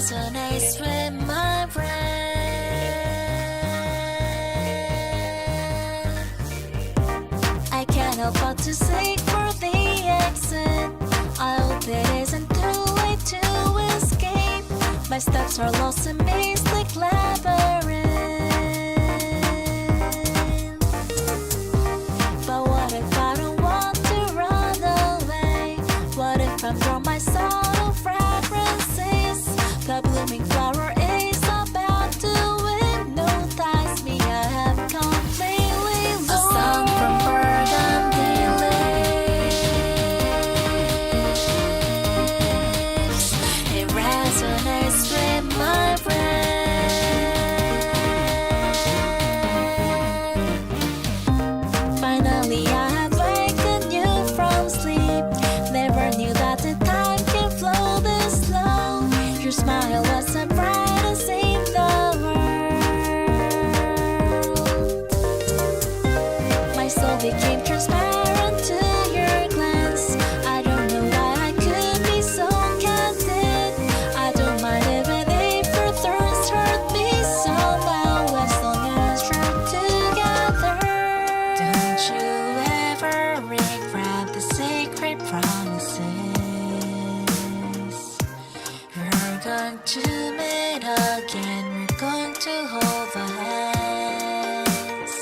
resonates with my brain. I can't help but to seek for the exit. I hope it isn't too late to escape. My steps are lost in maze like labyrinth. But what if I don't want to run away? What if I'm drawn by subtle fragrances? The blooming flower is about to hypnotize me. I have completely lost. A song from burgundy lips. It resonates with my brain. Finally I have wakened you from sleep. Never knew that the time can flow this slow. Your smile was the brightest in the world. My soul became transparent to your glance. I don't know why I could be so candid. I don't mind even if your thorns hurt me so well, as long as we're together. Don't you ever regret the sacred promises. We're going to meet again. We're going to hold the hands.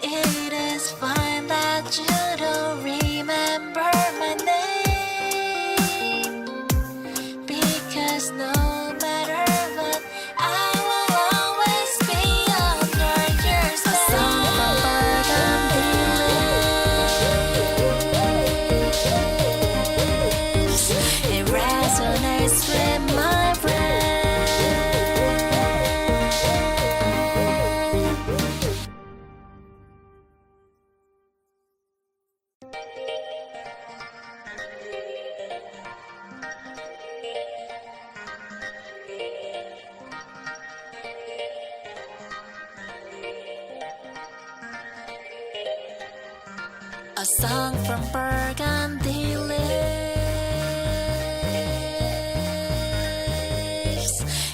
It is fine that you don't remember my name, because no matter what, I will always be under your spell. A song from burgundy lips. It resonates with my brain. A song from burgundy lips.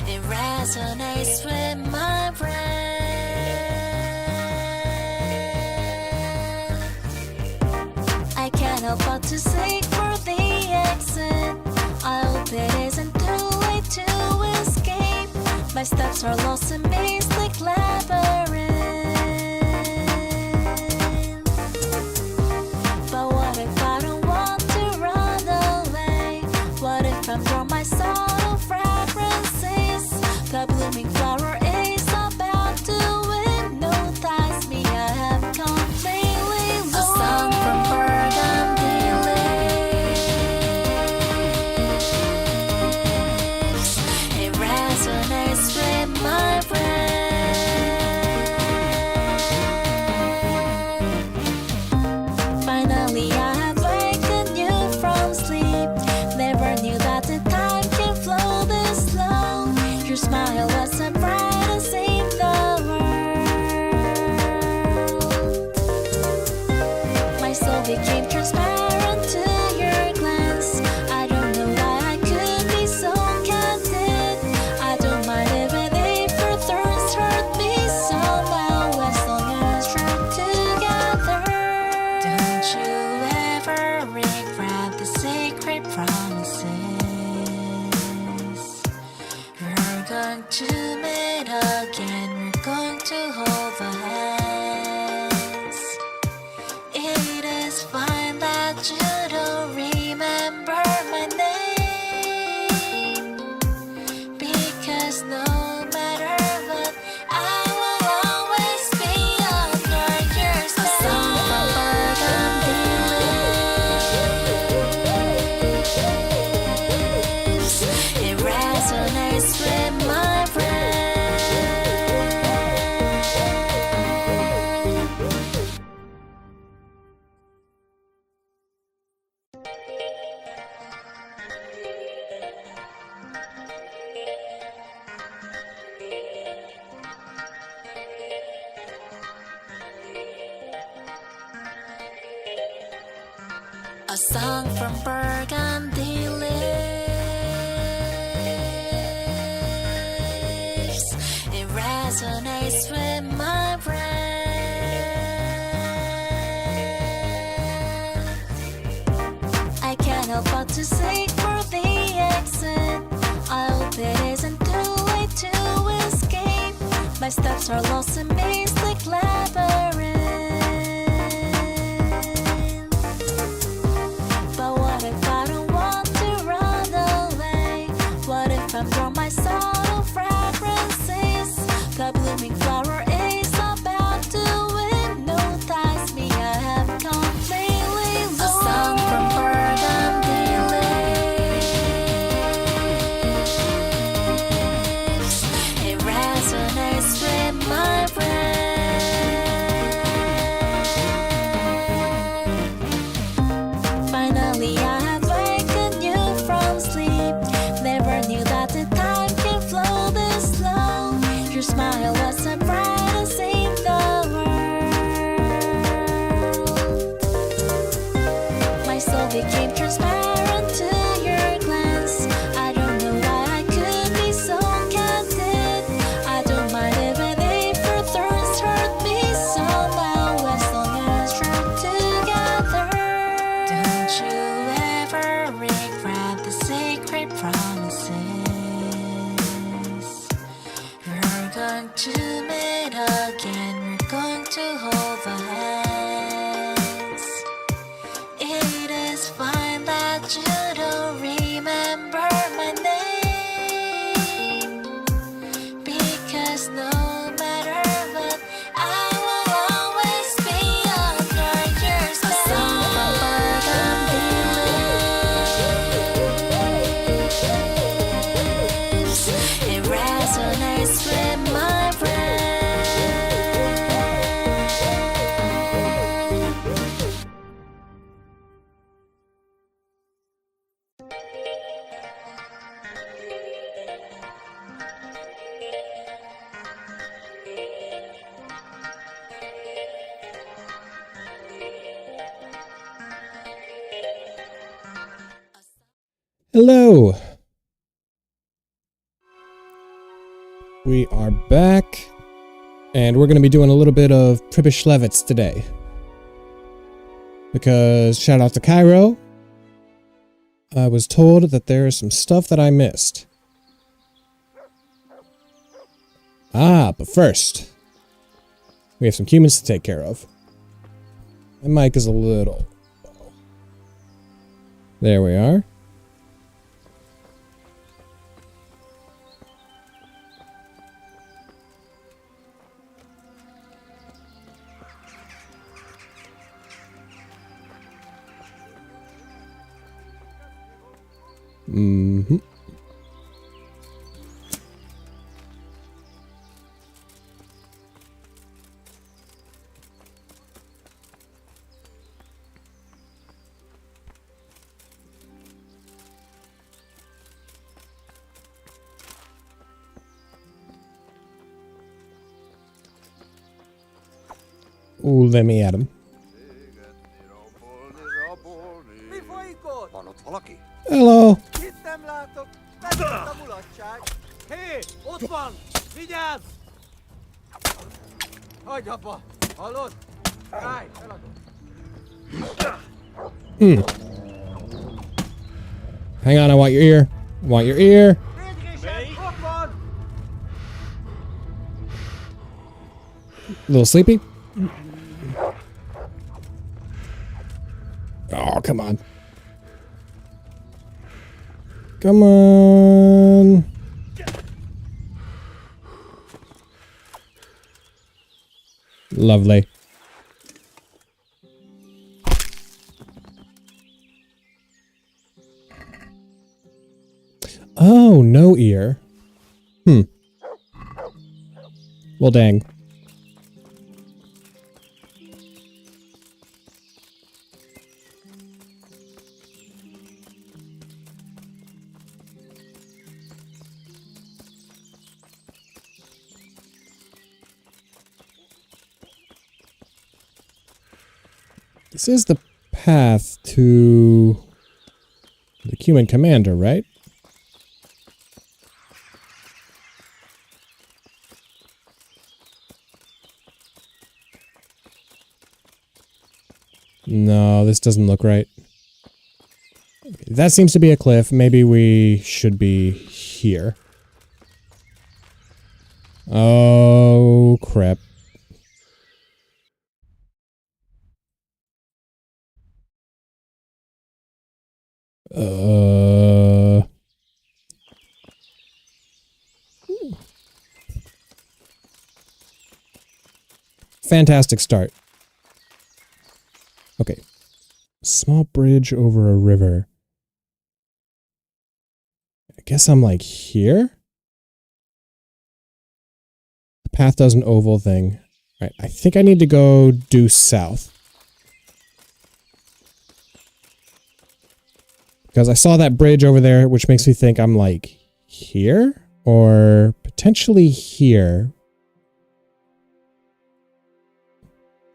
It resonates with my brain. I can't help but to seek for the exit. I hope it isn't too late to escape. My steps are lost in maze like labyrinth. But what if I don't want to run away? What if I'm drawn by subtle fragrances? The blooming flower is about to hypnotize me. I have completely lost. A song from burgundy lips. It resonates with my brain. Finally I have wakened you from sleep. Never knew that the time can flow this slow. Your smile was the brightest in the world. My soul became transparent to your glance. I don't know why I could be so candid. I don't mind even if your thorns hurt me so well, as long as we're together. Don't you ever regret the sacred promises. We're going to meet again. We're going to hold the hands. It is fine that you don't remember my name, because no matter what, I will always be under your spell. A song from burgundy lips. It resonates with my brain. A song from burgundy lips. want to seek for the exit. I hope it isn't too late to escape. My steps are lost in mystic labyrinth. But what if I don't want to run away? What if I'm drawn by subtle fragrances? The blooming flower is about to hypnotize me. I have completely lost. A song from Burgundy lives. It resonates with my brain. Finally, I have wakened you from sleep. Never knew that the time can flow this slow. Your smile was the brightest in the world. My soul became transparent to your glance. I don't know why I could be so candid. I don't mind even if your thorns hurt me somehow, as long as we're together. Don't you ever regret the sacred promises. We're going to meet again. We're going to hold the hands. It is fine that you don't remember my name, because no matter what, I will always be under your spell. A song from Burgundy lives. It resonates with my brain. Hello! We are back, and we're going to be doing a little bit of Pribyshlevitz today. Because, shout out to Cairo, I was told that there is some stuff that I missed. But first, we have some humans to take care of. My mic is a little low. There we are. Mm-hmm. Ooh, let me at him. Hello. Itt nem látok! Megint a mulatság! Hé! Ott van! Vigyázz! Hagyj abba! Hallod? Állj! Feladom! Hang on, I want your ear. I want your ear. Végrésen! Ott van! A little sleepy? Oh, come on. Come on. Lovely. Oh, no ear. Well, dang. This is the path to the human commander, right? No, this doesn't look right. That seems to be a cliff. Maybe we should be here. Oh, crap. Fantastic start. Okay. Small bridge over a river. I guess I'm like here? The path does an oval thing. Alright, I think I need to go due south. Because I saw that bridge over there, which makes me think I'm like here? Or potentially here.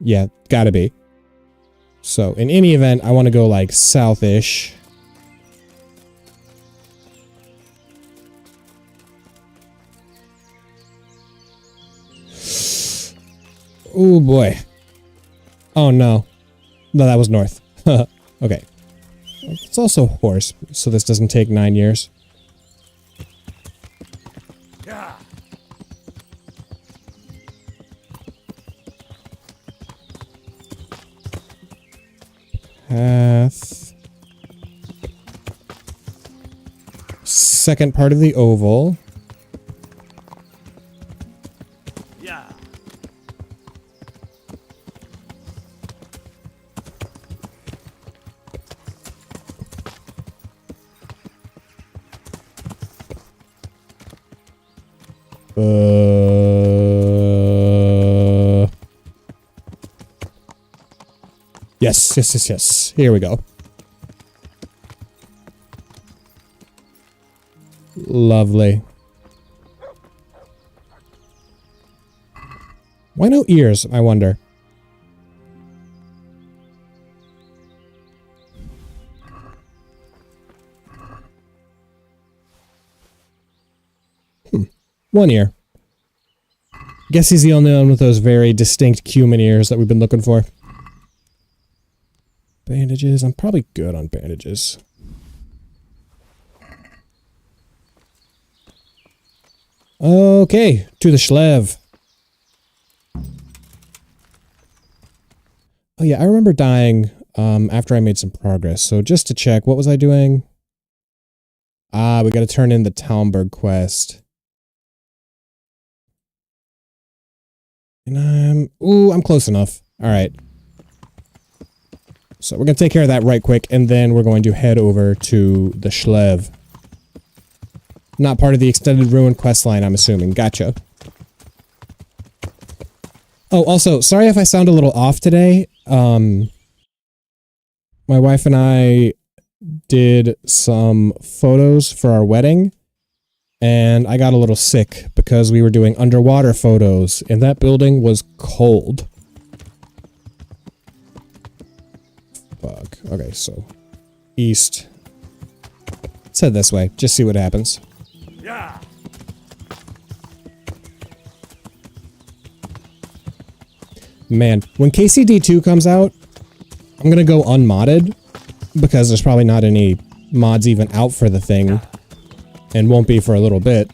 Yeah, gotta be. So, in any event, I want to go like south-ish. Oh boy. Oh no. No, that was north. Okay. It's also horse, so this doesn't take 9 years. Yeah. Path. Second part of the oval. Yeah. Yes. Here we go. Lovely. Why no ears, I wonder? One ear. Guess he's the only one with those very distinct cumin ears that we've been looking for. Bandages. I'm probably good on bandages. Okay, to the Schlev. Oh yeah, I remember dying after I made some progress. So just to check, what was I doing? Ah, we gotta turn in the Talmberg quest. And I'm close enough. Alright. So we're gonna take care of that right quick, and then we're going to head over to the Schlev. Not part of the extended ruin quest line, I'm assuming. Gotcha. Oh, also, sorry if I sound a little off today. My wife and I did some photos for our wedding, and I got a little sick because we were doing underwater photos, and that building was cold. Fuck. Okay, so east. Let's head this way. Just see what happens. Yeah. Man, when KCD2 comes out, I'm gonna go unmodded because there's probably not any mods even out for the thing and won't be for a little bit.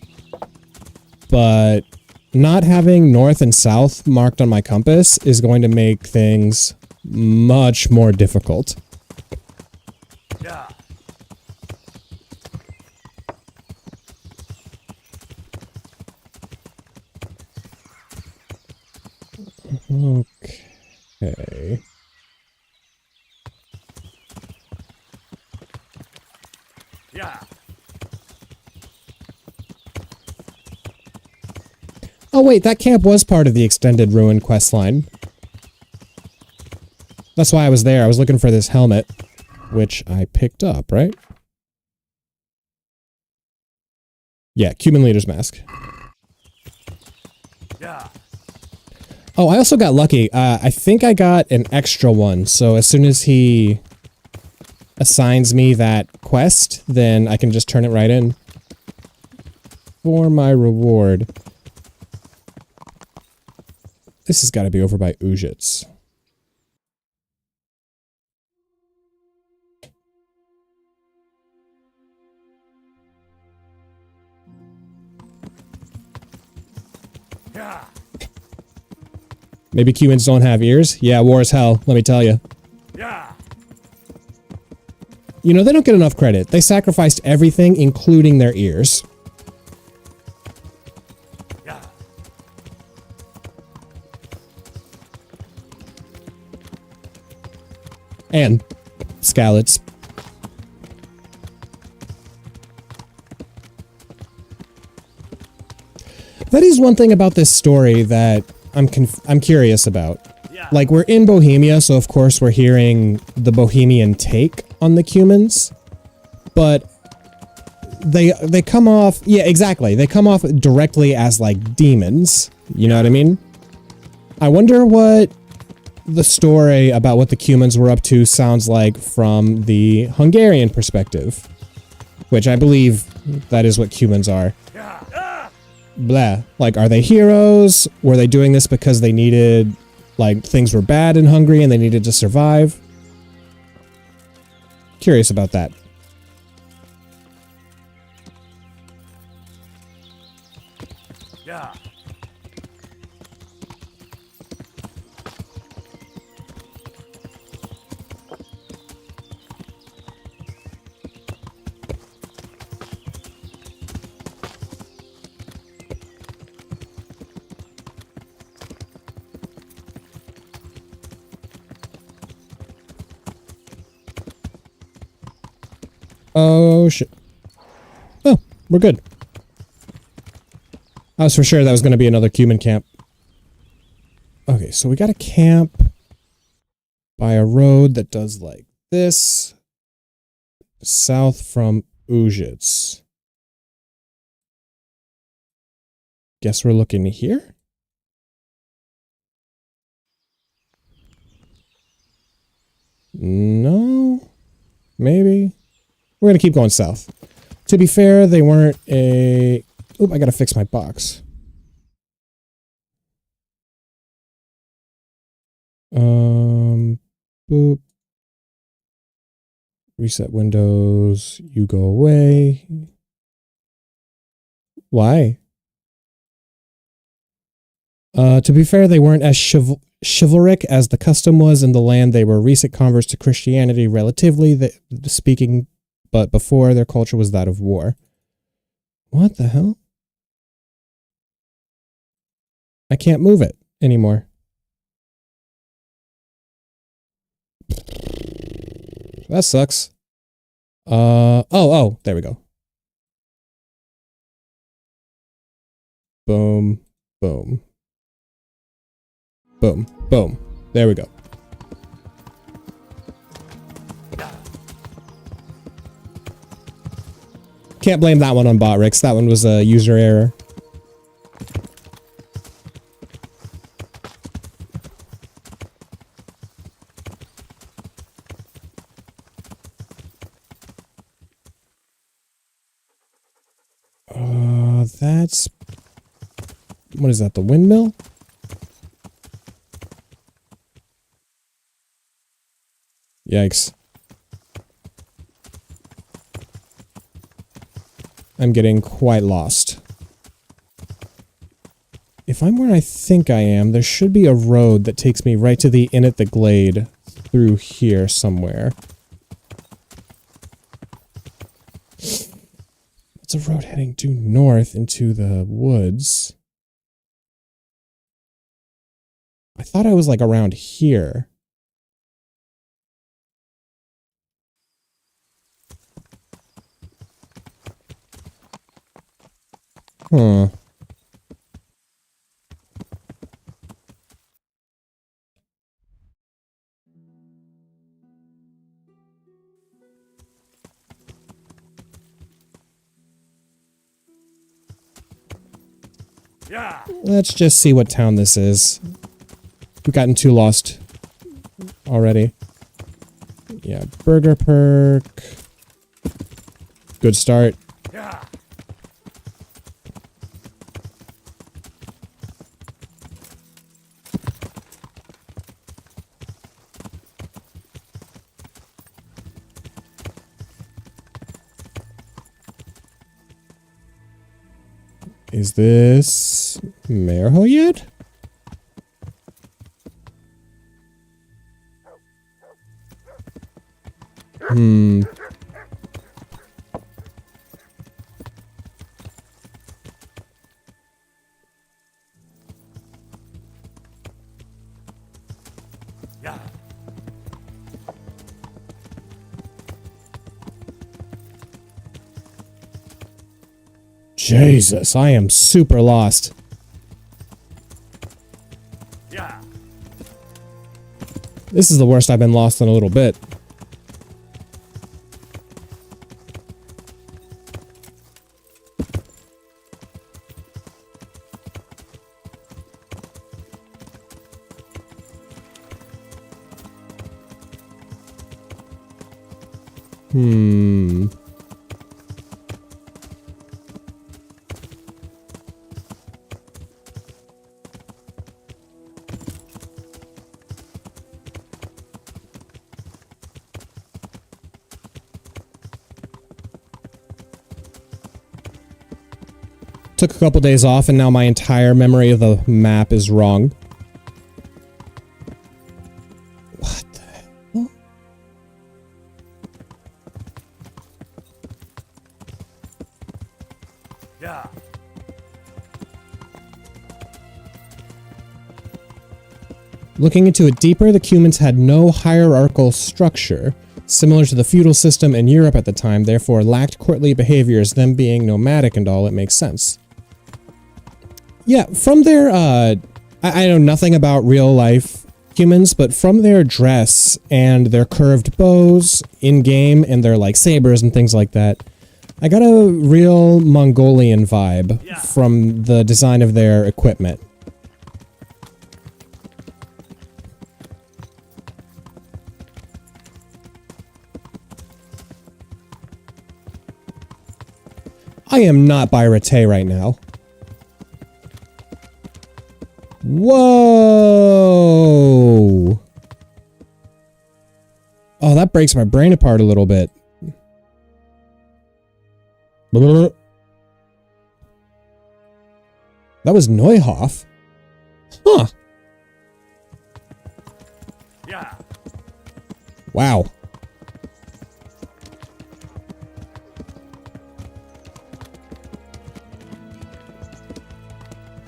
But not having north and south marked on my compass is going to make things much more difficult. Yeah. Okay. Yeah. Oh wait, that camp was part of the extended ruin quest line. That's why I was there. I was looking for this helmet, which I picked up, right? Yeah, Cuban Leader's Mask. Yeah. Oh, I also got lucky. I think I got an extra one, so as soon as he assigns me that quest, then I can just turn it right in for my reward. This has got to be over by Ujits. Maybe humans don't have ears? Yeah, war is hell, let me tell you. You know, they don't get enough credit. They sacrificed everything, including their ears. And scallops. That is one thing about this story that I'm curious about. Like, we're in Bohemia, so of course we're hearing the Bohemian take on the humans. But they come off, yeah, exactly. They come off directly as like demons. You know what I mean? I wonder what the story about what the humans were up to sounds like from the Hungarian perspective, which I believe that is what humans are. Blah. Like, are they heroes? Were they doing this because they needed, like, things were bad in Hungary and they needed to survive? Curious about that. Oh, shit. Oh, we're good. I was for sure that was going to be another human camp. Okay, so we got a camp by a road that does like this. South from Ujits. Guess we're looking here? No? Maybe? We're going to keep going south. To be fair, they weren't a... Oop, I got to fix my box. Boop. Reset Windows. You go away. Why? To be fair, they weren't as chivalric as the custom was in the land. They were recent converts to Christianity, relatively speaking, but before their culture was that of war. What the hell? I can't move it anymore. That sucks. Oh, there we go. Boom, boom. Boom, boom. There we go. Can't blame that one on Botrix. That one was a user error. That's... What is that, the windmill? Yikes. I'm getting quite lost. If I'm where I think I am, there should be a road that takes me right to the Inn at the Glade through here somewhere. It's a road heading due north into the woods. I thought I was like around here. Huh. Yeah. Let's just see what town this is. We've gotten too lost already. Yeah, Burger Perk. Good start. Yeah. Is this... Merho yet? Jesus, I am super lost. This is the worst I've been lost in a little bit. Took a couple days off and now my entire memory of the map is wrong. What the hell? Yeah. Looking into it deeper, the humans had no hierarchical structure, similar to the feudal system in Europe at the time, therefore lacked courtly behaviors, them being nomadic and all, it makes sense. Yeah, from their, I know nothing about real life humans, but from their dress and their curved bows in-game and their, like, sabers and things like that, I got a real Mongolian vibe from the design of their equipment. I am not by Rattay right now. Whoa! Oh, that breaks my brain apart a little bit. That was Neuhoff? Huh. Yeah. Wow.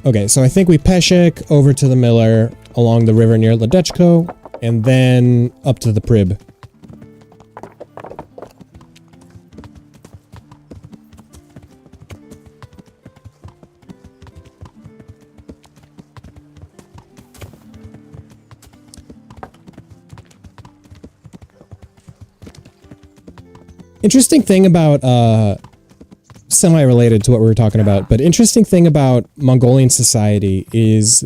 Okay, so I think we Peshek over to the Miller along the river near Ledechko, and then up to the Prib. Interesting thing about, semi-related to what we were talking about, but interesting thing about Mongolian society is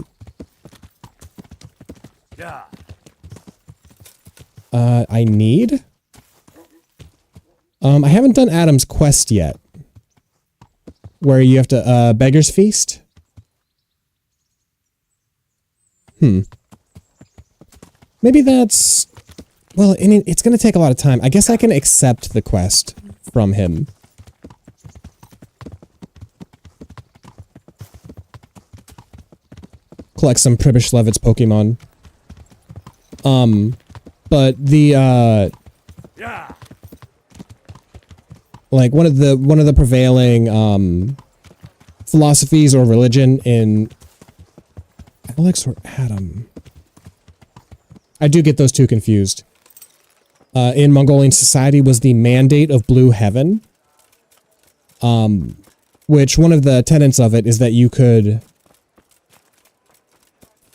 I need I haven't done Adam's quest yet, where you have to Beggar's Feast. Maybe that's, well, it's gonna take a lot of time. I guess I can accept the quest from him. Collect some Pribishlevitz Pokemon. But the like one of the prevailing philosophies or religion in Alex or Adam. I do get those two confused. In Mongolian society was the mandate of Blue Heaven. Which one of the tenets of it is that you could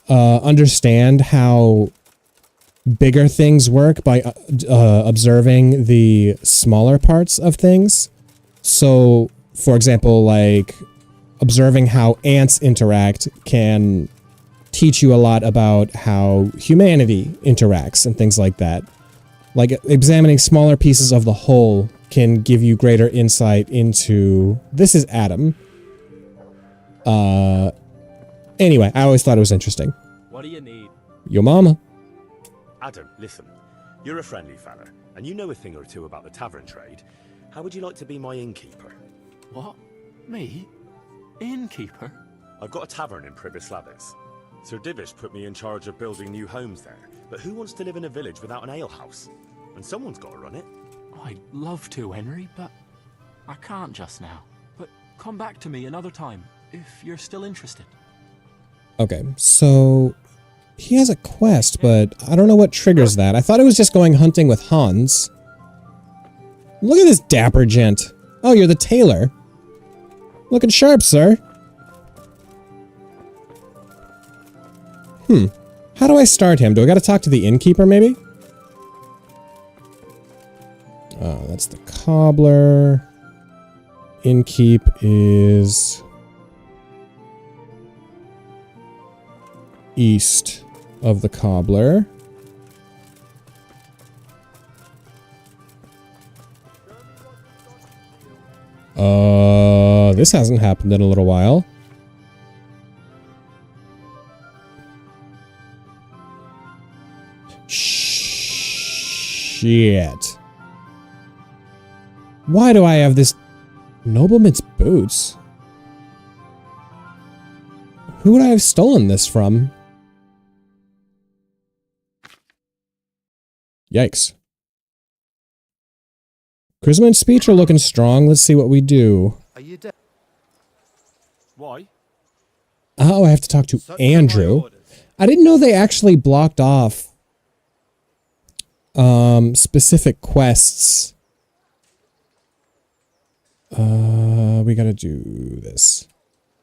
understand how bigger things work by observing the smaller parts of things. So, for example, like observing how ants interact can teach you a lot about how humanity interacts and things like that. Like examining smaller pieces of the whole can give you greater insight into... This is Adam. Anyway, I always thought it was interesting. What do you need? Your mama. Adam, listen. You're a friendly fella, and you know a thing or two about the tavern trade. How would you like to be my innkeeper? What? Me? Innkeeper? I've got a tavern in Pribyslavitz. Sir Divish put me in charge of building new homes there, but who wants to live in a village without an alehouse? And someone's got to run it. I'd love to, Henry, but I can't just now. But come back to me another time, if you're still interested. Okay, so he has a quest, but I don't know what triggers that. I thought it was just going hunting with Hans. Look at this dapper gent. Oh, you're the tailor. Looking sharp, sir. How do I start him? Do I gotta talk to the innkeeper, maybe? Oh, that's the cobbler. Innkeep is east of the cobbler. This hasn't happened in a little while. Shit. Why do I have this nobleman's boots? Who would I have stolen this from? Yikes. Charisma and speech are looking strong. Let's see what we do. Are you dead? Why? Oh, I have to talk to Andrew. I didn't know they actually blocked off specific quests. We gotta do this.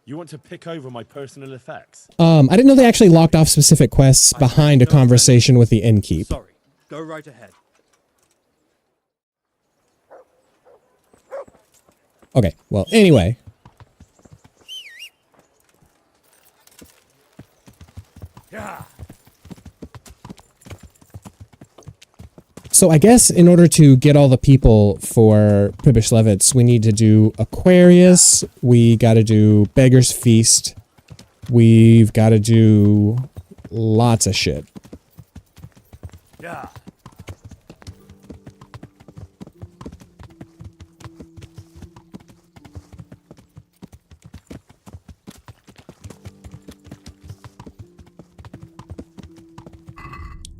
You want to pick over my personal effects? I didn't know they actually locked off specific quests behind a conversation with the innkeep. Sorry. Go right ahead. Okay, well, anyway. So I guess in order to get all the people for Pribyslavitz, we need to do Aquarius, we gotta do Beggar's Feast, we've gotta do lots of shit. Yeah.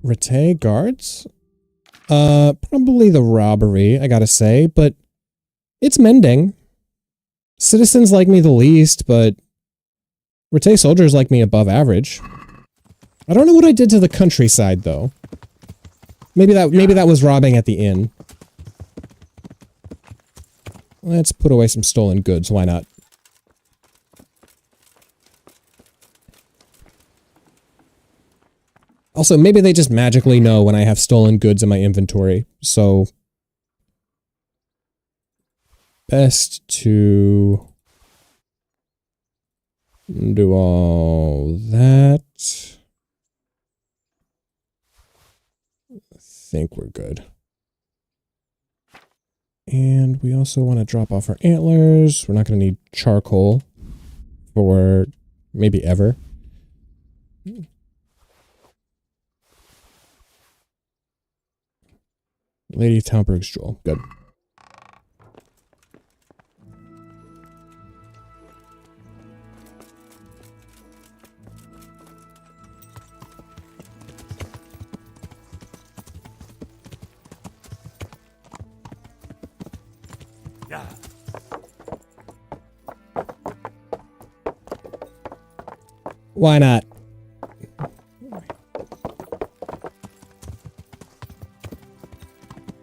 Rete guards? Probably the robbery, I gotta say, but it's mending. Citizens like me the least, but Rete soldiers like me above average. I don't know what I did to the countryside, though. Maybe that was robbing at the inn. Let's put away some stolen goods, why not? Also, maybe they just magically know when I have stolen goods in my inventory, so best to do all that. I think we're good. And we also want to drop off our antlers. We're not going to need charcoal for maybe ever. Lady Talmberg's jewel. Good. Yeah. Why not?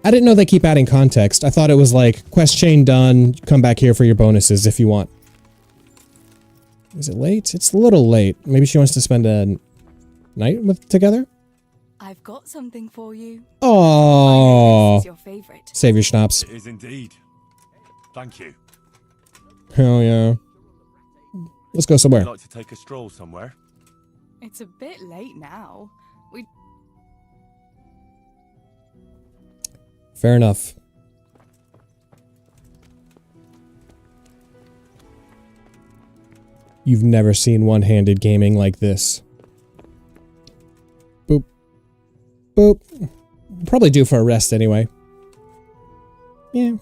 I didn't know they keep adding context. I thought it was like, quest chain done, come back here for your bonuses if you want. Is it late? It's a little late. Maybe she wants to spend a night together? I've got something for you. Oh, This is your favorite. save your schnapps. It is indeed. Thank you. Hell yeah. Let's go somewhere. Would you like to take a stroll somewhere? It's a bit late now. Fair enough. You've never seen one-handed gaming like this. Boop. Boop. Probably due for a rest anyway. Yeah.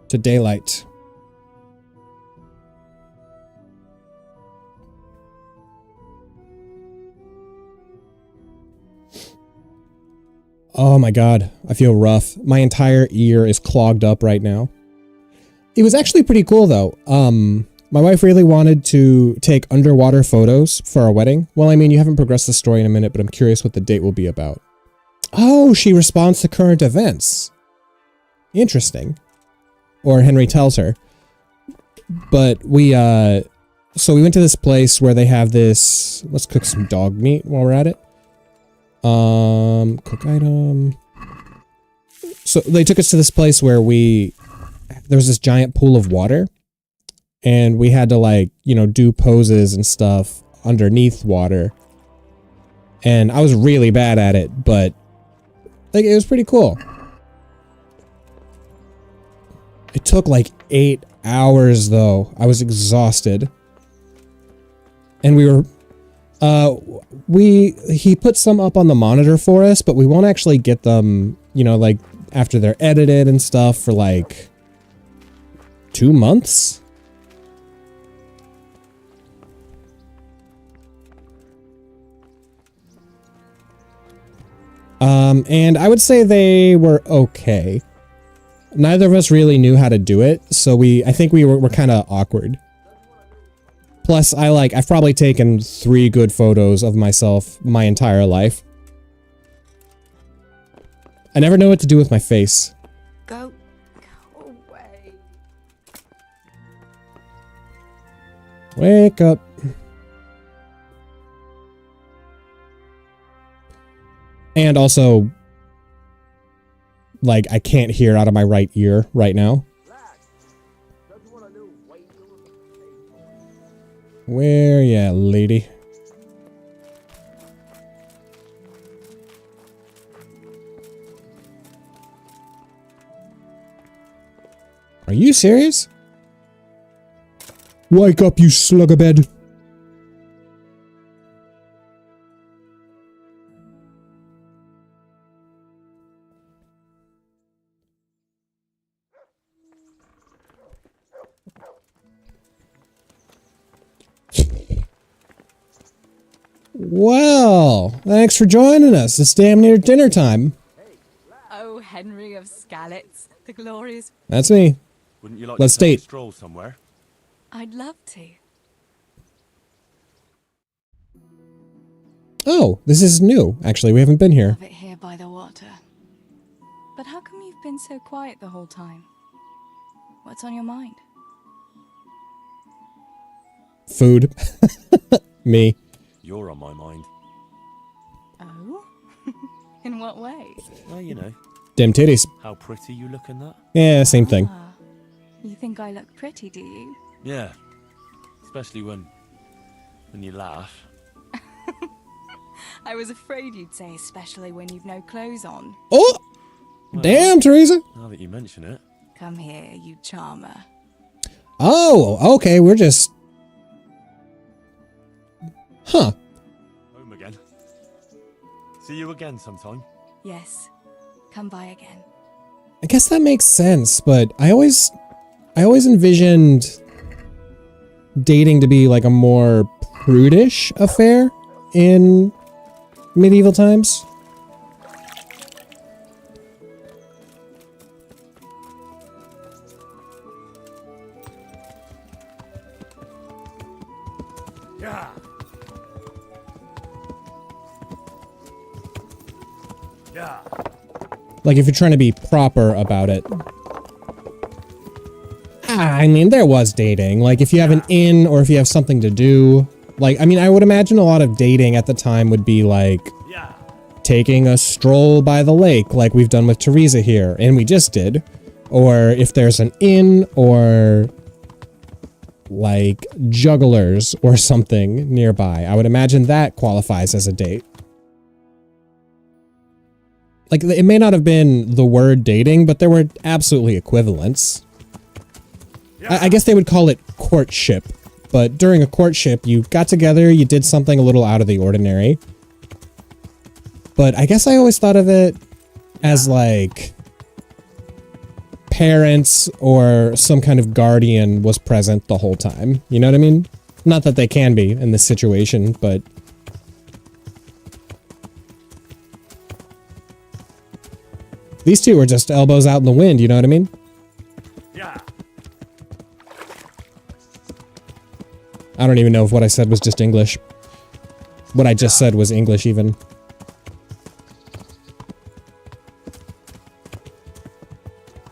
To daylight. Oh my god, I feel rough. My entire ear is clogged up right now. It was actually pretty cool though. My wife really wanted to take underwater photos for our wedding. Well, I mean, you haven't progressed the story in a minute, but I'm curious what the date will be about. Oh, she responds to current events. Interesting. Or Henry tells her. But so we went to this place where they have this, let's cook some dog meat while we're at it. Cook item. So they took us to this place where there was this giant pool of water. And we had to like, you know, do poses and stuff underneath water. And I was really bad at it, but like it was pretty cool. It took like 8 hours though. I was exhausted. And he put some up on the monitor for us, but we won't actually get them, you know, like after they're edited and stuff for like 2 months. And I would say they were okay. Neither of us really knew how to do it, so I think we were kind of awkward. Plus, I've probably taken 3 good photos of myself my entire life. I never know what to do with my face. Go away. Wake up. And also, like, I can't hear out of my right ear right now. Where ya, lady? Are you serious? Wake up, you slugabed. Well, thanks for joining us. It's damn near dinner time. Oh, Henry of Skalitz, the glorious. That's me. Wouldn't you like Let's to take date. a stroll somewhere? I'd love to. Oh, this is new. Actually, we haven't been here. Love it here by the water. But how come you've been so quiet the whole time? What's on your mind? Food. Me. You're on my mind. Oh? In what way? Well, you know, Dim titties. how pretty you look in that. Yeah, same thing. Ah, you think I look pretty, do you? Yeah. Especially when you laugh. I was afraid you'd say especially when you've no clothes on. Oh! Well, Damn, Teresa. Now that you mention it. Come here, you charmer. Oh, okay, we're just... Huh. Home again. See you again sometime. Yes, come by again. I guess that makes sense, but I always envisioned dating to be like a more prudish affair in medieval times. Yeah. Yeah. Like if you're trying to be proper about it. I mean, there was dating. Like if you have an inn or if you have something to do. Like, I mean, I would imagine a lot of dating at the time would be like Yeah. taking a stroll by the lake like we've done with Teresa here, and we just did. Or if there's an inn or like jugglers or something nearby, I would imagine that qualifies as a date. Like, it may not have been the word dating, but there were absolutely equivalents. I guess they would call it courtship. But during a courtship, you got together, you did something a little out of the ordinary. But I guess I always thought of it as like parents or some kind of guardian was present the whole time. You know what I mean? Not that they can be in this situation, but... These two were just elbows out in the wind, you know what I mean? Yeah. I don't even know if what I said was just English. What I just said was English even.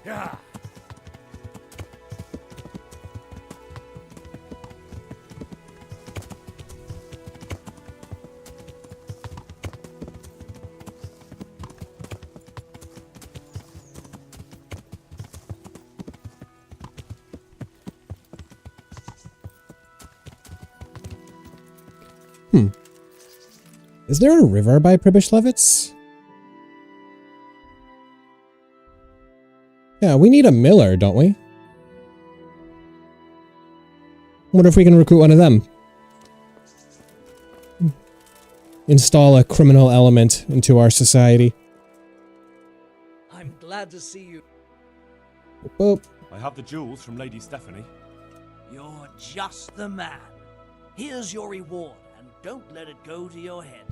Yeah. Is there a river by Pribyshlevitz? Yeah, we need a miller, don't we? Wonder if we can recruit one of them. Install a criminal element into our society. I'm glad to see you. Boop. I have the jewels from Lady Stephanie. You're just the man. Here's your reward, and don't let it go to your head.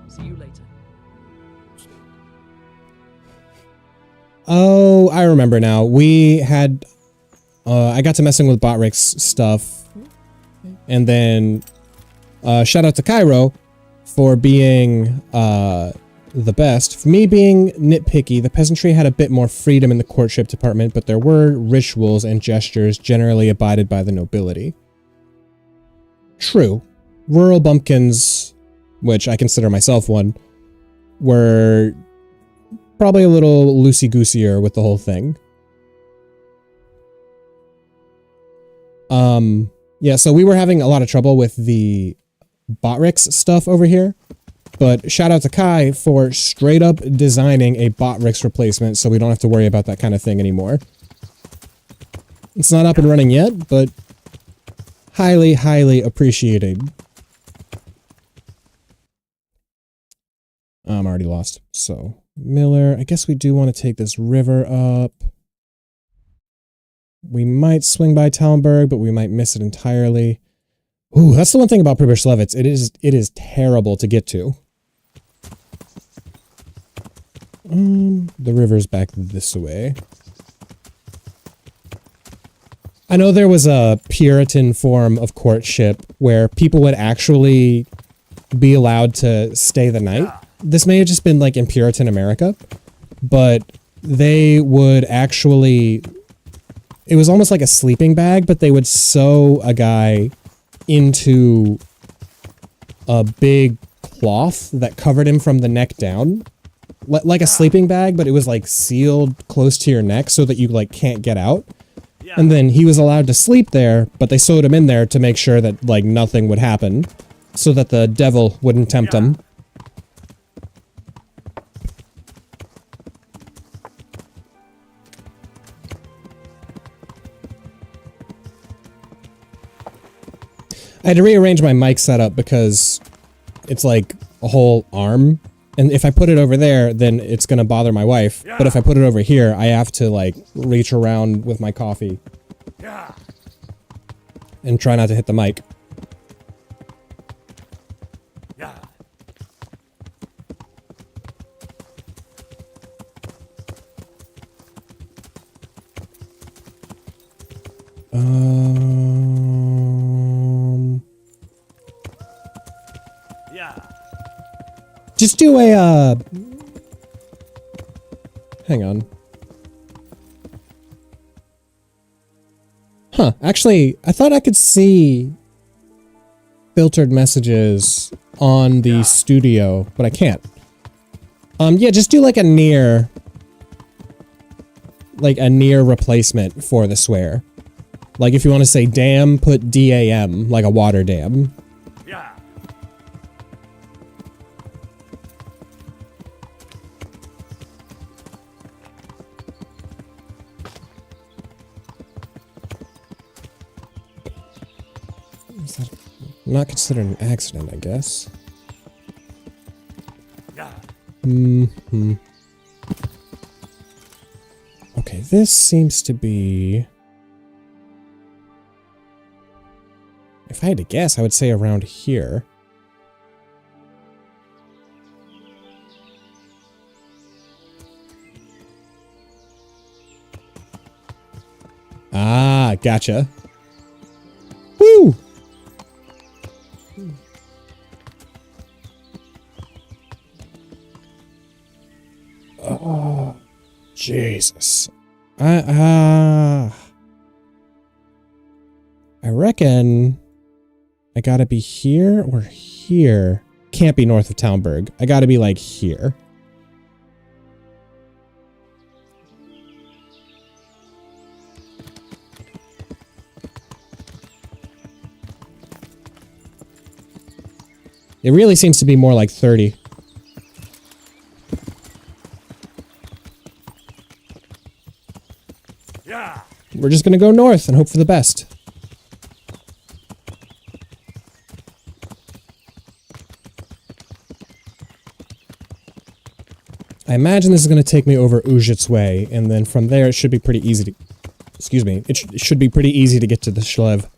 See you later. Oh, I remember now. We had... I got to messing with Botrik's stuff. And then... shout out to Cairo for being the best. For me being nitpicky, the peasantry had a bit more freedom in the courtship department, but there were rituals and gestures generally abided by the nobility. True. Rural bumpkins, which I consider myself one, were probably a little loosey-gooseier with the whole thing. Yeah, so we were having a lot of trouble with the Botrik's stuff over here, but shout out to Kai for straight up designing a Botrik's replacement so we don't have to worry about that kind of thing anymore. It's not up and running yet, but highly, highly appreciated. I'm already lost. So, Miller, I guess we do want to take this river up. We might swing by Talmberg, but we might miss it entirely. Ooh, that's the one thing about Pribyshlevitz. It is terrible to get to. The river's back this way. I know there was a Puritan form of courtship where people would actually be allowed to stay the night. This may have just been like in Puritan America, but they would actually... It was almost like a sleeping bag, but they would sew a guy into a big cloth that covered him from the neck down. Like a sleeping bag, but it was like sealed close to your neck so that you like can't get out. And then he was allowed to sleep there, but they sewed him in there to make sure that like nothing would happen so that the devil wouldn't tempt him. I had to rearrange my mic setup because it's like a whole arm. And if I put it over there, then it's going to bother my wife. Yeah. But if I put it over here, I have to like reach around with my coffee. Yeah. And try not to hit the mic. Yeah. Just do a, hang on. Huh, actually, I thought I could see filtered messages on the studio, but I can't. Yeah, just do like a near replacement for the swear. Like if you want to say dam, put DAM, like a water dam. Yeah. Is that not considered an accident, I guess? Yeah. Okay, this seems to be... If I had to guess, I would say around here. Ah, gotcha. Woo! Oh, Jesus. I reckon I gotta be here or here. Can't be north of Townburg. I gotta be like here. It really seems to be more like 30. Yeah. We're just gonna go north and hope for the best. I imagine this is gonna take me over Ujit's Way, and then from there it should be pretty easy to... Excuse me. It should be pretty easy to get to the Shlev.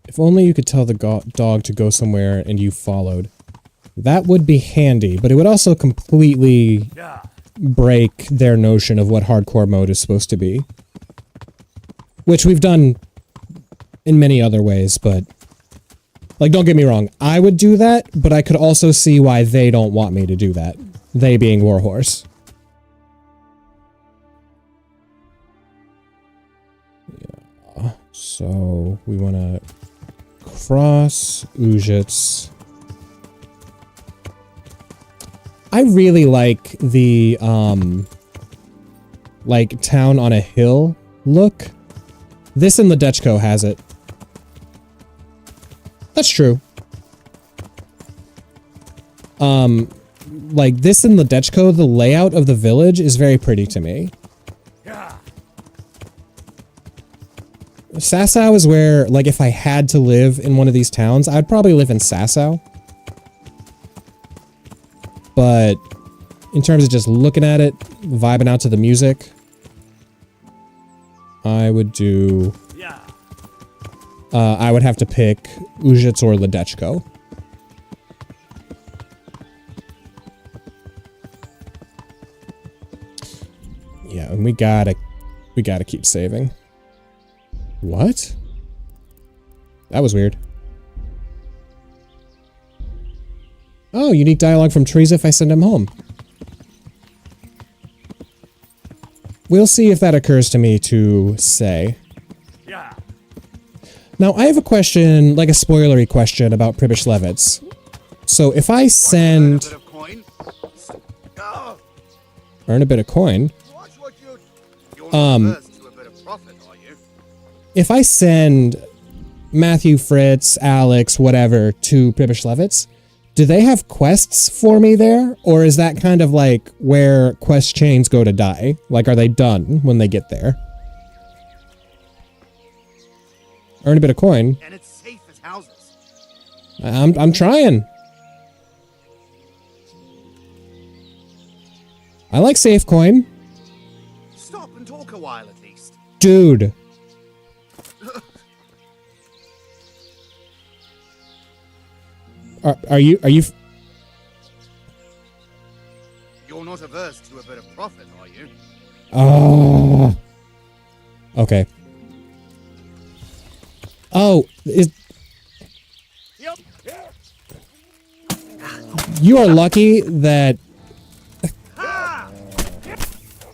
If only you could tell the dog to go somewhere and you followed. That would be handy, but it would also completely break their notion of what hardcore mode is supposed to be. Which we've done in many other ways, but... Like, don't get me wrong, I would do that, but I could also see why they don't want me to do that. They being Warhorse. Yeah, so we want to... cross Ujits. I really like the, like, town on a hill look. This in Ledechko has it. That's true. Like, this in Ledechko, the layout of the village is very pretty to me. Sasau is where, like, if I had to live in one of these towns, I'd probably live in Sasau. But in terms of just looking at it, vibing out to the music, I would do... I would have to pick Ujits or Ledechko. Yeah, and we gotta keep saving. What? That was weird. Oh, unique dialogue from Teresa if I send him home. We'll see if that occurs to me to say. Yeah. Now, I have a question, like a spoilery question about Pribish Levitz. So if I send... Earn a bit of coin? If I send Matthew, Fritz, Alex, whatever, to Pribish Levitz, do they have quests for me there? Or is that kind of like where quest chains go to die? Like, are they done when they get there? Earn a bit of coin. And it's safe as houses. I'm trying. I like safe coin. Stop and talk a while at least. Dude. Are you... You're not averse to a bit of profit, are you? Oh. Okay. Oh, you are lucky that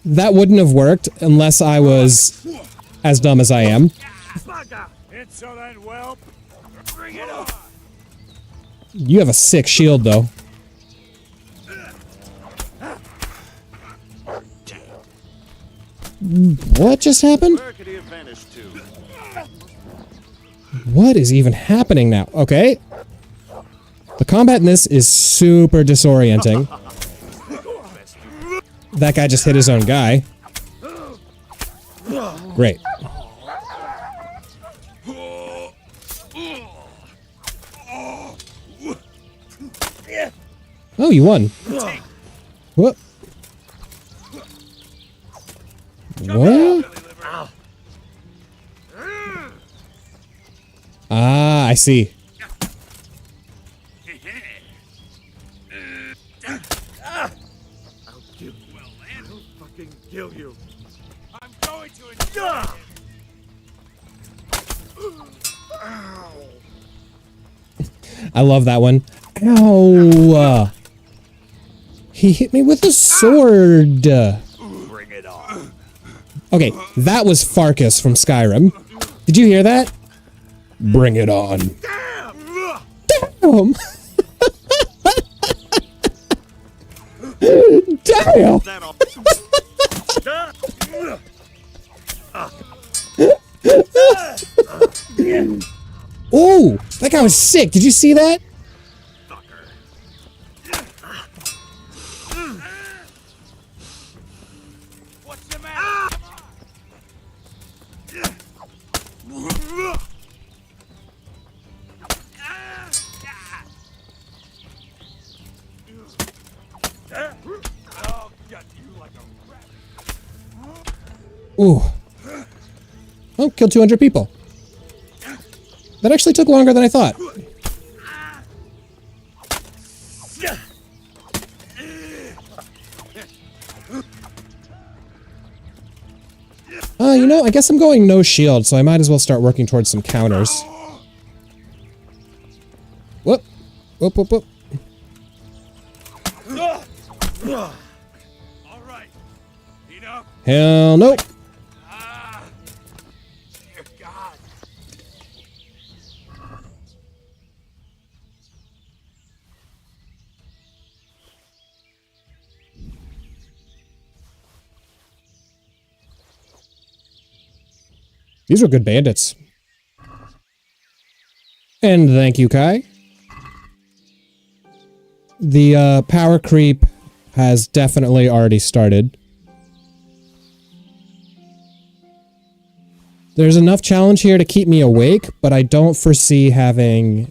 that wouldn't have worked unless I was as dumb as I am. Insolent whelp. Bring it on. You have a sick shield, though. What just happened? Where could he have vanished to? What is even happening now? Okay. The combat in this is super disorienting. That guy just hit his own guy. Great. Oh, you won. What? What? I see. I'll kill you. I'll fucking kill you. I'm going to enjoy it. Ow. I love that one. Ow! He hit me with a sword. Bring it on. Okay, that was Farkas from Skyrim. Did you hear that? Bring it on. Damn! Damn! Oh, that guy was sick. Did you see that? What's the matter? I'll gut you like a rabbit. Ooh. Oh, killed 200 people. That actually took longer than I thought. You know, I guess I'm going no shield, so I might as well start working towards some counters. Whoop. Whoop, whoop, whoop. All right. Enough. Hell no. Dear God. These were good bandits. And thank you, Kai. The power creep has definitely already started. There's enough challenge here to keep me awake, but I don't foresee having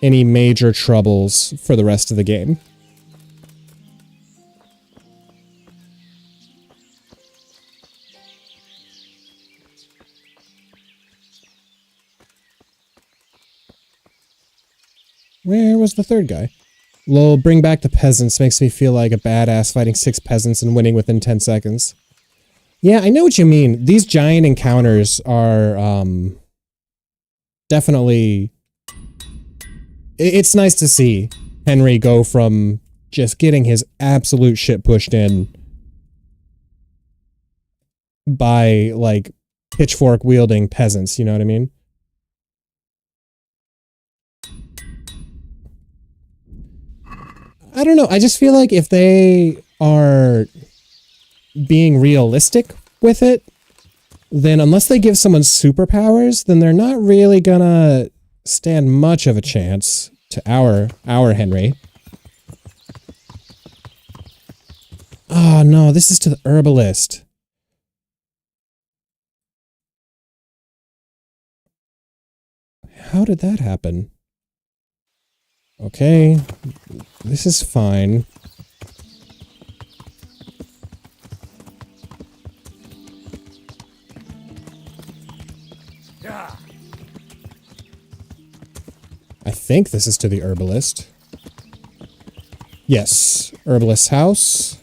any major troubles for the rest of the game. Where was the third guy? Lol, bring back the peasants makes me feel like a badass fighting 6 peasants and winning within 10 seconds. Yeah, I know what you mean. These giant encounters are, definitely... It's nice to see Henry go from just getting his absolute shit pushed in by, like, pitchfork-wielding peasants, you know what I mean? I don't know, I just feel like if they are being realistic with it, then unless they give someone superpowers, then they're not really gonna stand much of a chance to our Henry. Oh no, this is to the herbalist. How did that happen? Okay, this is fine. I think this is to the herbalist. Yes, herbalist's house.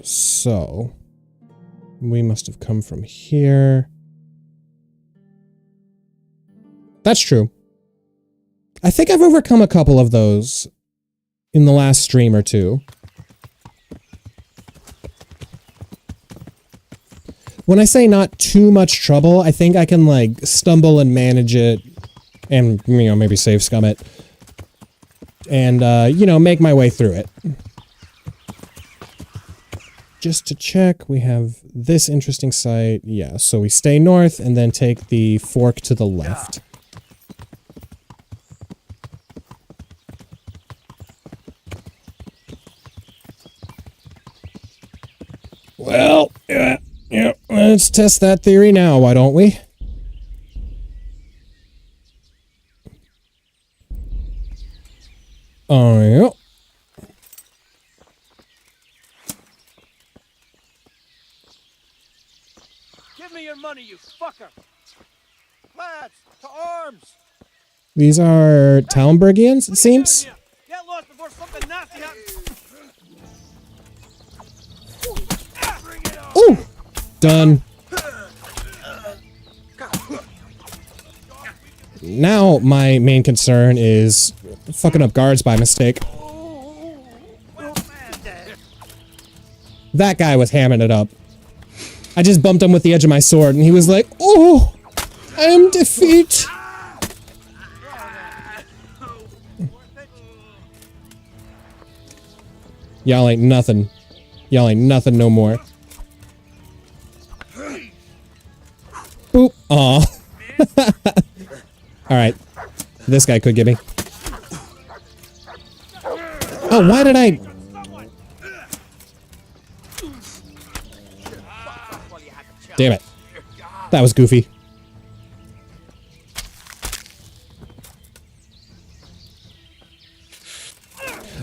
So, we must have come from here. That's true. I think I've overcome a couple of those in the last stream or two. When I say not too much trouble, I think I can, like, stumble and manage it and, you know, maybe save scum it. And, you know, make my way through it. Just to check, we have this interesting site. Yeah, so we stay north and then take the fork to the left. Well, yeah, let's test that theory now, why don't we? Oh, yeah. Give me your money, you fucker! Lads, to arms! These are Talmbergians, it seems. Get lost before something nasty happens! Ooh! Done. Now my main concern is fucking up guards by mistake. That guy was hamming it up. I just bumped him with the edge of my sword and he was like, "Oh, I am defeat." Y'all ain't nothing. Y'all ain't nothing no more. Boop. Aw. Alright. This guy could get me. Oh, why did I... Damn it. That was goofy.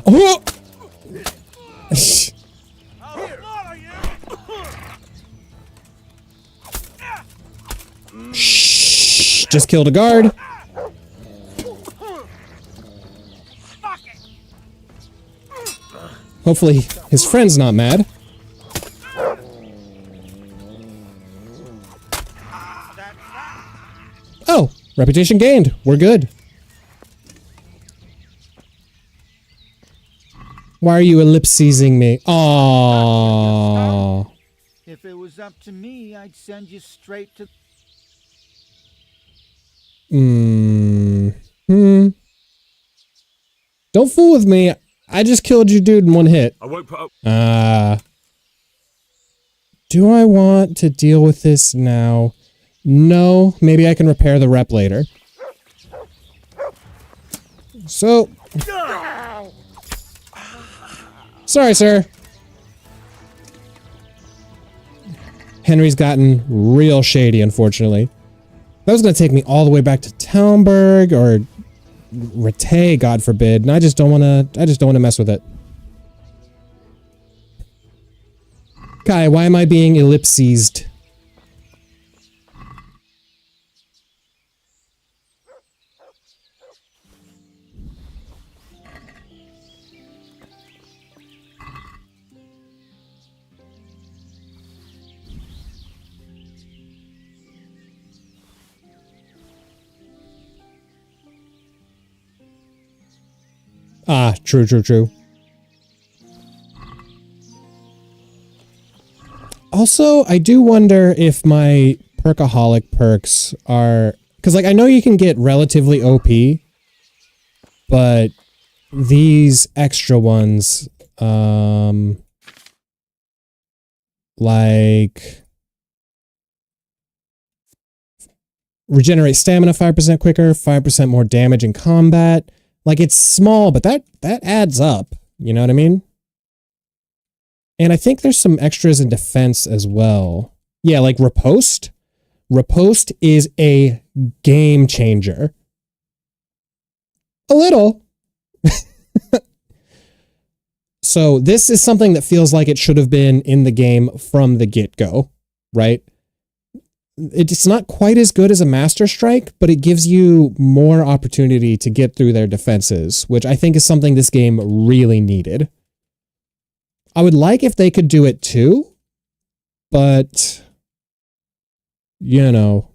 Oh! Shh, just killed a guard. Hopefully his friend's not mad. Oh, reputation gained. We're good. Why are you ellipsising me? Aww. If it was up to me, I'd send you straight to... Don't fool with me. I just killed your dude in one hit. I won't put up. Do I want to deal with this now? No. Maybe I can repair the rep later. So... Sorry, sir. Henry's gotten real shady, unfortunately. That was going to take me all the way back to Talmberg or Rattay, God forbid, and I just don't want to mess with it. Kai, why am I being ellipsised? Ah, true, true, true. Also, I do wonder if my perkaholic perks are... Because, like, I know you can get relatively OP, but these extra ones, like... Regenerate stamina 5% quicker, 5% more damage in combat... Like, it's small, but that adds up. You know what I mean? And I think there's some extras in defense as well. Yeah, like Riposte. Riposte is a game changer. A little. So this is something that feels like it should have been in the game from the get-go, right? It's not quite as good as a Master Strike, but it gives you more opportunity to get through their defenses, which I think is something this game really needed. I would like if they could do it too, but, you know.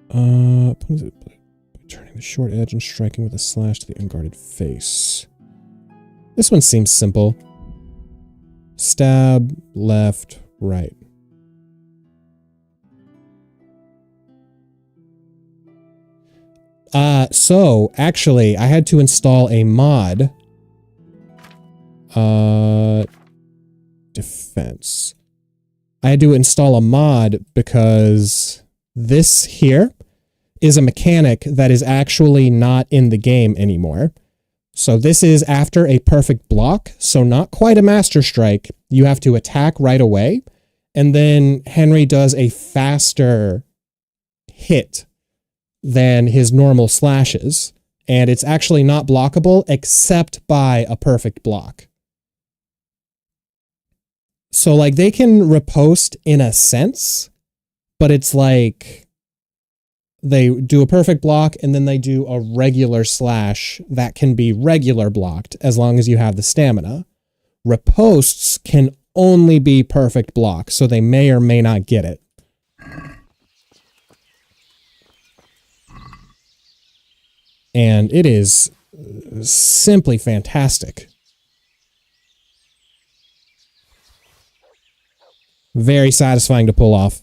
What is it? Turning the short edge and striking with a slash to the unguarded face. This one seems simple. Stab, left, right. So, actually, I had to install a mod. Defense. I had to install a mod because this here is a mechanic that is actually not in the game anymore. So this is after a perfect block, so not quite a Master Strike. You have to attack right away, and then Henry does a faster hit than his normal slashes, and it's actually not blockable except by a perfect block. So like they can riposte in a sense, but it's like they do a perfect block and then they do a regular slash that can be regular blocked as long as you have the stamina. Ripostes can only be perfect block, so they may or may not get it. And it is simply fantastic. Very satisfying to pull off.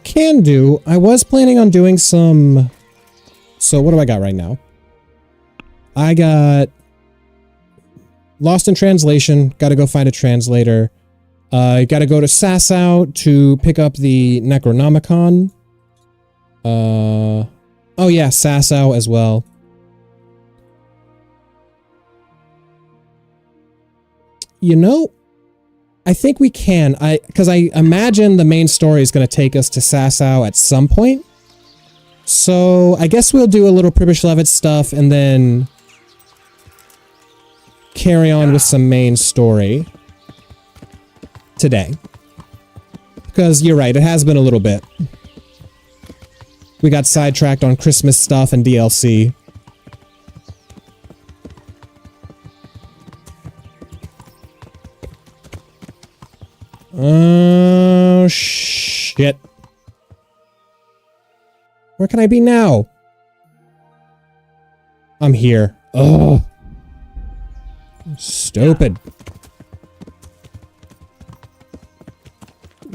Can do. I was planning on doing some... So what do I got right now? I got Lost in Translation. Got to go find a translator. I got to go to Sasau to pick up the Necronomicon. Oh yeah, Sasau as well. You know, I think we can. Because I imagine the main story is going to take us to Sasau at some point. So I guess we'll do a little Pribish Levitt stuff and then carry on with some main story today. Because you're right, it has been a little bit. We got sidetracked on Christmas stuff and DLC. Oh, shit. Where can I be now? I'm here. Ugh. Stupid.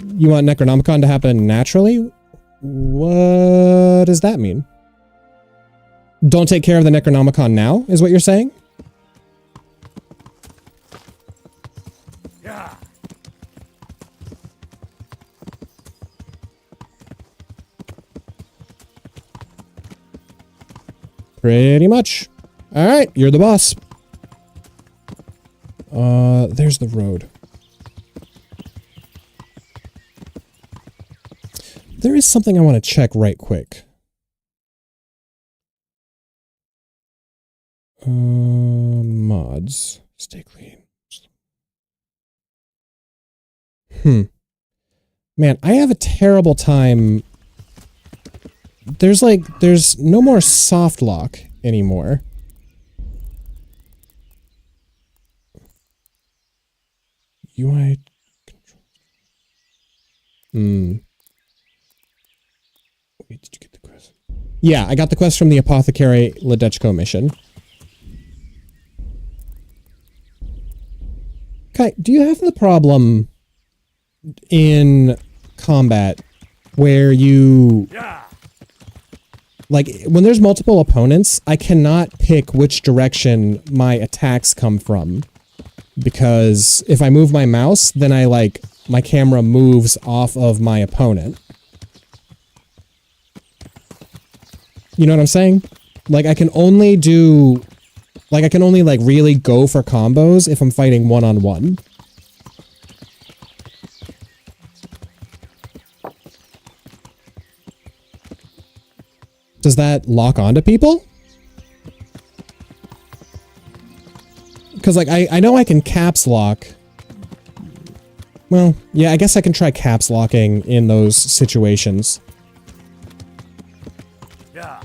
You want Necronomicon to happen naturally? What does that mean? Don't take care of the Necronomicon now, is what you're saying? Yeah. Pretty much. Alright, you're the boss. There's the road. There is something I want to check right quick. Mods. Stay clean. Man, I have a terrible time. There's no more soft lock anymore. UI control. Wait, did you get the quest? Yeah, I got the quest from the Apothecary Ledechko mission. Kai, do you have the problem in combat where you... Like, when there's multiple opponents, I cannot pick which direction my attacks come from. Because if I move my mouse, then my camera moves off of my opponent. You know what I'm saying? Like, I can only really go for combos if I'm fighting one-on-one. Does that lock onto people? Because, I know I can caps lock. Well, yeah, I guess I can try caps locking in those situations. Yeah.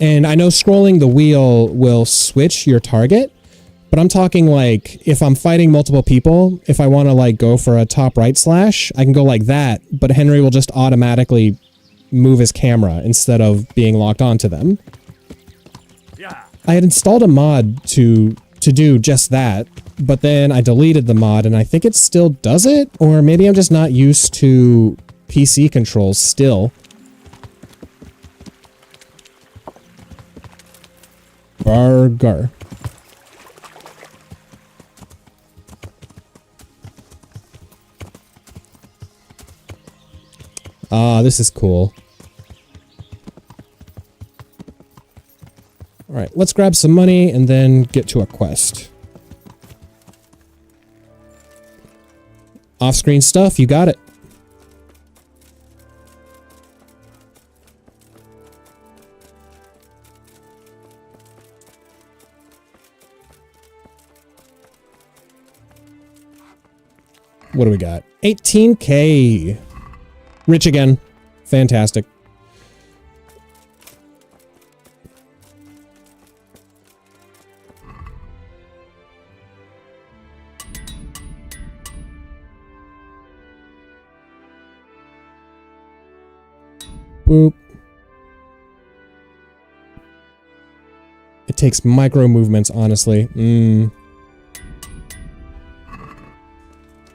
And I know scrolling the wheel will switch your target, but I'm talking if I'm fighting multiple people, if I want to go for a top right slash, I can go like that, but Henry will just automatically move his camera instead of being locked onto them. Yeah. I had installed a mod to do just that, but then I deleted the mod and I think it still does it, or maybe I'm just not used to PC controls still. Burger. Ah, this is cool. Alright, let's grab some money and then get to a quest. Off-screen stuff, you got it. What do we got? 18K. Rich again. Fantastic. Boop. It takes micro movements, honestly.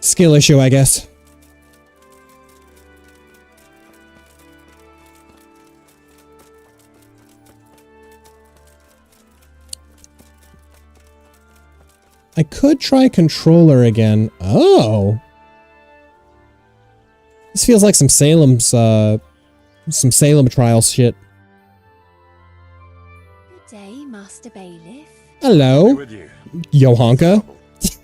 Skill issue, I guess. I could try controller again. Oh. This feels like some Salem trial shit. Good day, Master Bailiff. Hello. With you. Johanka.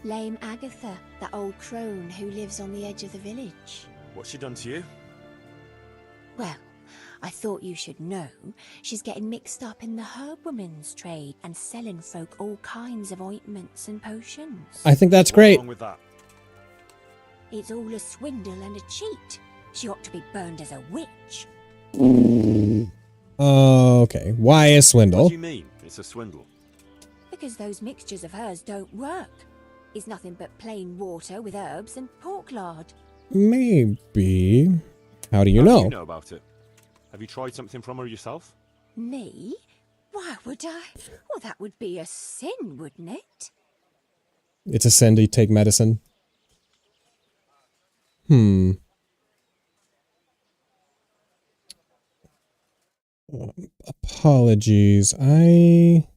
Lame Agatha, that old crone who lives on the edge of the village. What's she done to you? Well, I thought you should know. She's getting mixed up in the herbwoman's trade and selling folk all kinds of ointments and potions. I think that's What's great. wrong with that? It's all a swindle and a cheat. She ought to be burned as a witch. Okay. Why a What swindle? do you mean? It's a swindle. Because those mixtures of hers don't work. It's nothing but plain water with herbs and pork lard. Maybe. How do you How know? do you know about it? Have you tried something from her yourself? Me? Why would I? Well, that would be a sin, wouldn't it? It's a sin to take medicine. Apologies. I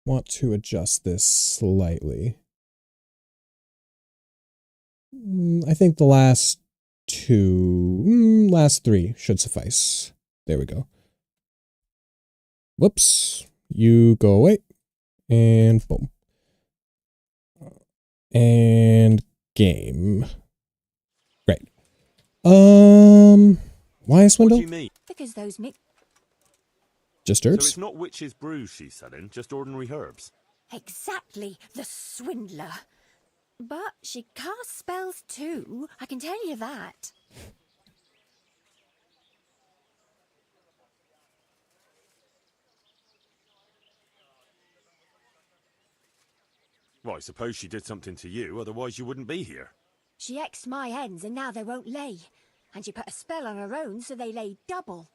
want to adjust this slightly. I think the last three should suffice. There we go. Whoops. You go away. And boom. And game. Great. Why a What swindle? do you mean? Because those Just So herbs? it's not witch's brews she's selling, just ordinary herbs. Exactly, the swindler. But she casts spells too, I can tell you that. Well, I suppose she did something to you, otherwise you wouldn't be here. She X'd my hens and now they won't lay. And she put a spell on her own so they lay double.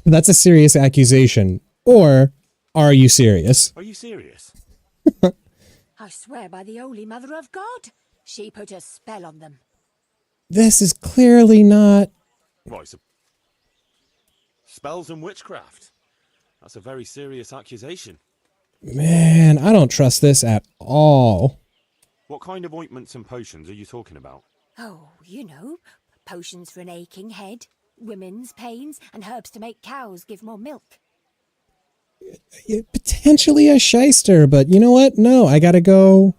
That's a serious accusation. Or are you serious? Are you serious? I swear by the Holy Mother of God, she put a spell on them. This is clearly not... Well, spells and witchcraft. That's a very serious accusation. Man, I don't trust this at all. What kind of ointments and potions are you talking about? Oh, you know, potions for an aching head, women's pains, and herbs to make cows give more milk. Potentially a shyster, but you know what? No, I gotta go.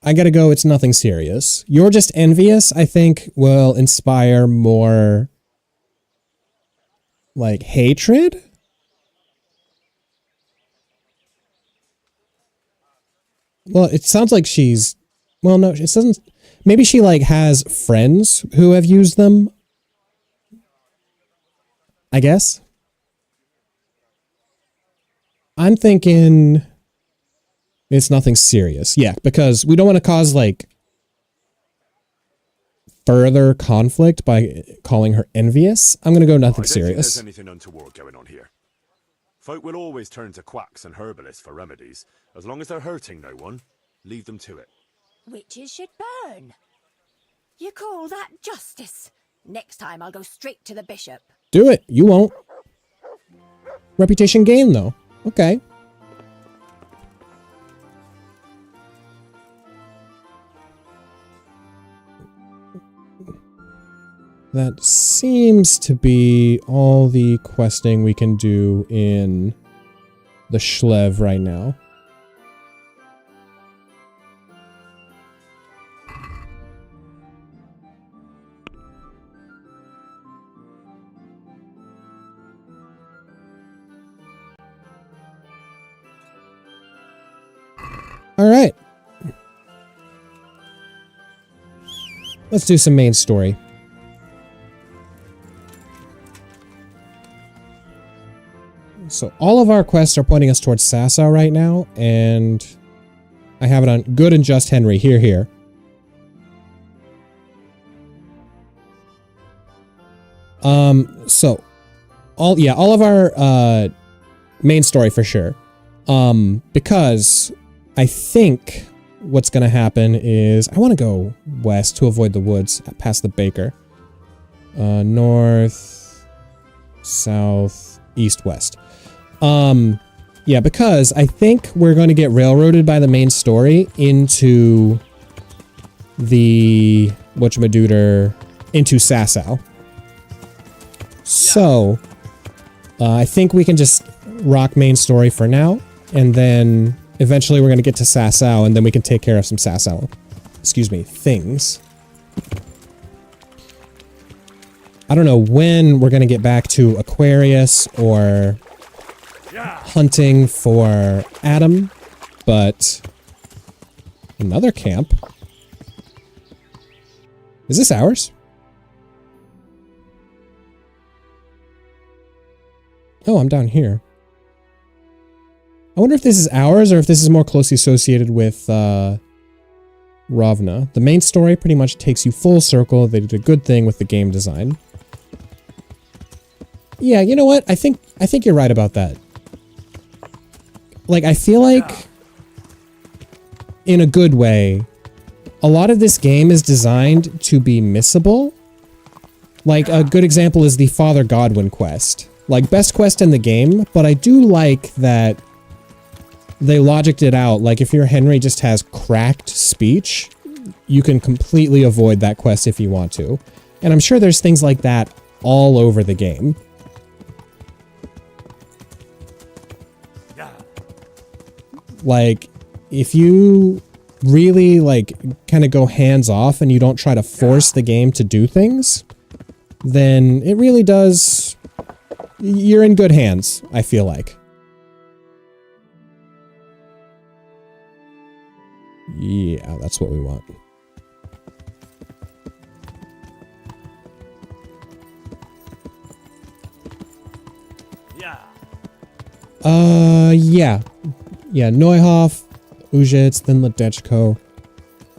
It's nothing serious. You're just envious, I think, will inspire more, like, hatred? Well, it sounds like she's... Well, no, it doesn't... Maybe she, like, has friends who have used them, I guess. I'm thinking it's nothing serious. Yeah, because we don't want to cause, like, further conflict by calling her envious. I'm going to go nothing I don't think serious. there's anything untoward going on here. Folk will always turn to quacks and herbalists for remedies. As long as they're hurting no one, leave them to it. Witches should burn. You call that justice? Next time I'll go straight to the bishop. Do it. You won't. Reputation gain, though. Okay. that seems to be all the questing we can do in the Schlev right now. All right. Let's do some main story. So all of our quests are pointing us towards Sasau right now, and I have it on Good and Just Henry. Here. So all of our main story for sure. Because I think what's gonna happen is I want to go west to avoid the woods past the baker. North, south, east, west. Yeah, because I think we're going to get railroaded by the main story into the whatchamadooter, into Sasau. So I think we can just rock main story for now, and then eventually we're going to get to Sasau, and then we can take care of some Sasau, things. I don't know when we're going to get back to Aquarius or hunting for Adam, but another camp. Is this ours? Oh, I'm down here. I wonder if this is ours or if this is more closely associated with Ravna. The main story pretty much takes you full circle. They did a good thing with the game design. Yeah, you know what? I think you're right about that. Like, I feel like, in a good way, a lot of this game is designed to be missable. Like, a good example is the Father Godwin quest. Like, best quest in the game, but I do like that they logicked it out. Like, if your Henry just has cracked speech, you can completely avoid that quest if you want to. And I'm sure there's things like that all over the game. Like, if you really, like, kind of go hands off and you don't try to force the game to do things, then it really does... You're in good hands, I feel like. Yeah, that's what we want. Yeah. Yeah, Neuhoff, Ujitz, then Ledechko.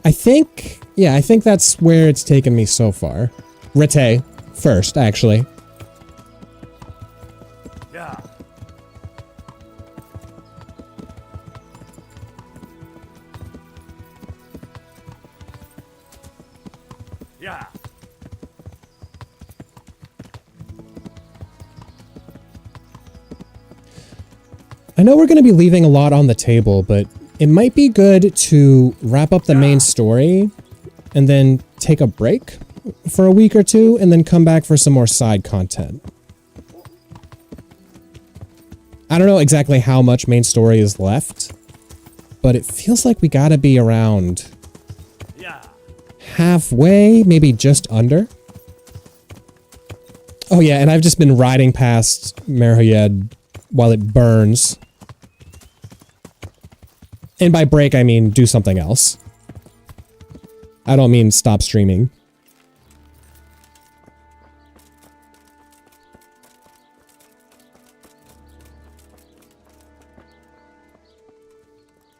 I think that's where it's taken me so far. Rete first, actually. Yeah. Yeah. I know we're going to be leaving a lot on the table, but it might be good to wrap up the main story and then take a break for a week or two and then come back for some more side content. I don't know exactly how much main story is left, but it feels like we got to be around halfway, maybe just under. Oh yeah, and I've just been riding past Merhoyed while it burns. And by break, I mean do something else. I don't mean stop streaming.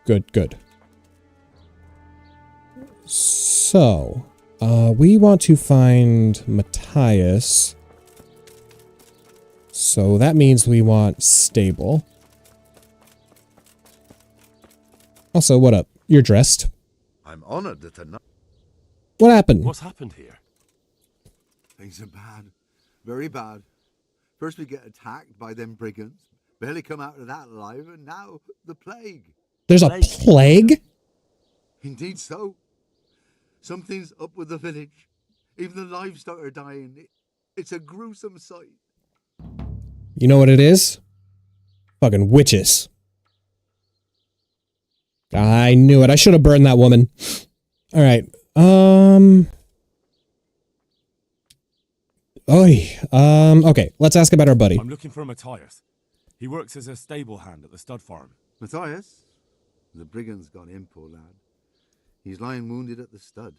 Good. So, we want to find Matthias. So that means we want stable. Also, what up? You're dressed. I'm honored that What happened? What's happened here? things are bad. Very bad. First we get attacked by them brigands. Barely come out of that alive, and now the plague. There's a plague? Indeed so. Something's up with the village. Even the livestock are dying. It's a gruesome sight. You know what it is? Fucking witches. I knew it. I should have burned that woman. All right. Okay, let's ask about our buddy. I'm looking for Matthias. He works as a stable hand at the stud farm. Matthias? The brigands got him, poor lad. He's lying wounded at the stud.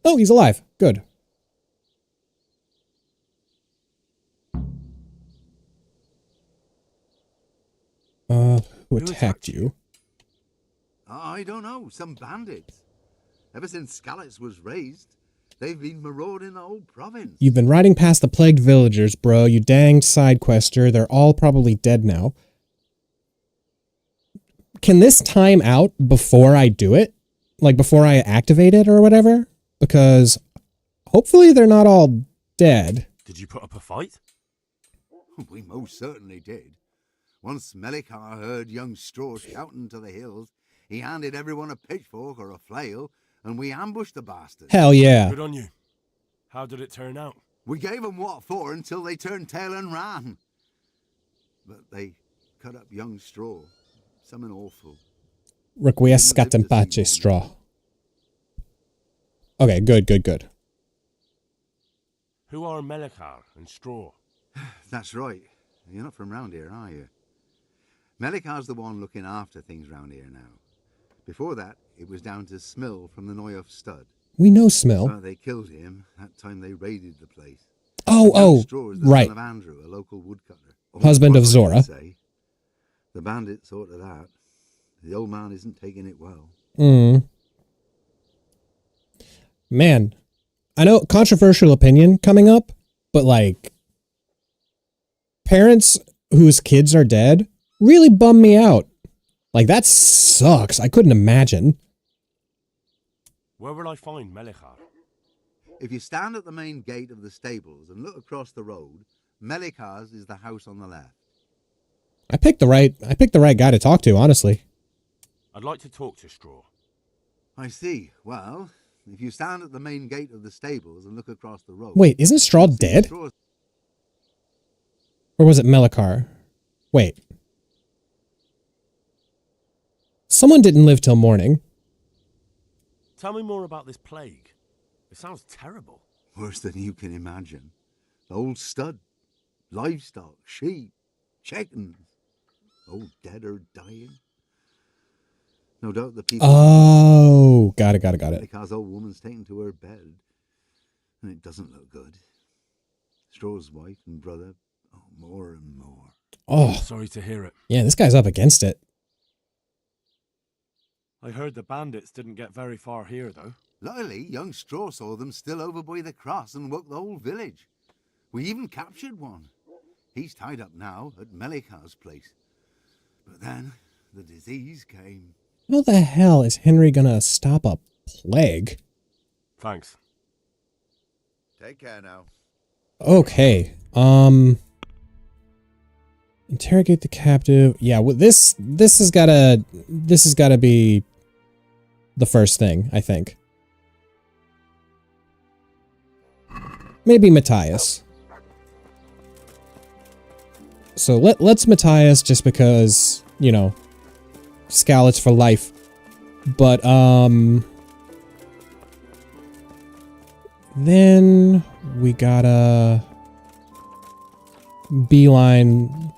Oh, he's alive. Good. Who attacked you? I don't know. Some bandits. Ever since Skalitz was raised, they've been marauding the whole province. You've been riding past the plagued villagers, bro. You danged side quester. They're all probably dead now. Can this time out before I do it? Like before I activate it or whatever? Because hopefully they're not all dead. Did you put up a fight? We most certainly did. Once Melikar heard young Straw shouting to the hills, he handed everyone a pitchfork or a flail, and we ambushed the bastards. Hell yeah. Good on you. How did it turn out? We gave them what for until they turned tail and ran. But they cut up young Straw. Something awful. Requiescat in pace, Straw. Okay, good. Who are Melikar and Straw? That's right. You're not from round here, are you? Melikar's the one looking after things round here now. Before that, it was down to Smill from the Noyoff stud. We know Smill. But they killed him that time they raided the place. Oh, Straw is the right. son of Andrew, a local woodcutter. Husband of Zora. The bandit thought of that. The old man isn't taking it well. Man, I know, controversial opinion coming up, but like, parents whose kids are dead really bum me out. Like, that sucks. I couldn't imagine. Where will I find Melikar? If you stand at the main gate of the stables and look across the road, Melikar's is the house on the left. I picked the right guy to talk to, honestly. I'd like to talk to Straw. I see. Well, if you stand at the main gate of the stables and look across the road... Wait, isn't Straw dead? Or was it Melikar? Wait. Someone didn't live till morning. Tell me more about this plague. It sounds terrible. Worse than you can imagine. The old stud, livestock, sheep, chickens, all dead or dying. No doubt the people... Oh, got it. Because old woman's taken to her bed, and it doesn't look good. Straw's wife and brother, more and more. Oh, sorry to hear it. Yeah, this guy's up against it. I heard the bandits didn't get very far here, though. Luckily, young Straw saw them still over by the cross and woke the whole village. We even captured one. He's tied up now at Melikar's place. But then the disease came. How the hell is Henry gonna stop a plague? Thanks. Take care now. Okay. Interrogate the captive. Yeah, well, this has gotta be the first thing, I think. Maybe Matthias. So let's Matthias just because, you know, Skalitz for life. But then we gotta beeline.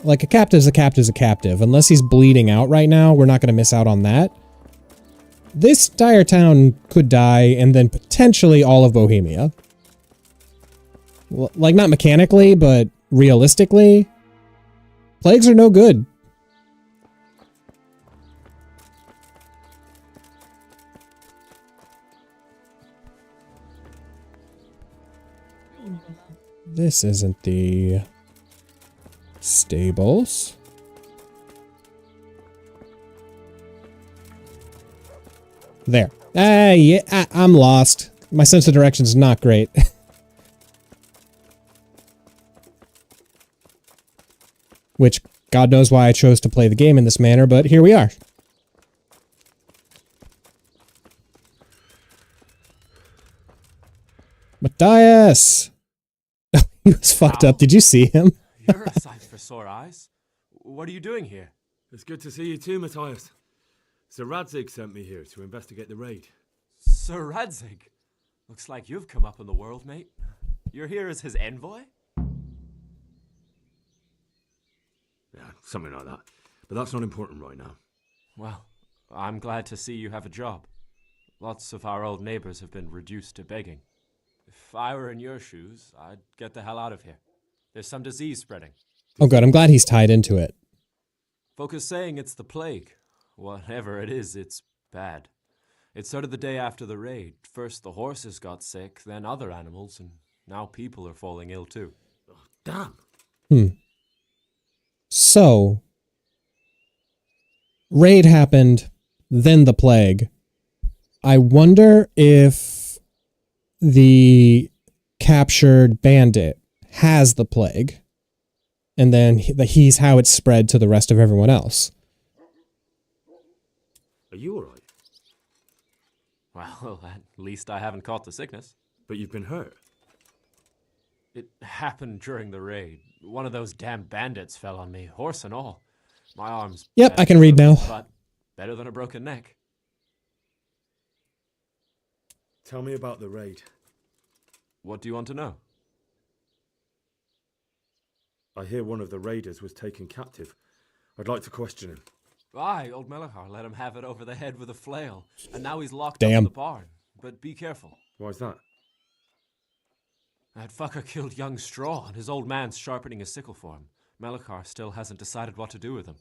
Like, a captive's a captive's a captive. Unless he's bleeding out right now, we're not gonna miss out on that. This dire town could die, and then potentially all of Bohemia. Well, like, not mechanically, but realistically, plagues are no good. This isn't the stables. There. Yeah, I'm lost. My sense of direction's not great. Which, God knows why I chose to play the game in this manner, but here we are. Matthias! He was fucked up. Did you see him? You're a sight for sore eyes. What are you doing here? It's good to see you too, Matthias. Sir Radzig sent me here to investigate the raid. Sir Radzig? Looks like you've come up in the world, mate. You're here as his envoy? Yeah, something like that. But that's not important right now. Well, I'm glad to see you have a job. Lots of our old neighbors have been reduced to begging. If I were in your shoes, I'd get the hell out of here. There's some disease spreading. Oh, good. I'm glad he's tied into it. Folk are saying it's the plague. Whatever it is, it's bad. It started the day after the raid. First the horses got sick, then other animals, and now people are falling ill too. Oh, damn. So, raid happened, then the plague. I wonder if the captured bandit has the plague, and then he's how it's spread to the rest of everyone else. Are you alright? Well, at least I haven't caught the sickness. But you've been hurt. It happened during the raid. One of those damn bandits fell on me, horse and all. My arm's... Yep, I can read now. But better than a broken neck. Tell me about the raid. What do you want to know? I hear one of the raiders was taken captive. I'd like to question him. Aye, old Melachar let him have it over the head with a flail, and now he's locked Damn. up in the barn. But be careful. Why's that? That fucker killed young Straw, and his old man's sharpening a sickle for him. Melachar still hasn't decided what to do with him.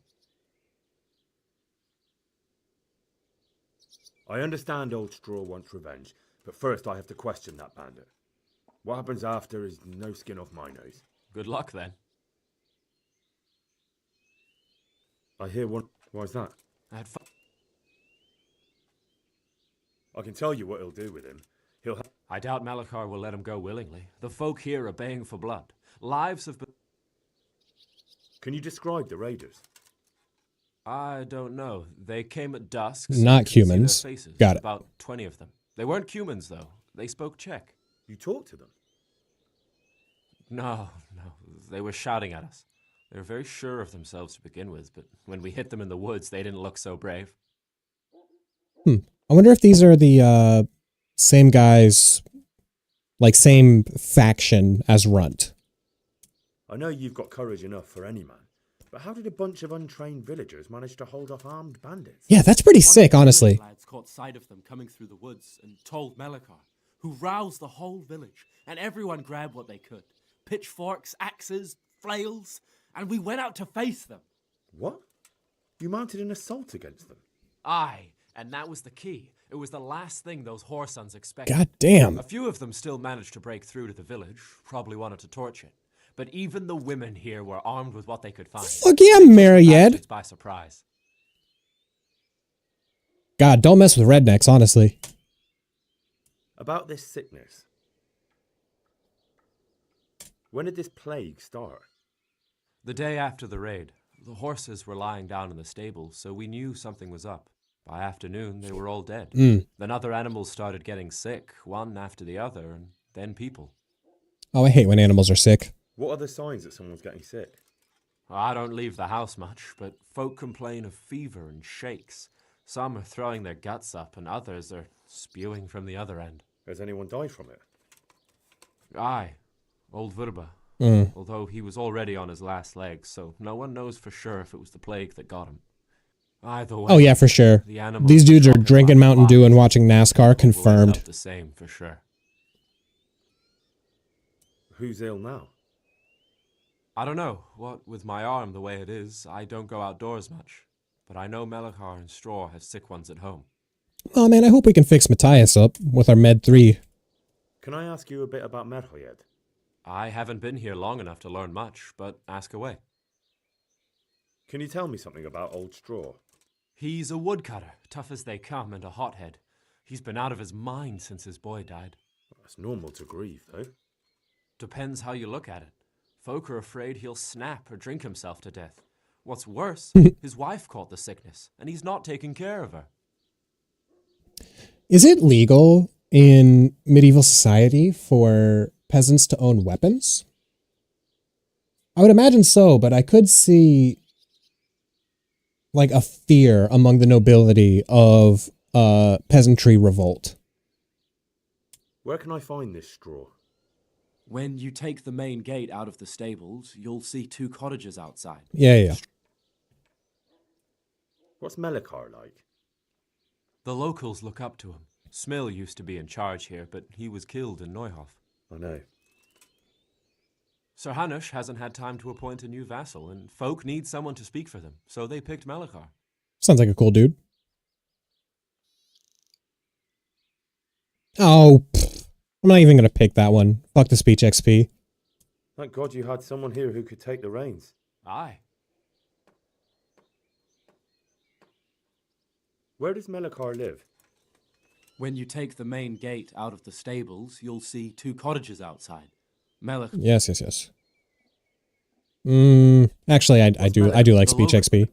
I understand old Straw wants revenge, but first I have to question that bandit. What happens after is no skin off my nose. Good luck, then. I hear one... Why's that? I can tell you what he'll do with him. I doubt Melachar will let him go willingly. The folk here are baying for blood. Lives have been... Can you describe the raiders? I don't know. They came at dusk. Not so you could humans. see their faces. Got it. About 20 of them. They weren't humans, though. They spoke Czech. You talked to them? No. They were shouting at us. They were very sure of themselves to begin with, but when we hit them in the woods, they didn't look so brave. I wonder if these are the same guys, like same faction as Runt. I know you've got courage enough for any man, but how did a bunch of untrained villagers manage to hold off armed bandits? Yeah, that's pretty sick, honestly. Lads caught sight of them coming through the woods and told Melachar, who roused the whole village, and everyone grabbed what they could. Pitchforks, axes, flails, and we went out to face them. What? You mounted an assault against them? Aye, and that was the key. It was the last thing those whoresons expected. God damn. A few of them still managed to break through to the village, probably wanted to torch it. But even the women here were armed with what they could find. Fuck yeah, Mariette. By surprise. God, don't mess with rednecks, honestly. About this sickness. When did this plague start? The day after the raid. The horses were lying down in the stable, so we knew something was up. By afternoon, they were all dead. Then other animals started getting sick, one after the other, and then people. Oh, I hate when animals are sick. What are the signs that someone's getting sick? I don't leave the house much, but folk complain of fever and shakes. Some are throwing their guts up, and others are spewing from the other end. Has anyone died from it? Aye, old Verba. Although he was already on his last legs, so no one knows for sure if it was the plague that got him. Either way, Oh yeah, for sure. These dudes are drinking Mountain Dew and watching NASCAR, confirmed. The same for sure. Who's ill now? I don't know. What with my arm the way it is, I don't go outdoors much. But I know Melachar and Straw have sick ones at home. Oh man, I hope we can fix Matthias up with our Med 3. Can I ask you a bit about Merhoyed? I haven't been here long enough to learn much, but ask away. Can you tell me something about Old Straw? He's a woodcutter, tough as they come, and a hothead. He's been out of his mind since his boy died. That's normal to grieve, though. Depends how you look at it. Folk are afraid he'll snap or drink himself to death. What's worse, his wife caught the sickness, and he's not taking care of her. Is it legal in medieval society for peasants to own weapons? I would imagine so, but I could see like a fear among the nobility of peasantry revolt. Where can I find this straw? When you take the main gate out of the stables, you'll see 2 cottages outside. Yeah. What's Melikar like? The locals look up to him. Smill used to be in charge here, but he was killed in Neuhof. I know. Sir Hanush hasn't had time to appoint a new vassal, and folk need someone to speak for them, so they picked Melikar. Sounds like a cool dude. Oh, I'm not even going to pick that one. Fuck the speech XP. Thank God you had someone here who could take the reins. Aye. Where does Melikar live? When you take the main gate out of the stables, you'll see 2 cottages outside. Melikar. Yes. Actually, I do like speech XP.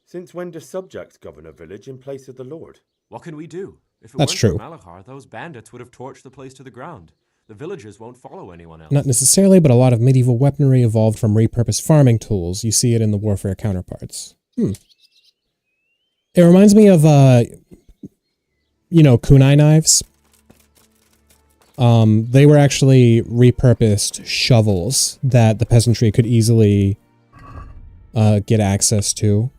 Since when do subjects govern a village in place of the lord? What can we do? If it That's weren't true. for Melikar, those bandits would have torched the place to the ground. The villagers won't follow anyone else. Not necessarily, but a lot of medieval weaponry evolved from repurposed farming tools. You see it in the warfare counterparts. It reminds me of, kunai knives. They were actually repurposed shovels that the peasantry could easily get access to.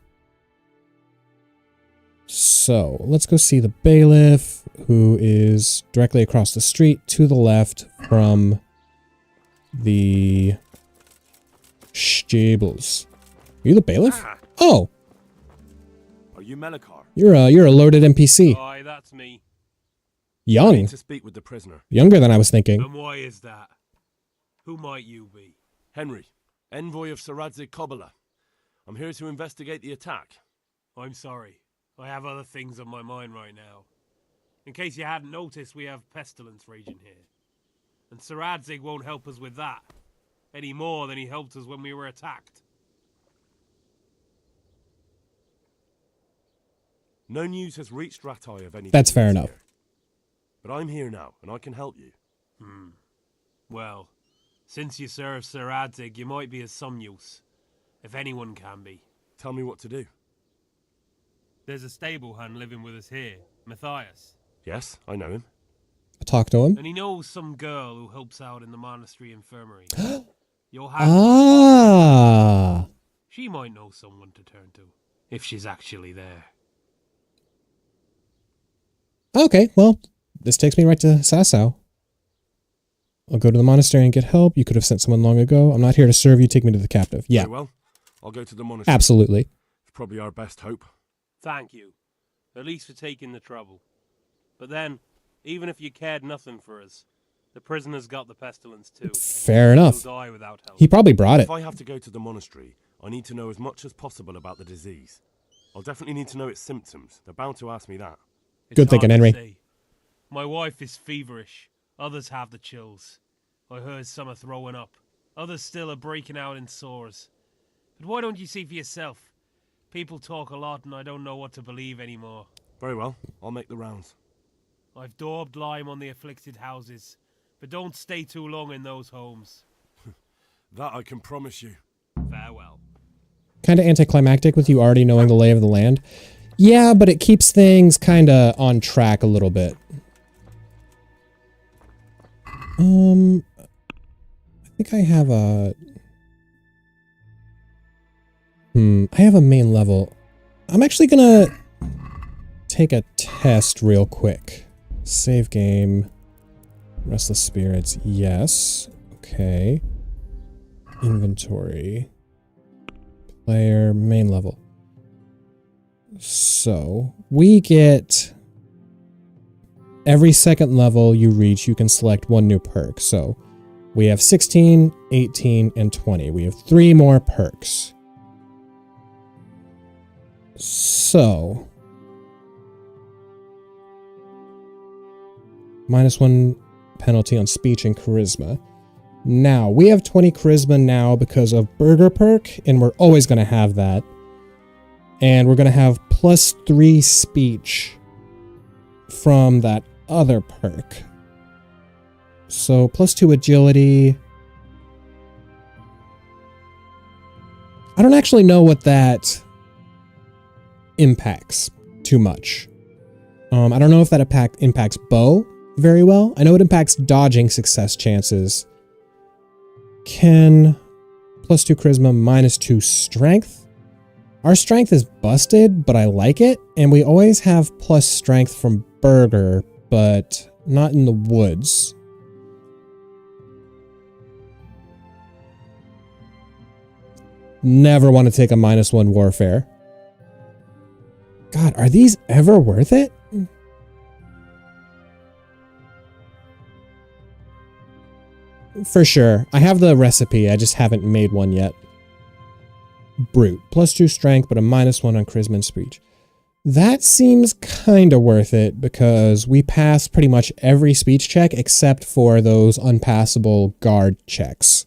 So, let's go see the bailiff, who is directly across the street to the left from the stables. Are you the bailiff? Oh! Are you Melikar? You're a loaded NPC. Aye, that's me. I Young. need to speak with the prisoner. Younger than I was thinking. And why is that? Who might you be? Henry, envoy of Sir Radzig Kobyla. I'm here to investigate the attack. I'm sorry. I have other things on my mind right now. In case you hadn't noticed, we have pestilence raging here. And Sir Radzig won't help us with that, any more than he helped us when we were attacked. No news has reached Ratai of any. That's fair enough. But I'm here now, and I can help you. Well, since you serve Sir Radzig, you might be of some use. If anyone can be. Tell me what to do. There's a stable hand living with us here, Matthias. Yes, I know him. Talk to him. And he knows some girl who helps out in the monastery infirmary. You'll have She might know someone to turn to, if she's actually there. Okay, well, this takes me right to Sasau. I'll go to the monastery and get help. You could have sent someone long ago. I'm not here to serve you. Take me to the captive. Yeah. Very well. I'll go to the monastery. Absolutely. It's probably our best hope. Thank you. At least for taking the trouble. But then, even if you cared nothing for us, the prisoner's got the pestilence too. Fair enough. He'll die without help. He probably brought it. If I have to go to the monastery, I need to know as much as possible about the disease. I'll definitely need to know its symptoms. They're bound to ask me that. Good thinking, Henry. Say. My wife is feverish. Others have the chills. I heard some are throwing up. Others still are breaking out in sores. But why don't you see for yourself? People talk a lot and I don't know what to believe anymore. Very well. I'll make the rounds. I've daubed lime on the afflicted houses, but don't stay too long in those homes. That I can promise you. Farewell. Kind of anticlimactic with you already knowing the lay of the land. Yeah, but it keeps things kind of on track a little bit. I think I have a... I have a main level. I'm actually gonna take a test real quick. Save game. Restless Spirits, yes. Okay. Inventory. Player, main level. So, we get... Every second level you reach, you can select one new perk. So, we have 16, 18, and 20. We have 3 more perks. So... -1 penalty on speech and charisma. Now, we have 20 charisma now because of burger perk, and we're always going to have that. And we're going to have +3 speech from that other perk. So +2 agility. I don't actually know what that impacts too much. I don't know if that impacts bow very well. I know it impacts dodging success chances. Ken, +2 charisma, -2 strength. Our strength is busted, but I like it. And we always have plus strength from Burger, but not in the woods. Never want to take a -1 warfare. God, are these ever worth it? For sure. I have the recipe, I just haven't made one yet. Brute. +2 strength, but a -1 on charisma and speech. That seems kind of worth it because we pass pretty much every speech check except for those unpassable guard checks.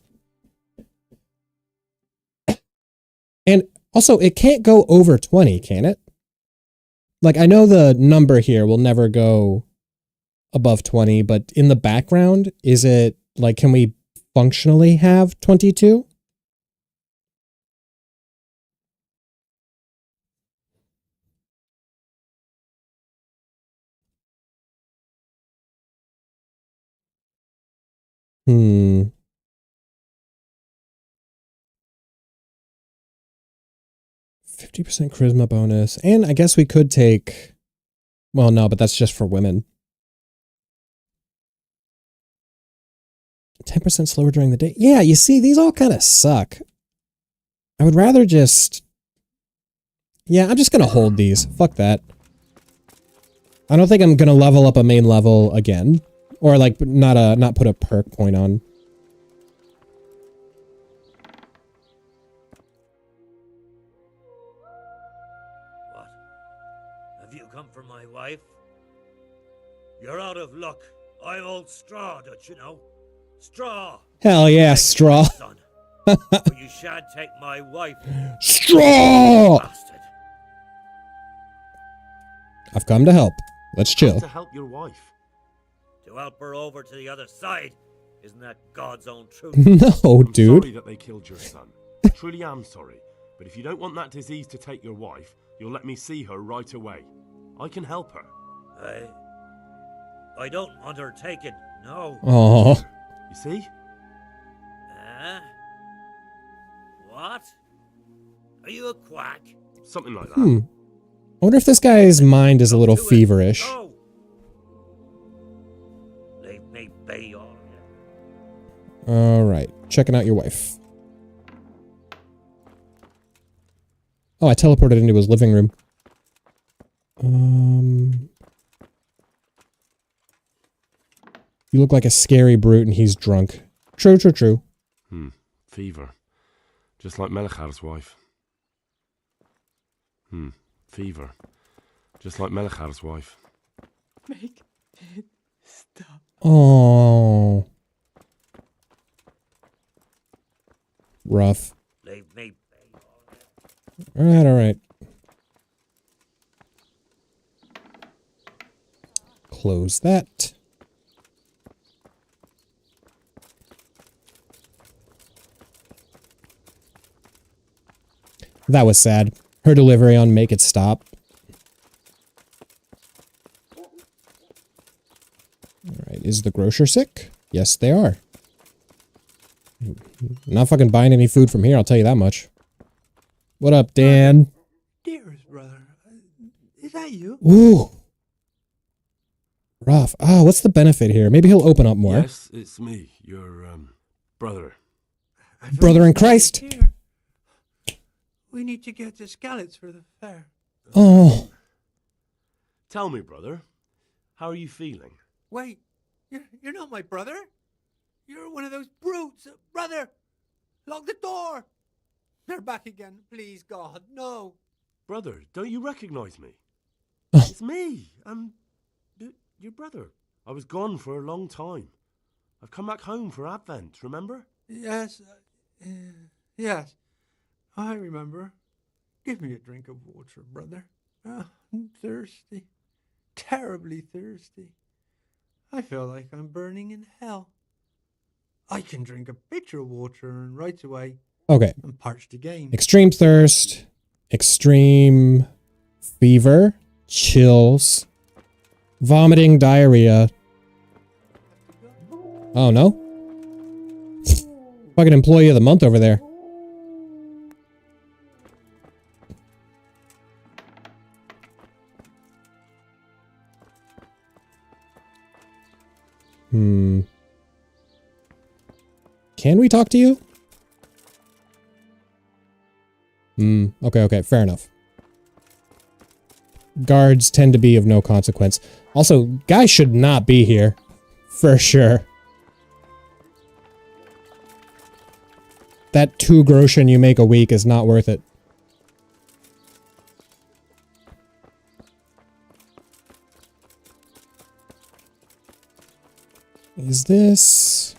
And also, it can't go over 20, can it? Like, I know the number here will never go above 20, but in the background, is it, like, can we functionally have 22? Hmm. 50% charisma bonus. And I guess we could take... Well, no, but that's just for women. 10% slower during the day. Yeah, you see, these all kind of suck. I would rather just... Yeah, I'm just going to hold these. Fuck that. I don't think I'm going to level up a main level again. Or, like, not put a perk point on. Have you come for my wife? You're out of luck. I'm old Straw, don't you know? Straw! Hell yeah, Straw. But you shan't take my wife. Straw! Bastard. I've come to help. Let's chill. To help your wife. To help her over to the other side. Isn't that God's own truth? No, I'm dude. sorry that they killed your son. I truly am sorry. But if you don't want that disease to take your wife, you'll let me see her right away. I can help her. I don't want her taken, no. Oh. You see? What? Are you a quack? Something like that. I wonder if this guy's mind is a little feverish. No. Leave me be, all you. Alright, checking out your wife. Oh, I teleported into his living room. You look like a scary brute and he's drunk. True, true, true. Fever. Just like Melekhar's wife. Fever. Just like Melekhar's wife. Make it stop. Oh. Rough. Leave me be. Alright, alright. Close that. That was sad. Her delivery on Make It Stop. Alright, is the grocer sick? Yes, they are. Not fucking buying any food from here, I'll tell you that much. What up, Dan? Dearest brother, is that you? Ooh. Rough. Ah, what's the benefit here? Maybe he'll open up more. Yes, it's me, your brother. Brother in Christ. Here. We need to get the scallops for the fair. Oh. Tell me, brother, how are you feeling? Wait, you're not my brother? You're one of those brutes. Brother, lock the door. They're back again. Please, God, no. Brother, don't you recognize me? It's me. I'm your brother. I was gone for a long time. I've come back home for Advent, remember? Yes, yes, I remember. Give me a drink of water, brother. I'm thirsty. terribly thirsty. I feel like I'm burning in hell. I can drink a pitcher of water and right away Okay. I'm parched again. Extreme thirst, extreme fever, chills, vomiting, diarrhea. Oh no. Fucking employee of the month over there. Can we talk to you? Okay, fair enough. Guards tend to be of no consequence. Also, guy should not be here. For sure. That 2 groschen you make a week is not worth it. Is this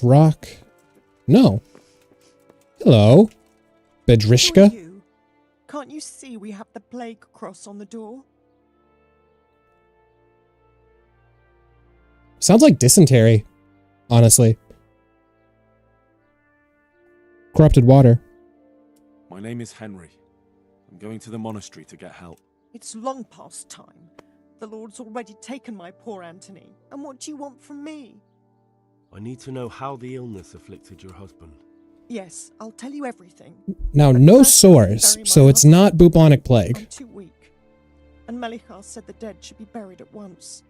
rock? No. Hello, Bedrishka. You? Can't you see we have the plague cross on the door? Sounds like dysentery, honestly. Corrupted water. My name is Henry. I'm going to the monastery to get help. It's long past time. The Lord's already taken my poor Anthony. And what do you want from me? I need to know how the illness afflicted your husband. Yes, I'll tell you everything. Now, But no first I have to sores, bury my so it's husband. not bubonic plague. I'm too weak. And Melichar said the dead should be buried at once.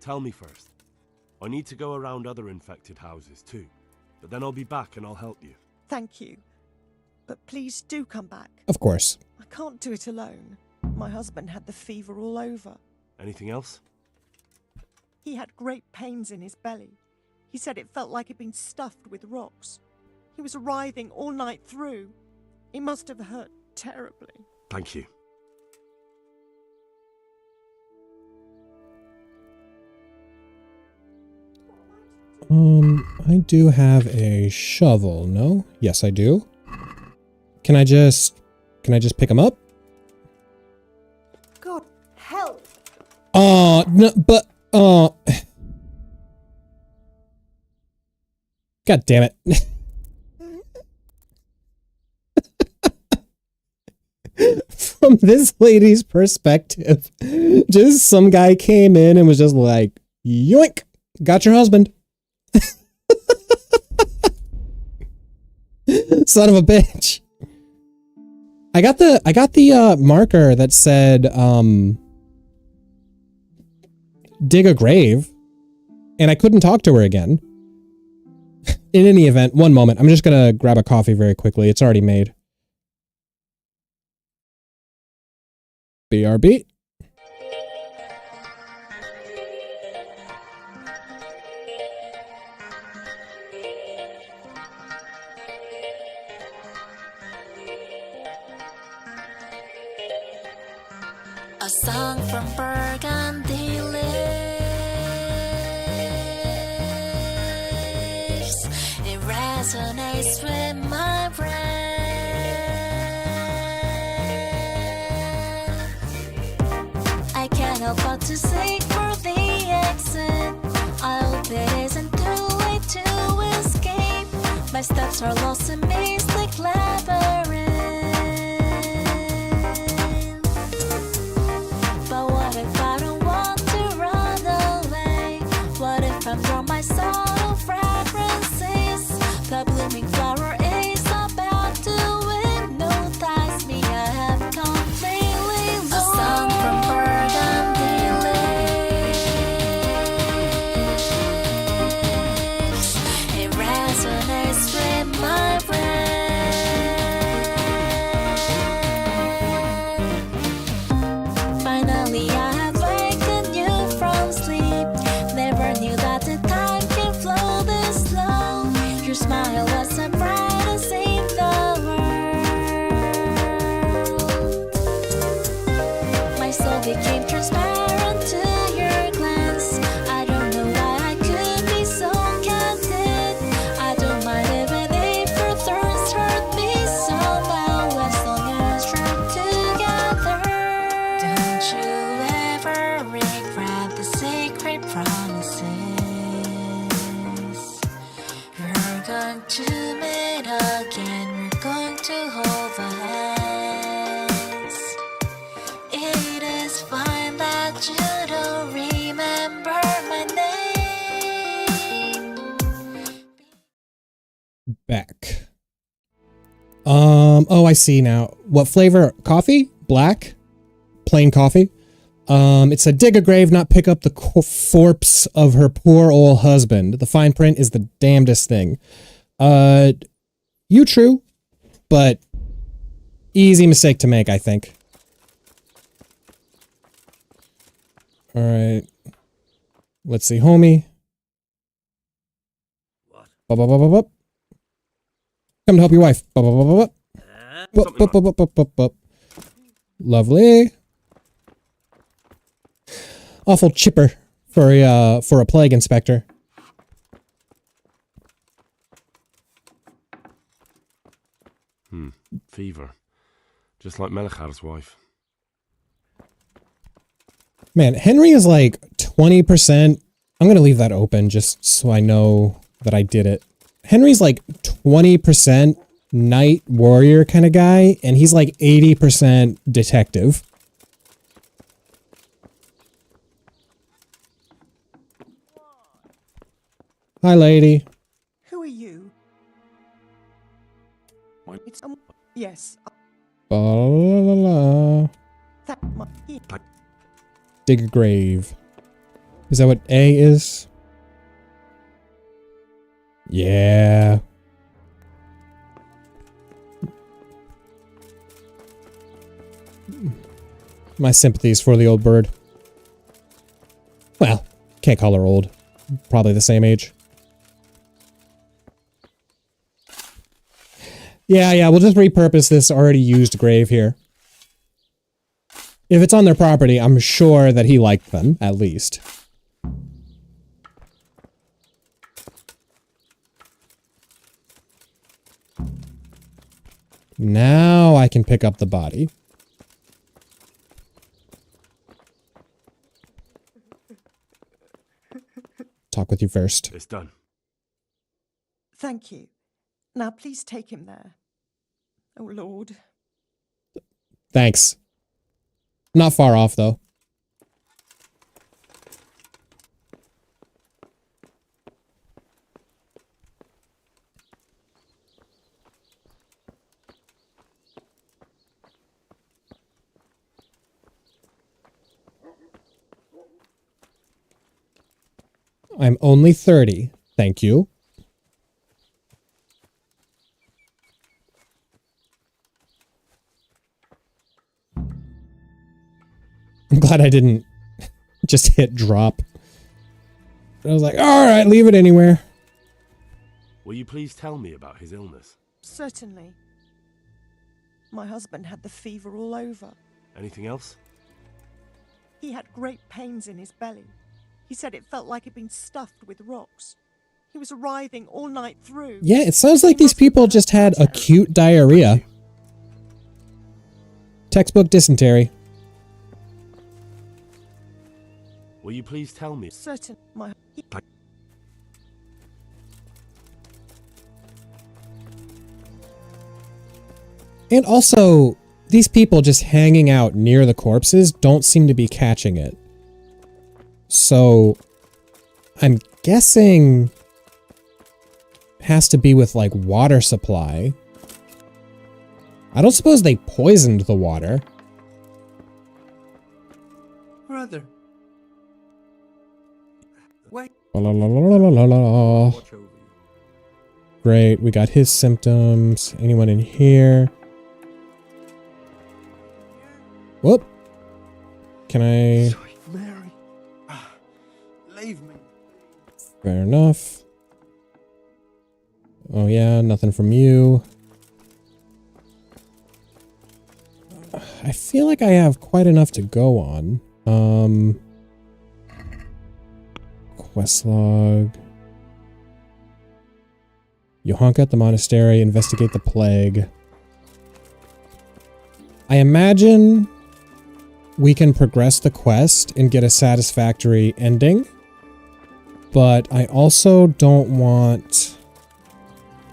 Tell me first. I need to go around other infected houses too. But then I'll be back and I'll help you. Thank you. But please do come back. Of course. I can't do it alone. My husband had the fever all over. Anything else? He had great pains in his belly. He said it felt like it'd been stuffed with rocks. He was writhing all night through. It must have hurt terribly. Thank you. I do have a shovel, no? Yes, I do. Can I just pick him up? God, help! No, but, God damn it. From this lady's perspective, just some guy came in and was just like, yoink, got your husband. Son of a bitch. I got the marker that said dig a grave, and I couldn't talk to her again. In any event, one moment. I'm just gonna grab a coffee very quickly. It's already made. BRB. A song from Burgundy lives. It resonates with my brain. I can't help but to seek for the exit. I hope it isn't too late to escape. My steps are lost in mystic labyrinth. But what if I don't want to run away? What if I'm drawn by subtle fragrances? The blooming flower is about to hypnotize me. I have completely lost. A song from Burgundy lives. It resonates with my brain. Finally, I have wakened you from sleep. Never knew that the time promises. We're going to meet again, we're going to hold our hands. It is fine that you don't remember my name. Back. Oh, I see now. What flavor? Coffee? Black? Plain coffee? It said dig a grave, not pick up the corpse of her poor old husband. The fine print is the damnedest thing. You true, but easy mistake to make, I think. Alright. Let's see, homie. What? Come to help your wife. Lovely. Awful chipper for a plague inspector. Fever. Just like Melichar's wife. Man, Henry is like 20%. I'm going to leave that open just so I know that I did it. Henry's like 20% knight warrior kind of guy, and he's like 80% detective. Hi, lady. Who are you? It's yes. Ba la la la. That might be. Dig a grave. Is that what A is? Yeah. My sympathies for the old bird. Well, can't call her old. Probably the same age. Yeah, we'll just repurpose this already used grave here. If it's on their property, I'm sure that he liked them, at least. Now I can pick up the body. Talk with you first. It's done. Thank you. Now please take him there. Oh Lord. Thanks. Not far off, though. I'm only 30. Thank you. I'm glad I didn't just hit drop. I was like, all right, leave it anywhere. Will you please tell me about his illness? Certainly. My husband had the fever all over. Anything else? He had great pains in his belly. He said it felt like it'd been stuffed with rocks. He was writhing all night through. Yeah, it sounds like these people just had acute diarrhea. Textbook dysentery. Will you please tell me? Certain, my. And also, these people just hanging out near the corpses don't seem to be catching it. So, I'm guessing it has to be with, like, water supply. I don't suppose they poisoned the water. Brother. Wait. La, la, la, la, la, la, la. Great, we got his symptoms. Anyone in here? Whoop. Can I... Sweet Mary. Leave me. Fair enough. Oh yeah, nothing from you. I feel like I have quite enough to go on. Quest log. You honk at the monastery, investigate the plague. I imagine we can progress the quest and get a satisfactory ending But I also don't want...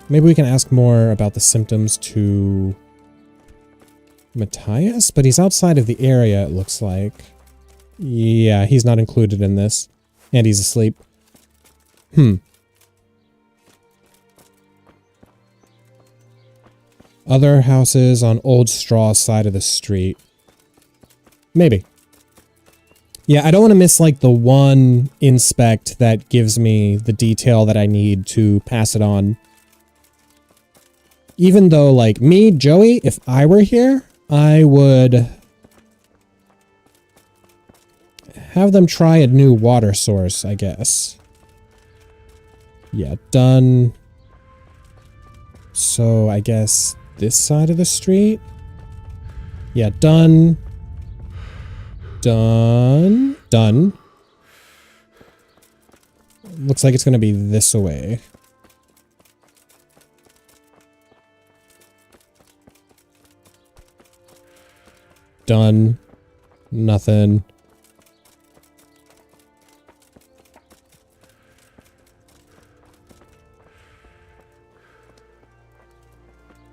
Maybe we can ask more about the symptoms to Matthias, but he's outside of the area, it looks like. Yeah, he's not included in this. And he's asleep. Other houses on Old Straw side of the street. Maybe. Yeah, I don't want to miss, like, the one inspect that gives me the detail that I need to pass it on. Even though, like, me, Joey, if I were here, I would have them try a new water source, I guess. Yeah, done. So, I guess this side of the street? Yeah, done. Done. Done. Looks like it's going to be this way. Done. Nothing.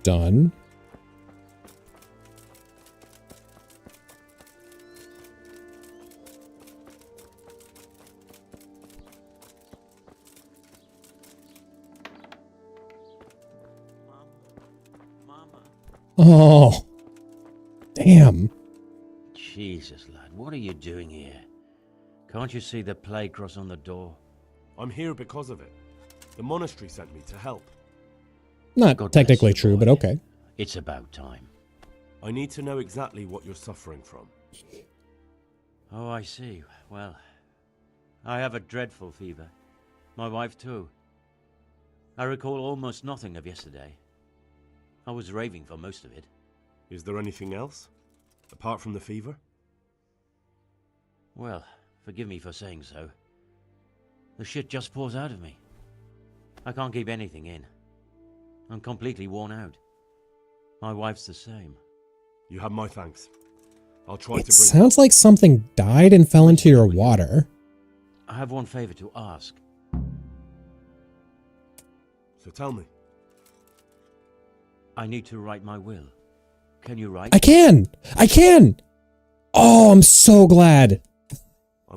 Done. Oh. Damn. Jesus, lad, what are you doing here? Can't you see the plague cross on the door? I'm here because of it. The monastery sent me to help. Not technically true, but okay. It's about time. I need to know exactly what you're suffering from. Oh, I see. Well, I have a dreadful fever. My wife too. I recall almost nothing of yesterday. I was raving for most of it. Is there anything else? Apart from the fever? Well, forgive me for saying so. The shit just pours out of me. I can't keep anything in. I'm completely worn out. My wife's the same. You have my thanks. I'll try to bring... It sounds like something died and fell into your water. I have one favor to ask. So tell me. I need to write my will. Can you write? I can! I can! Oh, I'm so glad.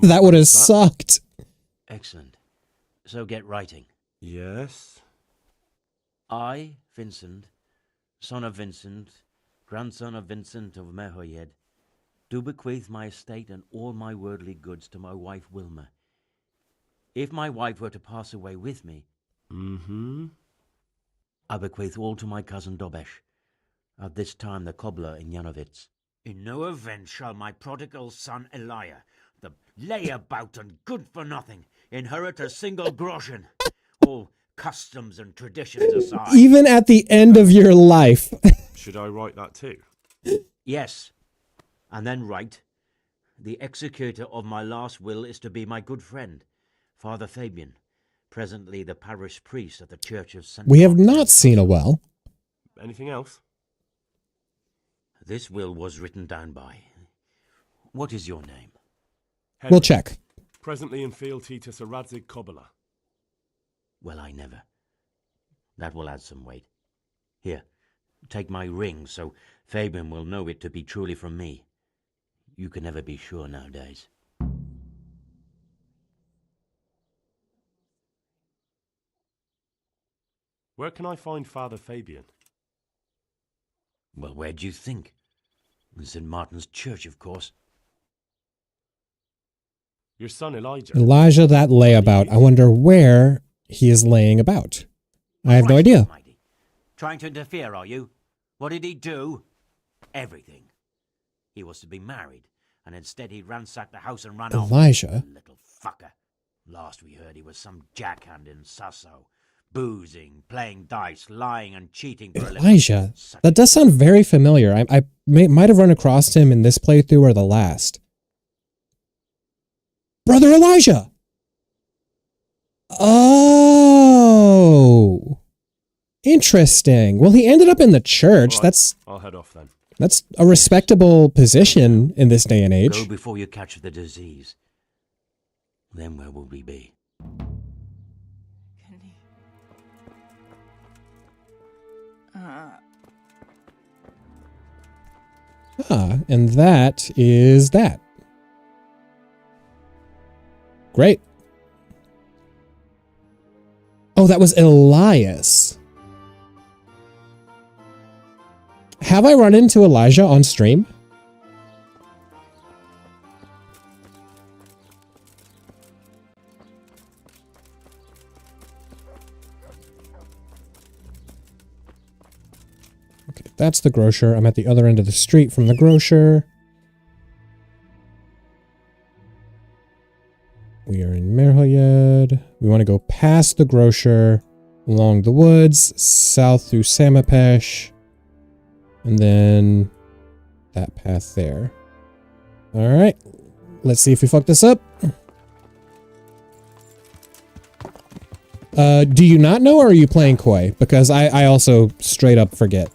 That would have sucked. Excellent. So get writing. Yes? I, Vincent, son of Vincent, grandson of Vincent of Mehoyed, do bequeath my estate and all my worldly goods to my wife Wilma. If my wife were to pass away with me, I bequeath all to my cousin Dobesh, at this time the cobbler in Janovitz. In no event shall my prodigal son Elia, the layabout and good-for-nothing, inherit a single groschen. All customs and traditions aside. Even at the end of your life. Should I write that too? Yes. And then write, the executor of my last will is to be my good friend, Father Fabian, presently the parish priest at the Church of St. We have not seen a well. Anything else? This will was written down by. What is your name? Henry, We'll check. Presently in fealty to Sir Radzig Kobyla. Well, I never. That will add some weight. Here, take my ring so Fabian will know it to be truly from me. You can never be sure nowadays. Where can I find Father Fabian? Well, where do you think? In St. Martin's Church, of course. Your son Elijah. Elijah, that layabout. I wonder where he is laying about. I have no idea. Almighty. Trying to interfere, are you? What did he do? Everything. He was to be married, and instead he ransacked the house and ran off. Elijah? Little fucker. Last we heard he was some jackhand in Sasso. Boozing, playing dice, lying and cheating for a living. Elijah? That does sound very familiar. I might have run across him in this playthrough or the last. Brother Elijah! Oh! Interesting. Well, he ended up in the church. Right, I'll head off then. That's a respectable position in this day and age. Go before you catch the disease. Then where will we be? Ah, and that is that. Great. Oh, that was Elias. Have I run into Elijah on stream? Okay, that's the grocer. I'm at the other end of the street from the grocer. We are in Merhoyed. We want to go past the grocer, along the woods, south through Samapesh, and then that path there. Alright, let's see if we fuck this up. Do you not know, or are you playing coy? Because I also straight up forget.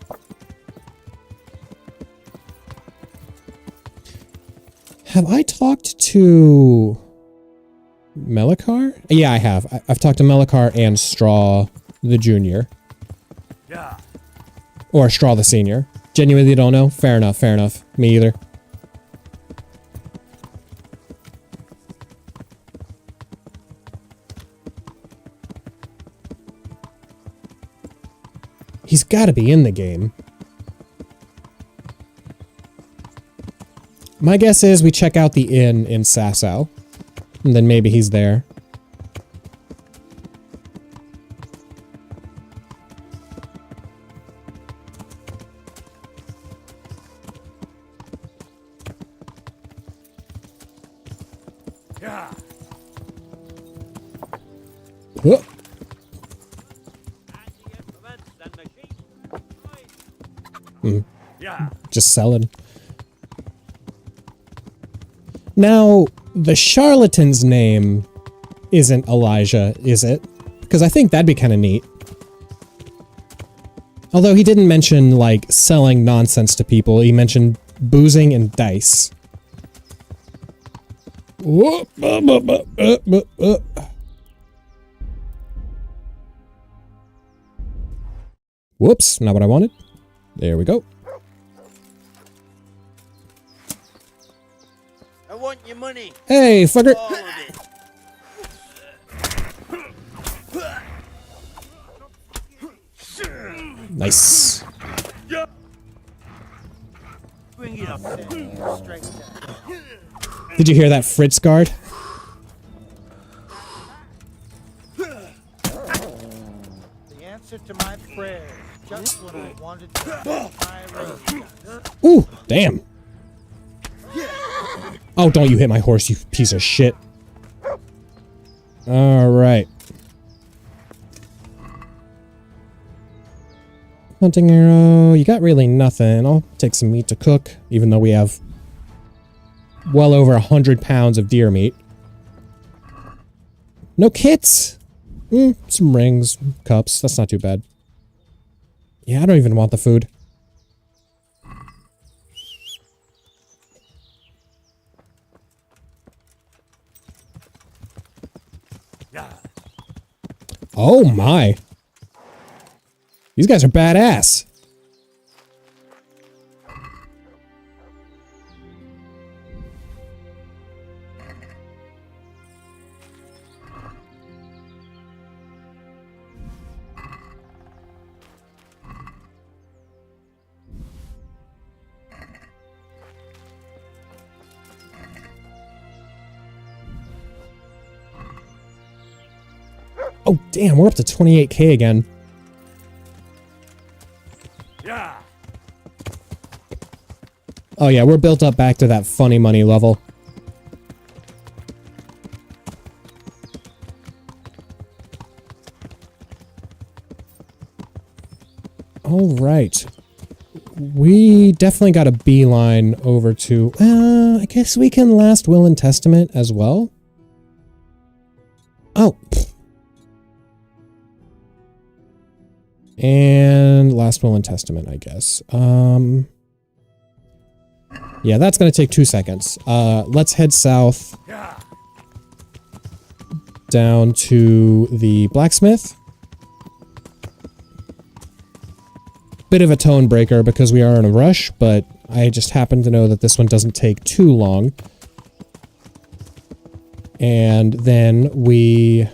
Have I talked to Melikar? Yeah, I have. I've talked to Melikar and Straw the Junior. Yeah. Or Straw the Senior. Genuinely don't know? Fair enough, fair enough. Me either. He's got to be in the game. My guess is we check out the inn in Sasau. And then maybe he's there. Yeah. Whoop. Yeah. Just selling. Now, the charlatan's name isn't Elijah, is it? Because I think that'd be kind of neat. Although he didn't mention, like, selling nonsense to people. He mentioned boozing and dice. Whoops, not what I wanted. There we go. I want your money. Hey, fucker. All of it. Nice. Bring it up. Did you hear that, Fritz guard? The answer to my prayer, just what I wanted to Ooh, damn. Oh, don't you hit my horse, you piece of shit. Alright. Hunting arrow. You got really nothing. I'll take some meat to cook, even though we have well over 100 pounds of deer meat. No kits! Some rings, cups. That's not too bad. Yeah, I don't even want the food. Oh my. These guys are badass. Oh, damn, we're up to 28k again. Yeah. Oh yeah, we're built up back to that funny money level. All right. We definitely got a beeline over to... I guess we can Last Will and Testament as well. Oh. And Last Will and Testament, I guess. Yeah, that's going to take 2 seconds. Let's head south. Down to the blacksmith. Bit of a tone breaker because we are in a rush, but I just happen to know that this one doesn't take too long. And then we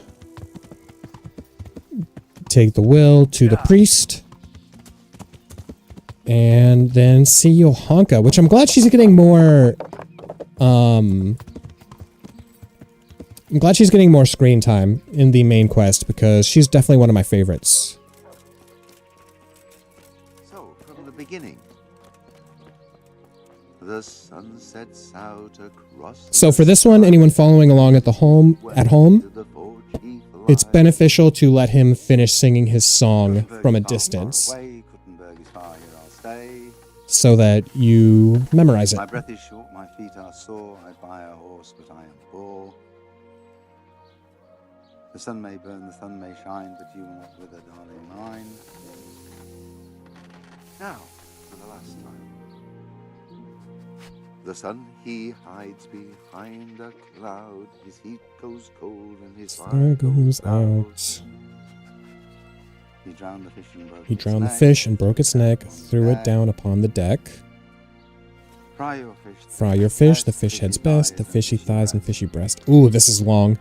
take the will to the priest. And then see Yohanka, which I'm glad she's getting more, I'm glad she's getting more screen time in the main quest because she's definitely one of my favorites. So, from the beginning, the sun sets out across. So for this one, anyone following along at home, it's beneficial to let him finish singing his song from a distance, so that you memorize it. My breath is short, my feet are sore. I buy a horse, but I am poor. The sun may burn, the sun may shine, but you will not wither, darling mine. Now, for the last time. The sun he hides behind a cloud. His heat goes cold and his fire goes out. He drowned the fish and broke He drowned the fish and broke its neck, threw it down upon the deck. Fry your fish. Fry your fish, the fish head's best, the fishy thighs and fishy breast. Ooh, this is long.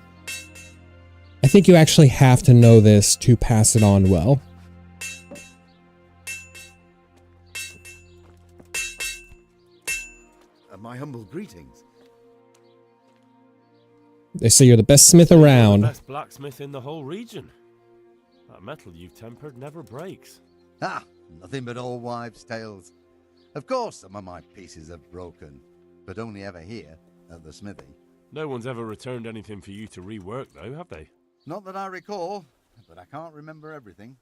I think you actually have to know this to pass it on well. My humble greetings. They say you're the best smith The around. best blacksmith in the whole region. That metal you've tempered never breaks. Ah, nothing but old wives' tales. Of course, some of my pieces have broken, but only ever here at the smithy. No one's ever returned anything for you to rework, though, have they? Not that I recall, but I can't remember everything.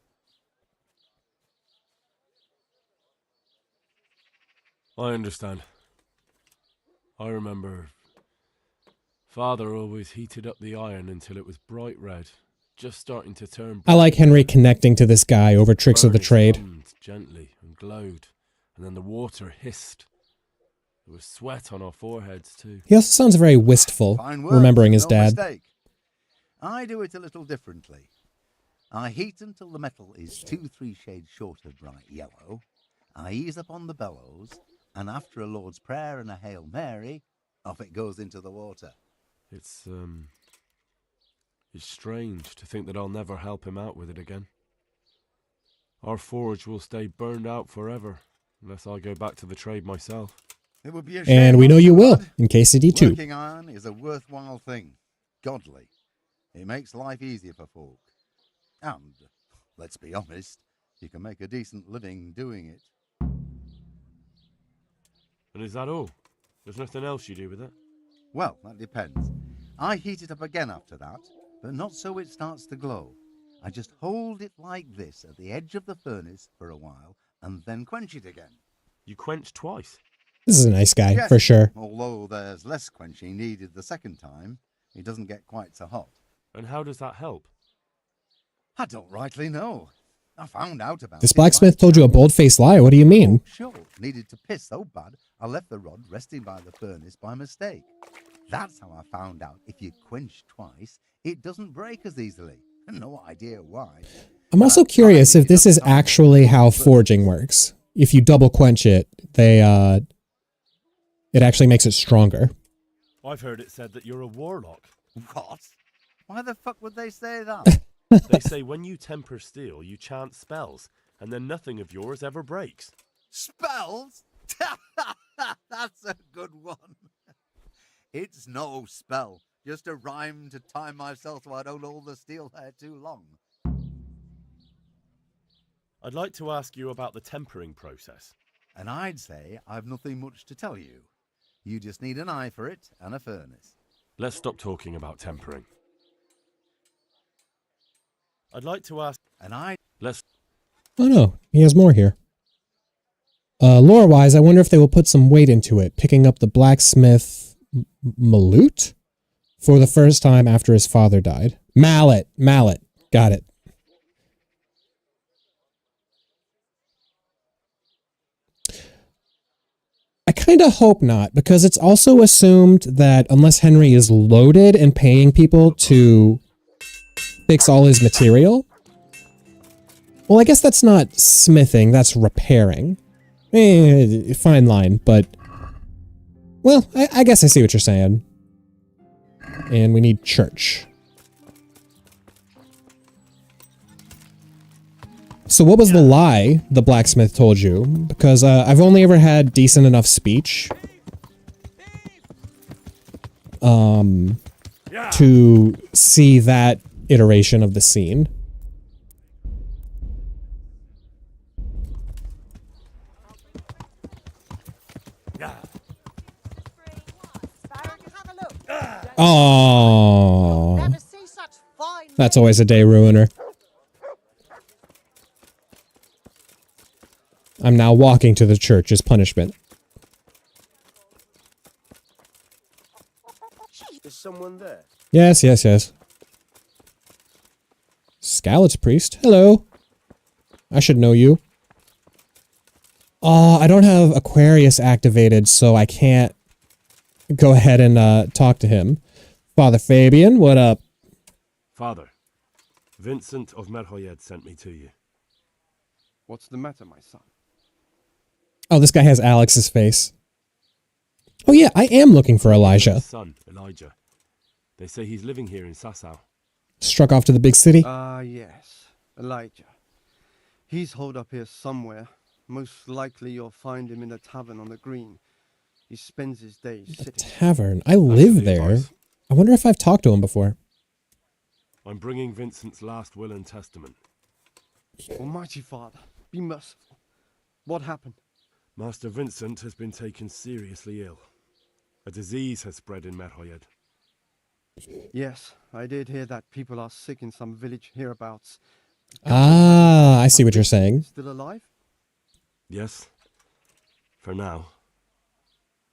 I understand. I remember Father always heated up the iron until it was bright red, just starting to turn. I like Henry connecting to this guy over tricks of the trade. Gently and glowed, and then the water hissed. There was sweat on our foreheads too. He also sounds very wistful, Fine work, remembering his no dad. mistake. I do it a little differently. I heat until the metal is 2-3 shades short of bright yellow. I ease up on the bellows, and after a Lord's Prayer and a Hail Mary, off it goes into the water. It's strange to think that I'll never help him out with it again. Our forge will stay burned out forever, unless I go back to the trade myself. It would be a shame. And we know you will, Lad. in KCD2. Working iron is a worthwhile thing. Godly. It makes life easier for folk. And, let's be honest, you can make a decent living doing it. And is that all? There's nothing else you do with it? Well, that depends. I heat it up again after that, but not so it starts to glow. I just hold it like this at the edge of the furnace for a while, and then quench it again. You quench twice? This is a nice guy, Yes, for sure. Although there's less quenching needed the second time, it doesn't get quite so hot. And how does that help? I don't rightly know. I found out about This it blacksmith told you a bold-faced lie. What do you mean? Sure, needed to piss so bad, I left the rod resting by the furnace by mistake. That's how I found out if you quench twice, it doesn't break as easily. No idea why. I'm also curious if this is actually how forging works. If you double quench it, it actually makes it stronger. I've heard it said that you're a warlock. What? Why the fuck would they say that? They say when you temper steel, you chant spells, and then nothing of yours ever breaks. Spells? That's a good one. It's no spell, just a rhyme to time myself so I don't hold the steel hair too long. I'd like to ask you about the tempering process. And I'd say I've nothing much to tell you. You just need an eye for it and a furnace. Let's stop talking about tempering. I'd like to ask... Let's... Oh no, he has more here. Lore-wise, I wonder if they will put some weight into it, picking up the blacksmith mallet for the first time after his father died. Mallet. Got it. I kind of hope not, because it's also assumed that unless Henry is loaded and paying people to fix all his material, Well, I guess that's not smithing, that's repairing. Fine line, but... Well, I guess I see what you're saying. And we need church. So what was the lie the blacksmith told you? Because I've only ever had decent enough speech. To see that iteration of the scene. Oh, that's always a day ruiner. I'm now walking to the church as punishment. Is someone there? Yes, yes, yes. Scallops priest. Hello. I should know you. Oh, I don't have Aquarius activated, so I can't go ahead and talk to him. Father Fabian, what up? Father, Vincent of Merhoyed sent me to you. What's the matter, my son? Oh, this guy has Alex's face. Oh yeah, I am looking for Elijah. His son, Elijah. They say he's living here in Sasau. Struck off to the big city? Ah, yes. Elijah. He's holed up here somewhere. Most likely you'll find him in a tavern on the green. He spends his days sitting. Tavern? I live there. I wonder if I've talked to him before. I'm bringing Vincent's last will and testament. Almighty Father, be merciful. What happened? Master Vincent has been taken seriously ill. A disease has spread in Merhoyed. Yes, I did hear that people are sick in some village hereabouts. Ah, I see what you're saying. Still alive? Yes. For now.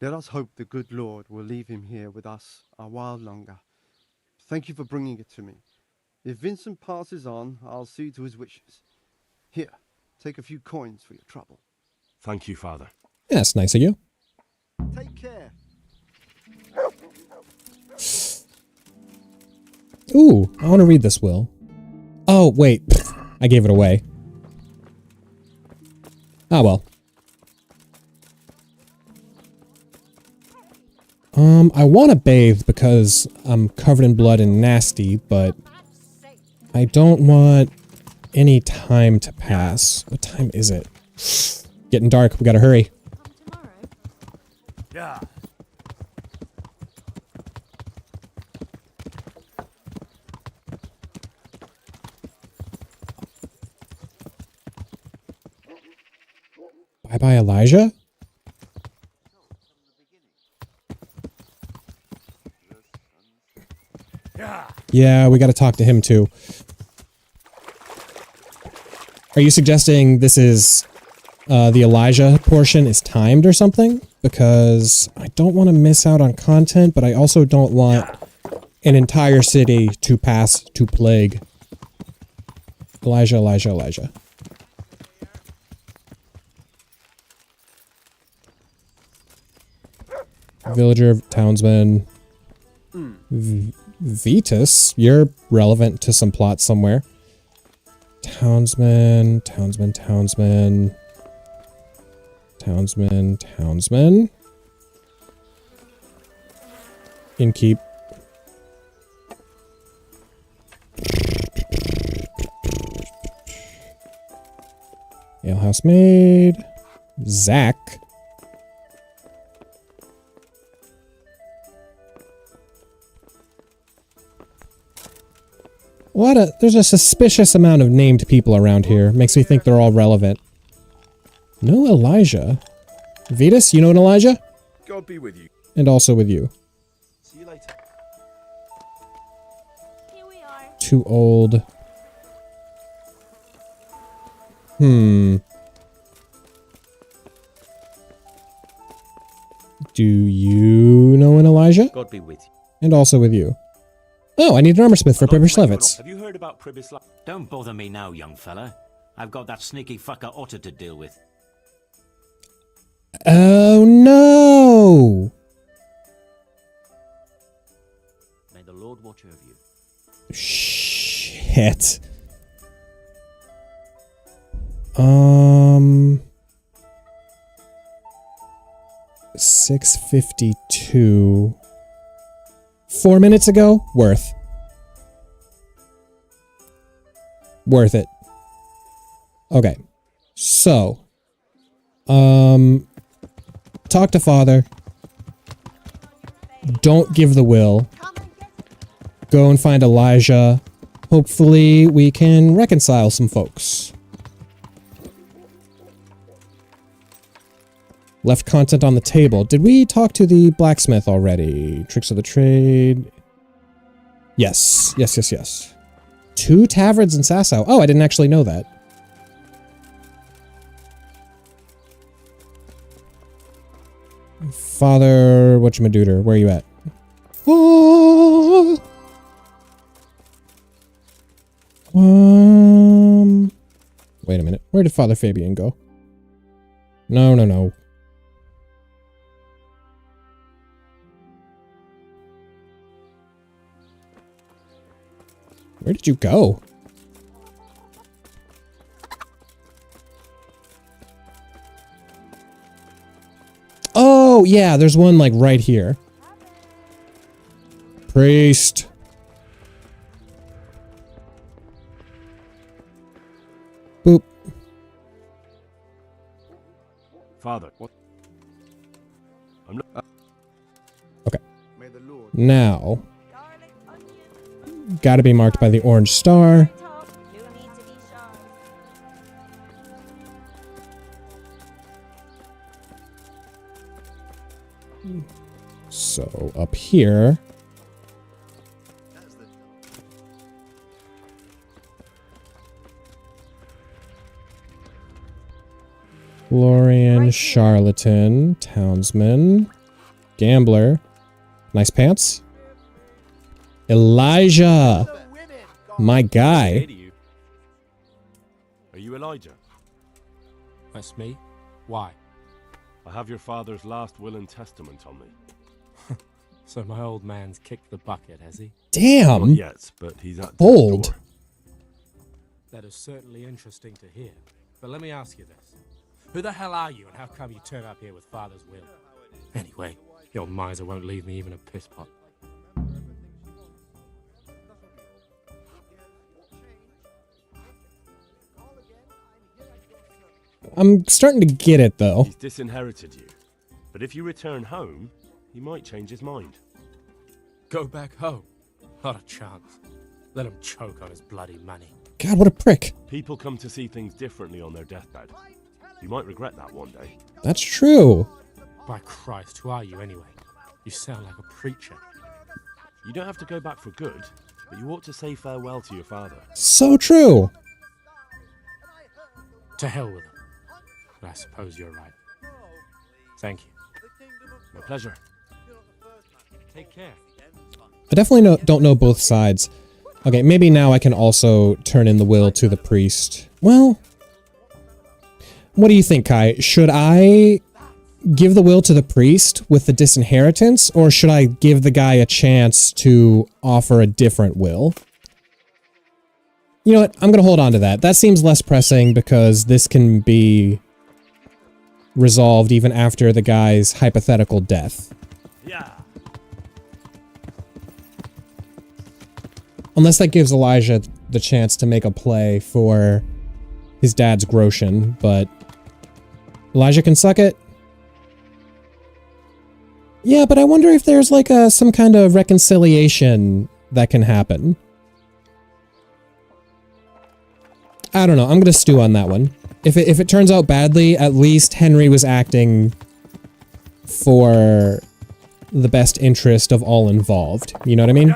Let us hope the good Lord will leave him here with us a while longer. Thank you for bringing it to me. If Vincent passes on, I'll see to his wishes. Here, take a few coins for your trouble. Thank you, Father. Yeah, that's nice of you. Take care. Ooh, I want to read this will. Oh, wait. I gave it away. Ah, well. I want to bathe because I'm covered in blood and nasty, but I don't want any time to pass. What time is it? Getting dark. We gotta hurry. Yeah. Bye-bye, Elijah? Yeah, we gotta talk to him too. Are you suggesting this is the Elijah portion is timed or something? Because I don't want to miss out on content, but I also don't want an entire city to pass to plague. Elijah, Elijah, Elijah. Villager, townsman. Vetus, you're relevant to some plot somewhere. Townsman, townsman, townsman. Townsman, townsman. Innkeep. Alehouse maid. Zach. There's a suspicious amount of named people around here. Makes me think they're all relevant. No Elijah. Vetus, you know an Elijah? God be with you. And also with you. See you later. Here we are. Too old. Do you know an Elijah? God be with you. And also with you. Oh, I need an armor smith for Pribislevitz. Have you heard about Pribislav? Don't bother me now, young fella. I've got that sneaky fucker Otter to deal with. Oh no! May the Lord watch over you. Shit. $6.52. 4 minutes ago? Worth it. Okay. So, talk to father. Don't give the will. Go and find Elijah. Hopefully we can reconcile some folks. Left content on the table. Did we talk to the blacksmith already? Tricks of the trade. Yes. 2 taverns in Sasau. Oh, I didn't actually know that. Father, whatchamadooter, where are you at? Oh! Wait a minute. Where did Father Fabian go? No. Where did you go? Oh, yeah, there's one, like, right here. Priest. Boop. Father, what? I'm not. Okay. Now, gotta be marked by the orange star. So, up here. Florian, charlatan, townsman, gambler, nice pants. Elijah, my guy. Are you Elijah? That's me. Why? I have your father's last will and testament on me. So my old man's kicked the bucket, has he? Damn. Not yet, but he's at old. the door. That is certainly interesting to hear. But let me ask you this. Who the hell are you and how come you turn up here with father's will? Anyway, your miser won't leave me even a piss pot. I'm starting to get it, though. He's disinherited you. But if you return home, he might change his mind. Go back home? Not a chance. Let him choke on his bloody money. God, what a prick. People come to see things differently on their deathbed. You might regret that one day. That's true. By Christ, who are you anyway? You sound like a preacher. You don't have to go back for good, but you ought to say farewell to your father. So true. To hell with him. But I suppose you're right. Thank you. My pleasure. Take care. I definitely don't know both sides. Okay, maybe now I can also turn in the will to the priest. Well, what do you think, Kai? Should I give the will to the priest with the disinheritance, or should I give the guy a chance to offer a different will? You know what? I'm going to hold on to that. That seems less pressing because this can be resolved even after the guy's hypothetical death. Yeah. Unless that gives Elijah the chance to make a play for his dad's Groshen, but Elijah can suck it. Yeah, but I wonder if there's like some kind of reconciliation that can happen. I don't know. I'm gonna stew on that one. If it turns out badly, at least Henry was acting for the best interest of all involved. You know what I mean?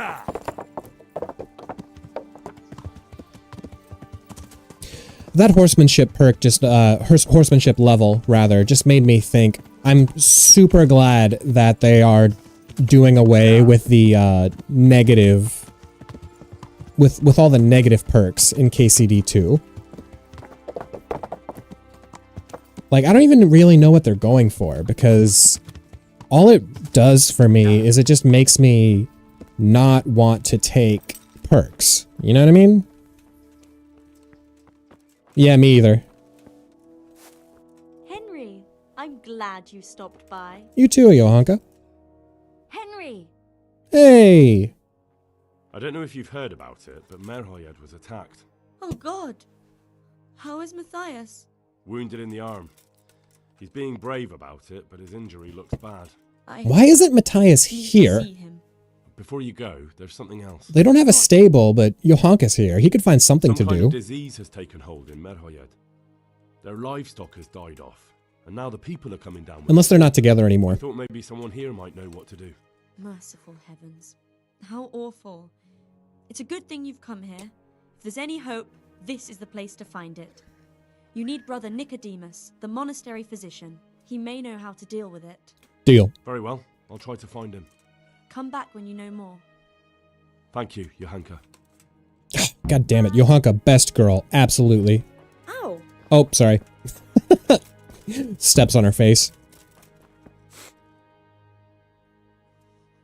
That horsemanship perk just, horsemanship level, rather, just made me think, I'm super glad that they are doing away with the, negative, with all the negative perks in KCD2. Like, I don't even really know what they're going for, because all it does for me is it just makes me not want to take perks. You know what I mean? Yeah, me either. glad you stopped by. You too, Johanka. Henry! Hey! I don't know if you've heard about it, but Merhoyed was attacked. Oh God! How is Matthias? Wounded in the arm. He's being brave about it, but his injury looks bad. Why isn't Matthias here? Before you go, there's something else. They don't have a stable, but Johanka's here. He could find something to Some kind do. of disease has taken hold in Merhoyed. Their livestock has died off, and now the people are coming down with Unless it. they're not together I anymore. thought maybe someone here might know what to do. Merciful heavens. How awful. It's a good thing you've come here. If there's any hope, this is the place to find it. You need Brother Nicodemus, the monastery physician. He may know how to deal with it. Deal. Very well. I'll try to find him. Come back when you know more. Thank you, Johanka. God damn it. Johanka, best girl. Absolutely. Ow! Oh, sorry. Steps on her face.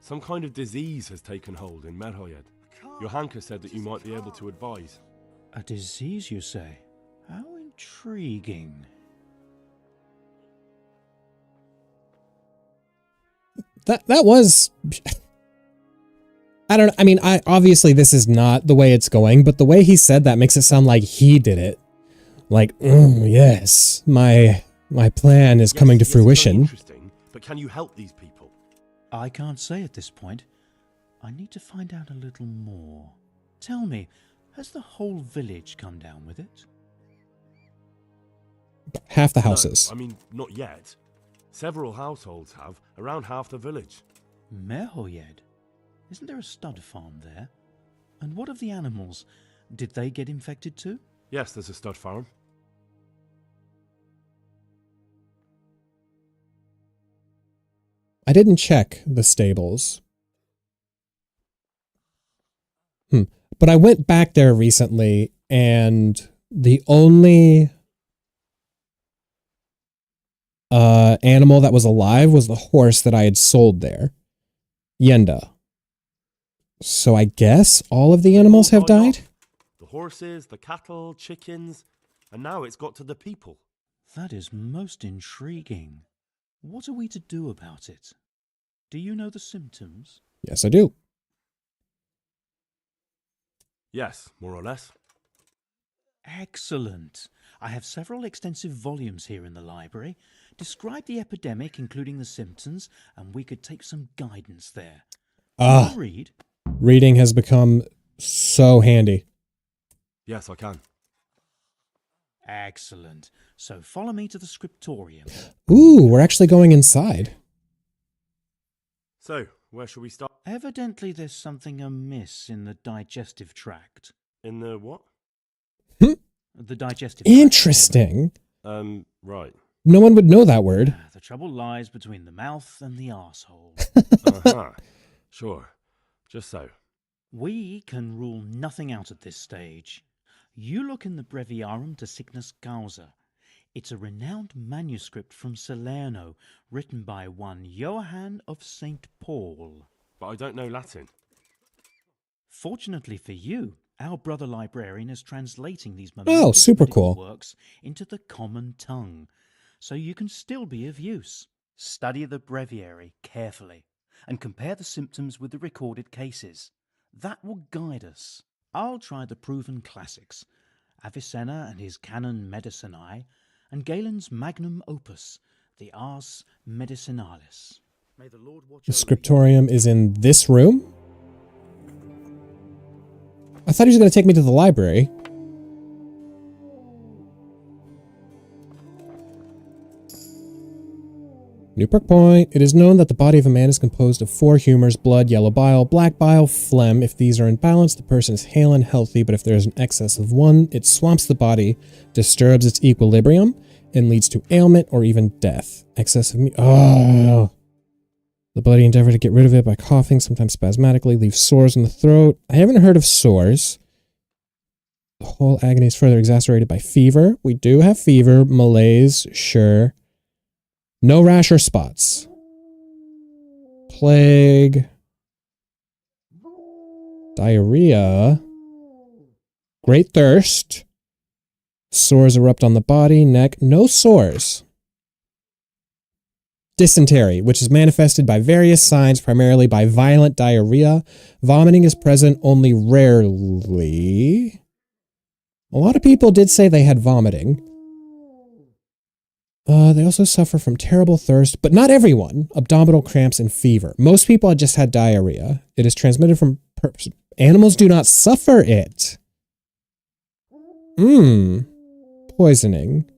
Some kind of disease has taken hold in Merhoyed. Johanka said that you might be able to advise. A disease, you say? How intriguing. That was... I don't know. I mean, obviously this is not the way it's going, but the way he said that makes it sound like he did it. Like, yes, my plan is coming to fruition. Interesting, but can you help these people? I can't say at this point. I need to find out a little more. Tell me, has the whole village come down with it? Half the houses. No, I mean, not yet. Several households have, around half the village. Merhoyed? Isn't there a stud farm there? And what of the animals? Did they get infected too? Yes, there's a stud farm. I didn't check the stables. But I went back there recently, and the only animal that was alive was the horse that I had sold there. Yenda. So I guess all of the animals have died? The horses, the cattle, chickens, and now it's got to the people. That is most intriguing. What are we to do about it? Do you know the symptoms? Yes, I do. Yes, more or less. Excellent. I have several extensive volumes here in the library. Describe the epidemic, including the symptoms, and we could take some guidance there. Can you read? Reading has become so handy. Yes, I can. Excellent. So follow me to the scriptorium. Ooh, we're actually going inside. So, where shall we start? Evidently there's something amiss in the digestive tract. In the what? The digestive Interesting. tract. Right. No one would know that word. The trouble lies between the mouth and the arsehole. Uh-huh. Sure. Just so. We can rule nothing out at this stage. You look in the Breviarum de Sickness Causa. It's a renowned manuscript from Salerno, written by one Johann of St. Paul. But I don't know Latin. Fortunately for you, our brother librarian is translating these super cool. works into the common tongue, so you can still be of use. Study the breviary carefully and compare the symptoms with the recorded cases. That will guide us. I'll try the proven classics, Avicenna and his Canon Medicinae, and Galen's magnum opus, the Ars Medicinalis. May the Lord watch The scriptorium is in this room? I thought he was going to take me to the library. New perk point. It is known that the body of a man is composed of 4 humors: blood, yellow bile, black bile, phlegm. If these are in balance, the person is hale and healthy, but if there is an excess of one, it swamps the body, disturbs its equilibrium, and leads to ailment or even death. Excess of the bloody endeavor to get rid of it by coughing, sometimes spasmodically, leaves sores in the throat. I haven't heard of sores. The whole agony is further exacerbated by fever. We do have fever. Malaise, sure. No rash or spots. Plague. Diarrhea. Great thirst. Sores erupt on the body, neck. No sores. Dysentery, which is manifested by various signs, primarily by violent diarrhea. Vomiting is present only rarely. A lot of people did say they had vomiting. They also suffer from terrible thirst, but not everyone. Abdominal cramps and fever. Most people just had diarrhea. It is transmitted from... Animals do not suffer it. Poisoning.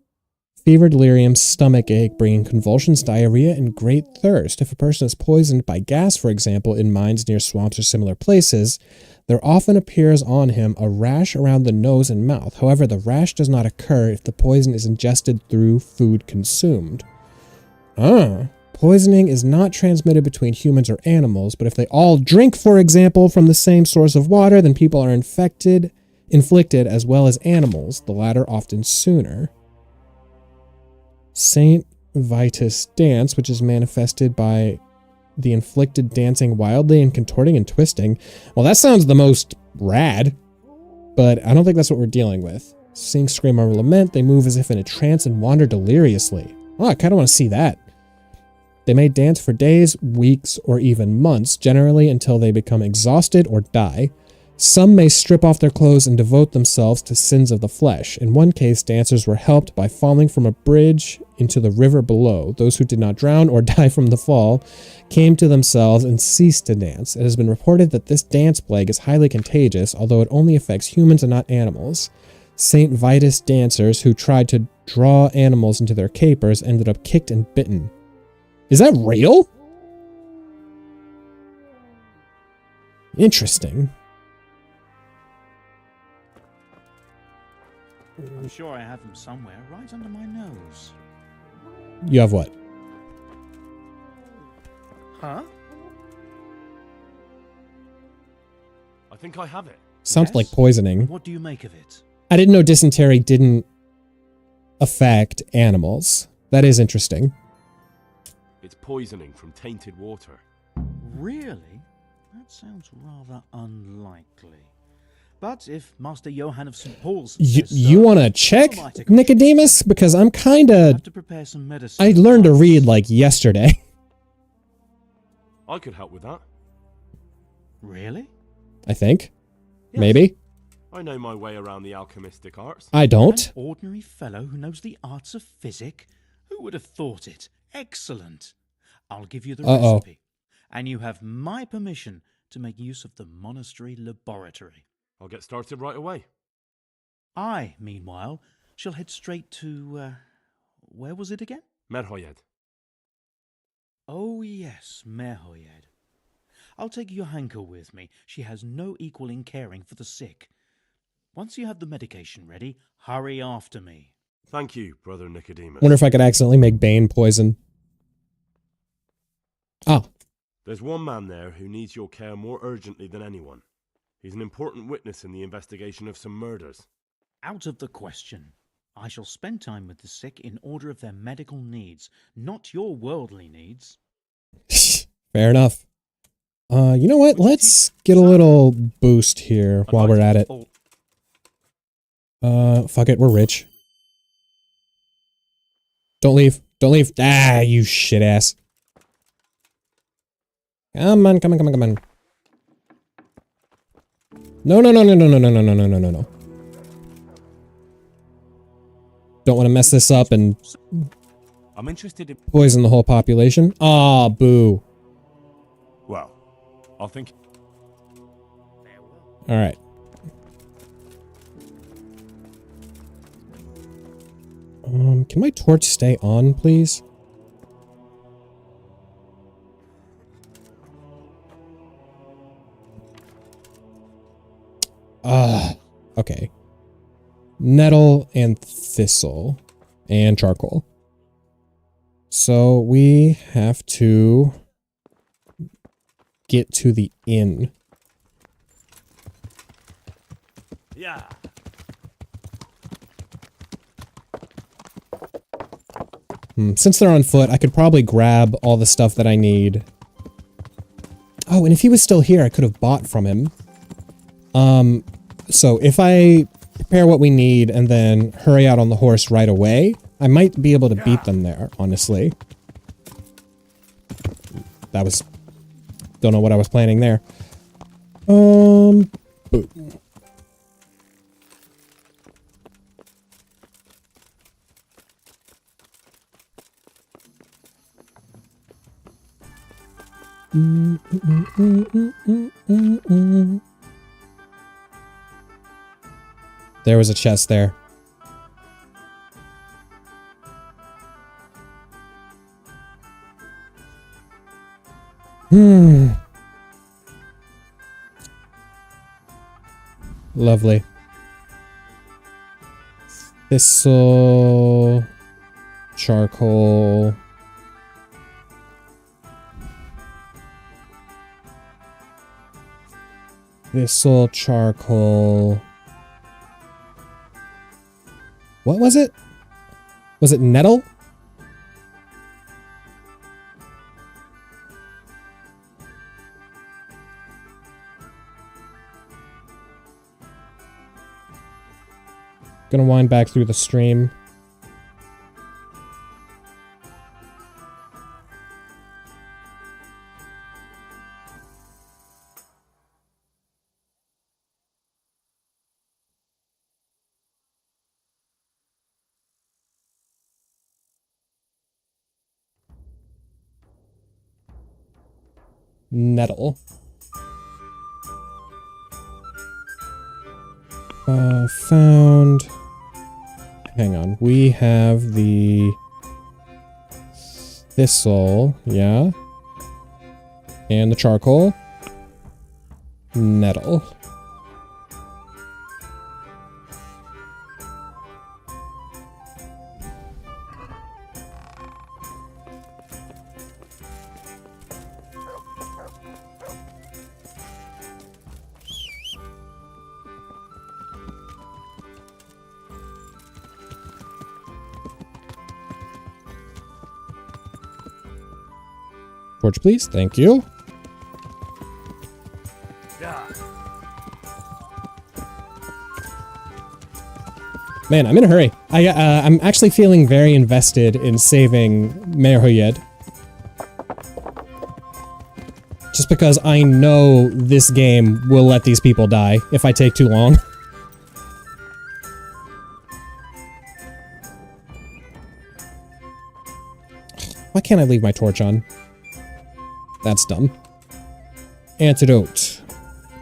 Fever, delirium, stomach ache, bringing convulsions, diarrhea, and great thirst. If a person is poisoned by gas, for example, in mines near swamps or similar places, there often appears on him a rash around the nose and mouth. However, the rash does not occur if the poison is ingested through food consumed. Poisoning is not transmitted between humans or animals, but if they all drink, for example, from the same source of water, then people are inflicted as well as animals, the latter often sooner. Saint Vitus dance, which is manifested by the inflicted dancing wildly and contorting and twisting. Well, that sounds the most rad, but I don't think that's what we're dealing with. Sing, scream, or lament, they move as if in a trance and wander deliriously. Oh, I kind of want to see that. They may dance for days, weeks, or even months, generally until they become exhausted or die. Some may strip off their clothes and devote themselves to sins of the flesh. In one case, dancers were helped by falling from a bridge into the river below. Those who did not drown or die from the fall came to themselves and ceased to dance. It has been reported that this dance plague is highly contagious, although it only affects humans and not animals. Saint Vitus dancers who tried to draw animals into their capers ended up kicked and bitten. Is that real? Interesting. I'm sure I have them somewhere, right under my nose. You have what? Huh? I think I have it. Sounds like poisoning. What do you make of it? I didn't know dysentery didn't affect animals. That is interesting. It's poisoning from tainted water. Really? That sounds rather unlikely. But if Master Johann of St. Paul's You want to check, Nicodemus? Because I'm kind of... to prepare some medicine. I learned to read like yesterday. I could help with that. Really? I think. Yes. Maybe. I know my way around the alchemistic arts. I don't. An ordinary fellow who knows the arts of physic? Who would have thought it? Excellent. I'll give you the recipe. And you have my permission to make use of the monastery laboratory. I'll get started right away. I, meanwhile, shall head straight to, where was it again? Merhoyed. Oh yes, Merhoyed. I'll take Johanka with me. She has no equal in caring for the sick. Once you have the medication ready, hurry after me. Thank you, Brother Nicodemus. Wonder if I could accidentally make Bane poison. Oh. There's one man there who needs your care more urgently than anyone. He's an important witness in the investigation of some murders. Out of the question. I shall spend time with the sick in order of their medical needs, not your worldly needs. Fair enough. You know what? Let's get a little boost here while we're at it. Fuck it, we're rich. Don't leave. Don't leave. Ah, you shit ass. Come on, come on, come on, come on. No, no, no, no, no, no, no, no, no, no, no, no, no. Don't want to mess this up and I'm interested in poison the whole population. Ah, boo. Well, I'll think. All right. Can my torch stay on, please? Okay. Nettle and thistle and charcoal. So we have to get to the inn. Yeah. Since they're on foot, I could probably grab all the stuff that I need. Oh, and if he was still here, I could have bought from him. So if I prepare what we need and then hurry out on the horse right away, I might be able to beat them there, honestly. that was... Don't know what I was planning there. Boom. There was a chest there. Lovely. Thistle. Charcoal. Thistle, charcoal. What was it? Was it nettle? Gonna wind back through the stream. Nettle. Found... Hang on. We have the... Thistle, yeah. And the charcoal. Nettle. Torch, please. Thank you. Man, I'm in a hurry. I'm actually feeling very invested in saving Merhoyed. Just because I know this game will let these people die if I take too long. Why can't I leave my torch on? That's dumb. Antidote.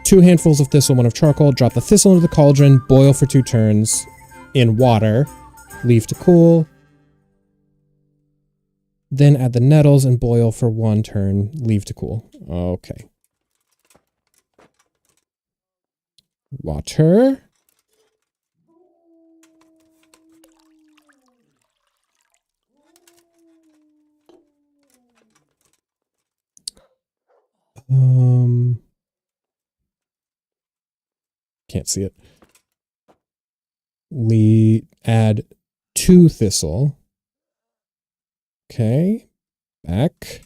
2 handfuls of thistle, 1 of charcoal. Drop the thistle into the cauldron. Boil for 2 turns in water. Leave to cool. Then add the nettles and boil for 1 turn. Leave to cool. Okay. Water. Can't see it. Add 2 thistle. Okay. Back.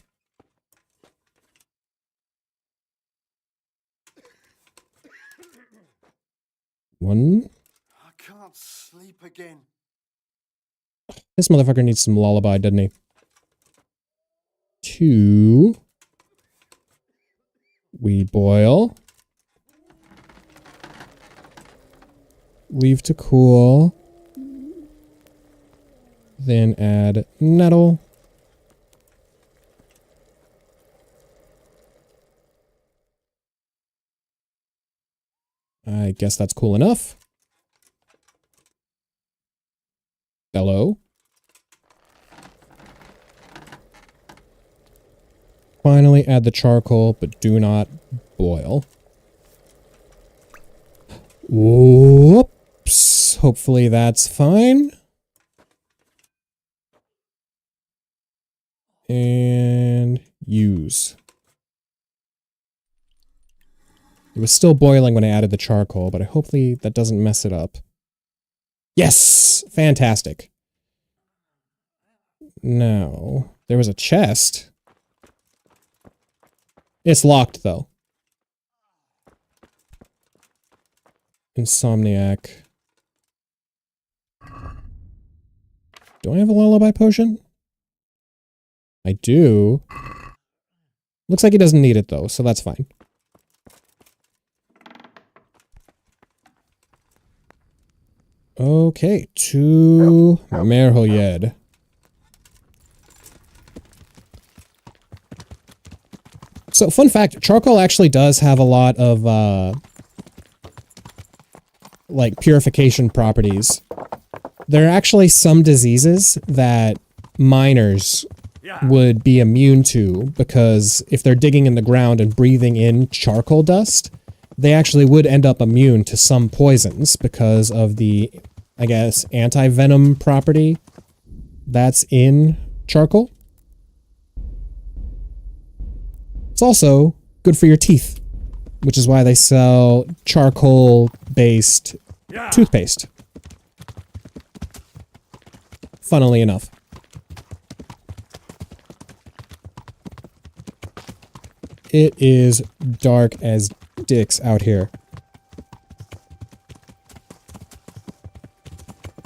One. I can't sleep again. This motherfucker needs some lullaby, doesn't he? 2. We boil. Leave to cool. Then add nettle. I guess that's cool enough. Bellow. Finally add the charcoal, but do not boil. Whoops. Hopefully that's fine. And use. It was still boiling when I added the charcoal, but hopefully that doesn't mess it up. Yes! Fantastic. Now, there was a chest. It's locked, though. Insomniac. Do I have a lullaby potion? I do. Looks like he doesn't need it though, so that's fine. Okay, to Merhoyed. So, fun fact, charcoal actually does have a lot of, like, purification properties. There are actually some diseases that miners would be immune to, because if they're digging in the ground and breathing in charcoal dust, they actually would end up immune to some poisons because of the, I guess, anti-venom property that's in charcoal. It's also good for your teeth, which is why they sell charcoal-based toothpaste. Funnily enough. It is dark as dicks out here.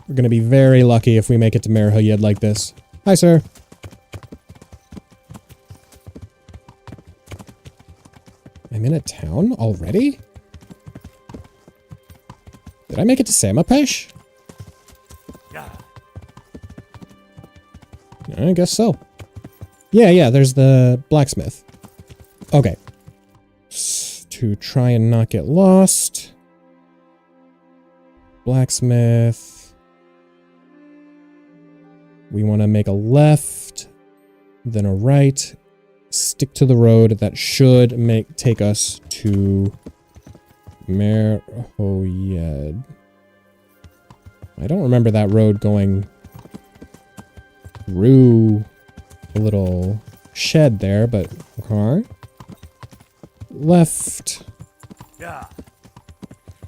We're gonna be very lucky if we make it to Merhoyed like this. Hi, sir. I'm in a town already? Did I make it to Samapesh? I guess so. Yeah, there's the blacksmith. Okay. To try and not get lost. Blacksmith. We want to make a left, then a right. Stick to the road. That should take us to Merhoyed. I don't remember that road going through a little shed there, but okay. Left.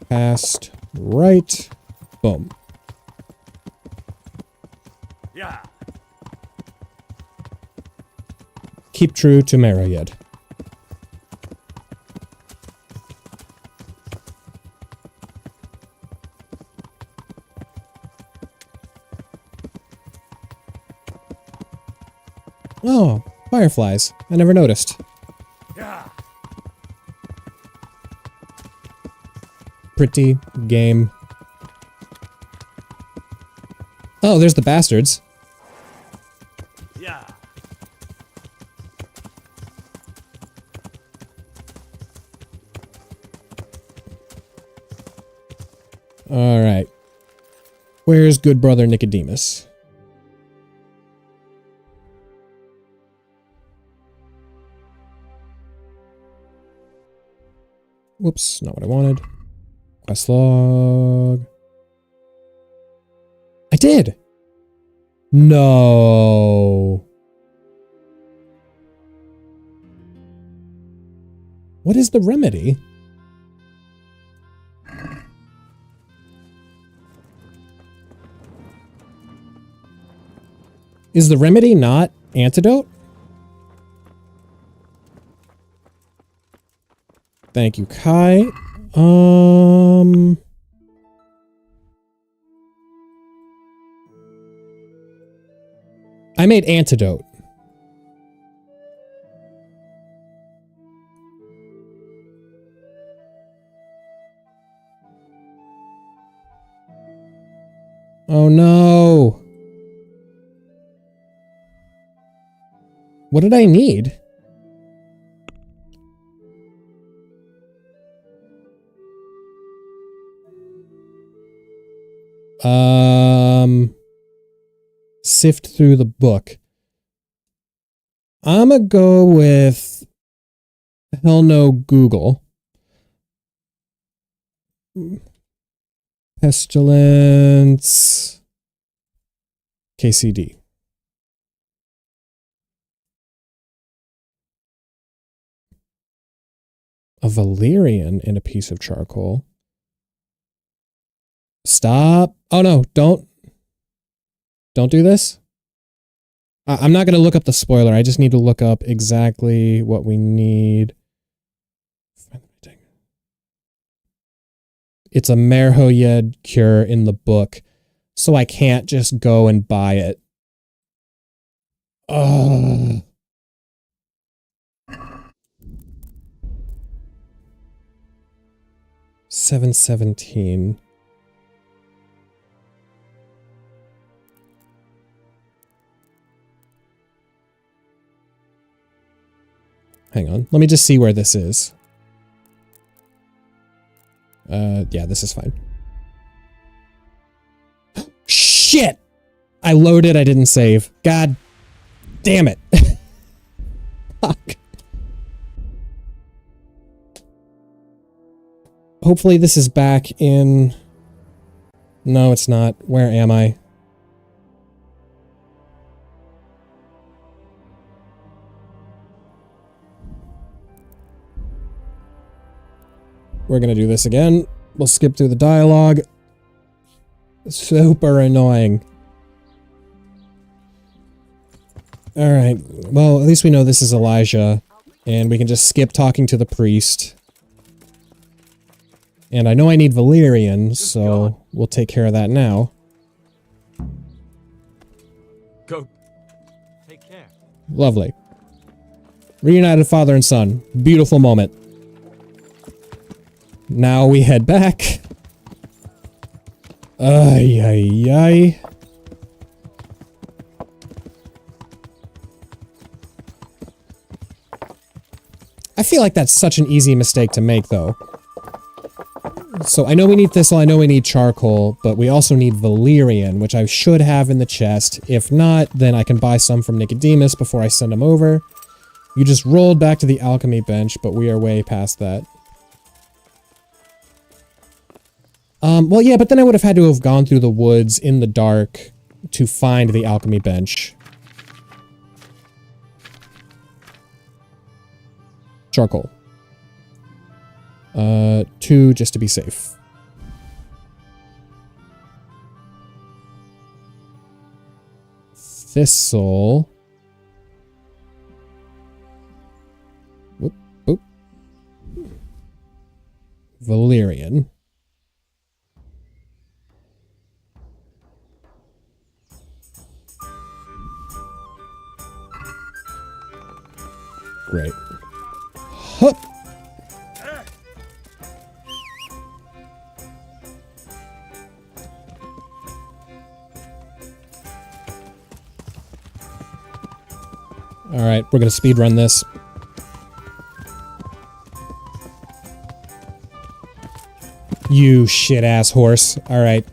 Past. Right. Boom. Keep true to Merhoyed. Oh, fireflies. I never noticed. Pretty game. Oh, there's the bastards. All right. Where's good brother Nicodemus? Whoops, not what I wanted. Quest log. I did! No. What is the remedy? Is the remedy not antidote? Thank you, Kai. I made antidote. Oh no. What did I need? Sift through the book. I'm gonna go with hell no Google. Pestilence. KCD. A valerian in a piece of charcoal. Stop. Oh no, don't do this. I'm not going to look up the spoiler. I just need to look up exactly what we need. It's a Merhoyed cure in the book, so I can't just go and buy it. Ugh. 717. Hang on. Let me just see where this is. Yeah, this is fine. Shit! I loaded, I didn't save. God damn it. Fuck. Hopefully this is back in... No, it's not. Where am I? We're gonna do this again. We'll skip through the dialogue. Super annoying. Alright, well, at least we know this is Elijah, and we can just skip talking to the priest. And I know I need Valerian, so we'll take care of that now. Go. Take care. Lovely. Reunited father and son. Beautiful moment. Now we head back. Ay, ay, ay. I feel like that's such an easy mistake to make, though. So I know we need thistle, I know we need charcoal, but we also need Valerian, which I should have in the chest. If not, then I can buy some from Nicodemus before I send him over. You just rolled back to the alchemy bench, but we are way past that. Well, yeah, but then I would have had to have gone through the woods in the dark to find the alchemy bench. Charcoal. 2 just to be safe. Thistle. Whoop, whoop. Valerian. Great. Hup. Alright, we're gonna speedrun this. You shit-ass horse. Alright.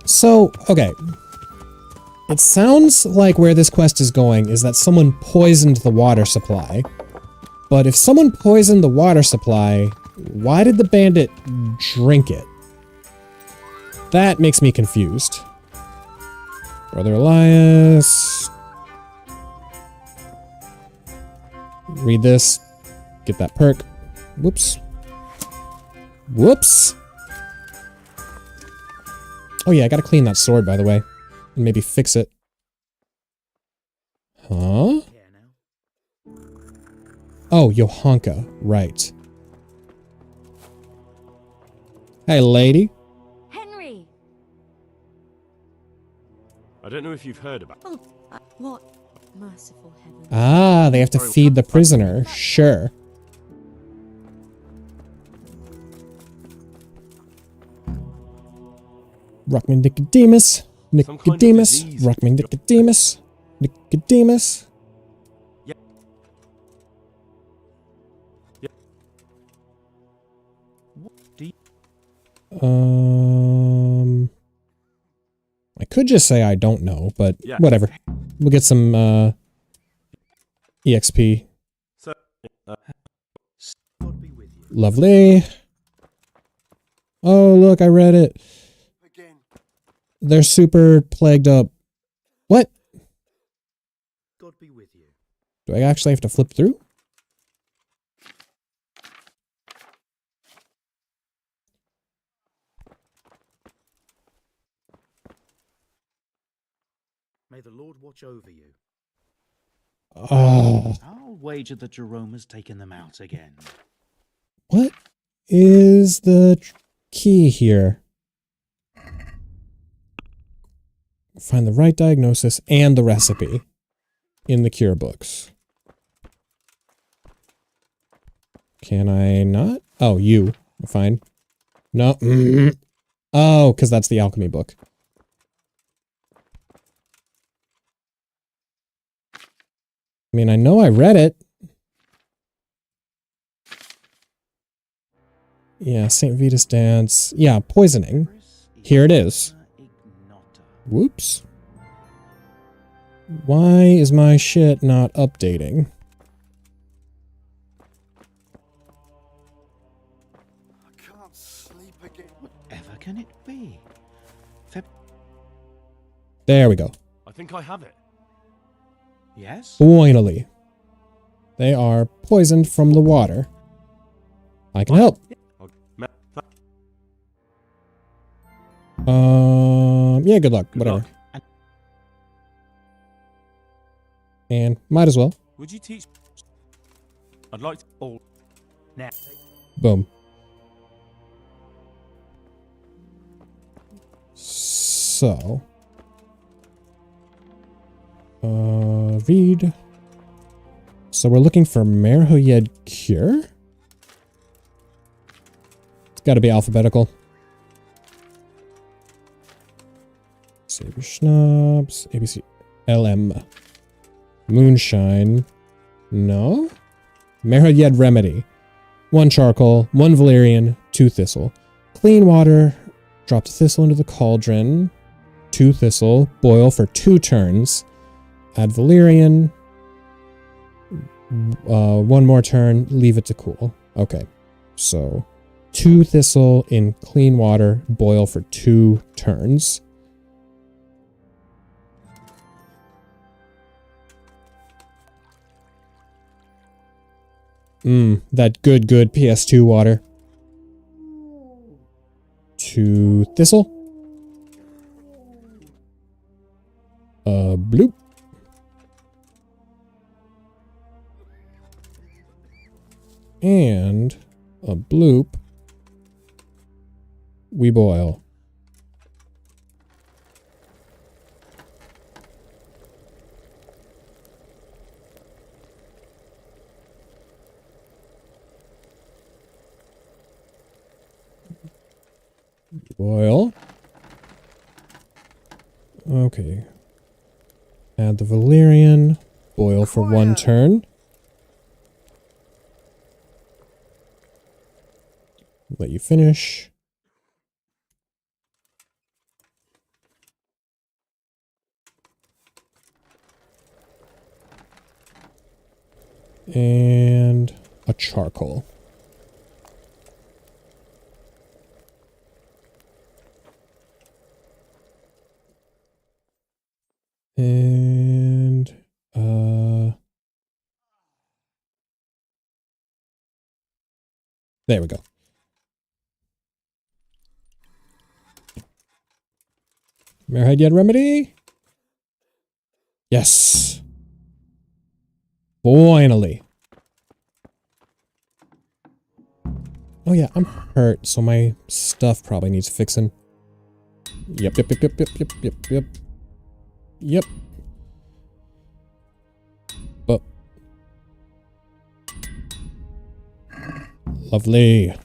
So, okay. It sounds like where this quest is going is that someone poisoned the water supply. But if someone poisoned the water supply, why did the bandit drink it? That makes me confused. Brother Elias. Read this. Get that perk. Whoops. Whoops! Oh yeah, I gotta clean that sword, by the way. And maybe fix it. Huh? Oh, Johanka. Right. Hey, lady. Henry! I don't know if you've heard about... Oh, what merciful heaven. Ah, they have to feed the prisoner. Sure. Rock me Nicodemus. Nicodemus. Rock me Nicodemus. Nicodemus. I could just say I don't know, but whatever. We'll get some EXP. Lovely. Oh, look, I read it. They're super plagued up. What? God be with you. Do I actually have to flip through? May the Lord watch over you. I'll wager that Jerome has taken them out again. What is the key here? Find the right diagnosis and the recipe in the cure books. Can I not? Oh, you. Fine. No. Oh, because that's the alchemy book. I mean, I know I read it. Yeah, St. Vitus dance. Yeah, poisoning. Here it is. Whoops. Why is my shit not updating? Whatever can it be? There we go. I think I have it. Yes? Finally. They are poisoned from the water. I can help. Yeah, good luck. Whatever. And might as well. Would you teach? I'd like to all now. Boom. So. Read. So we're looking for Merhoyed Cure? It's gotta be alphabetical. Saber Schnapps, ABC, LM. Moonshine. No? Merhoyed Remedy. 1 charcoal, 1 valerian, 2 thistle. Clean water. Drop the thistle into the cauldron. 2 thistle. Boil for 2 turns. Add valerian. 1 more turn. Leave it to cool. Okay. So 2 thistle in clean water. Boil for 2 turns. That good PS2 water. 2 thistle. Bloop. And a bloop. We boil. Boil. Okay. Add the valerian. Boil for 1 turn. Let you finish. And a charcoal. And there we go. Merhoyed Remedy? Yes. Finally. Oh yeah, I'm hurt, so my stuff probably needs fixing. Yep. Yep. But lovely.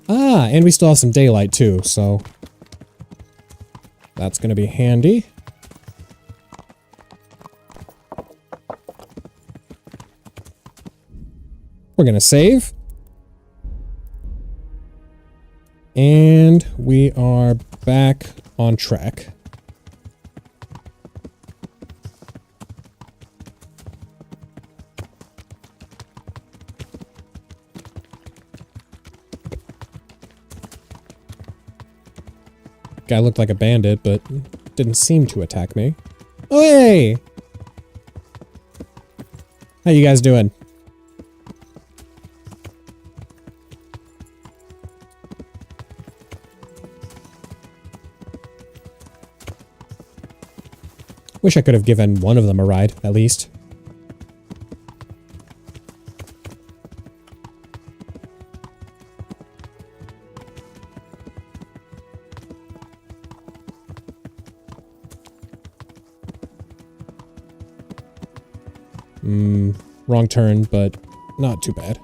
Ah, and we still have some daylight too, so that's gonna be handy. We're gonna save. And we are back on track. Guy looked like a bandit, but didn't seem to attack me. Oh, hey! How you guys doing? Wish I could have given one of them a ride, at least. Wrong turn, but not too bad.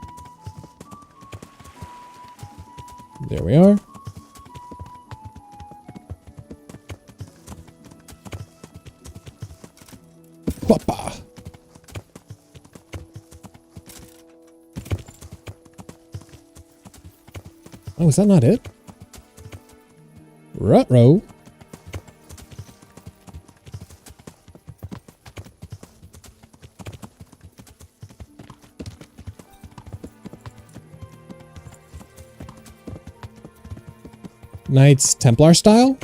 There we are. Whoppa. Oh, is that not it? Ruh-roh. Knights Templar style?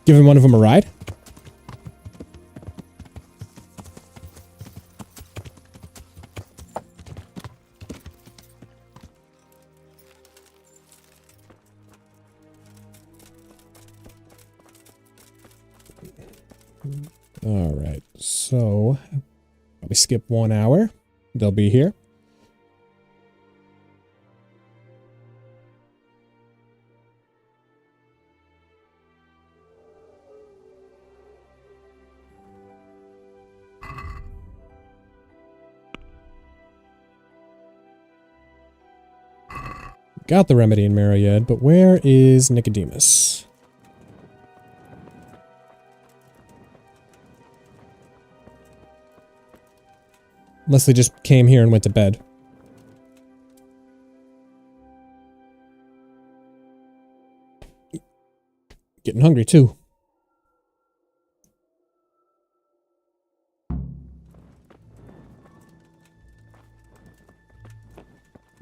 Giving one of them a ride? Alright, so probably skip 1 hour. They'll be here. Got the remedy in Mariad, but where is Nicodemus? Unless they just came here and went to bed. Getting hungry too.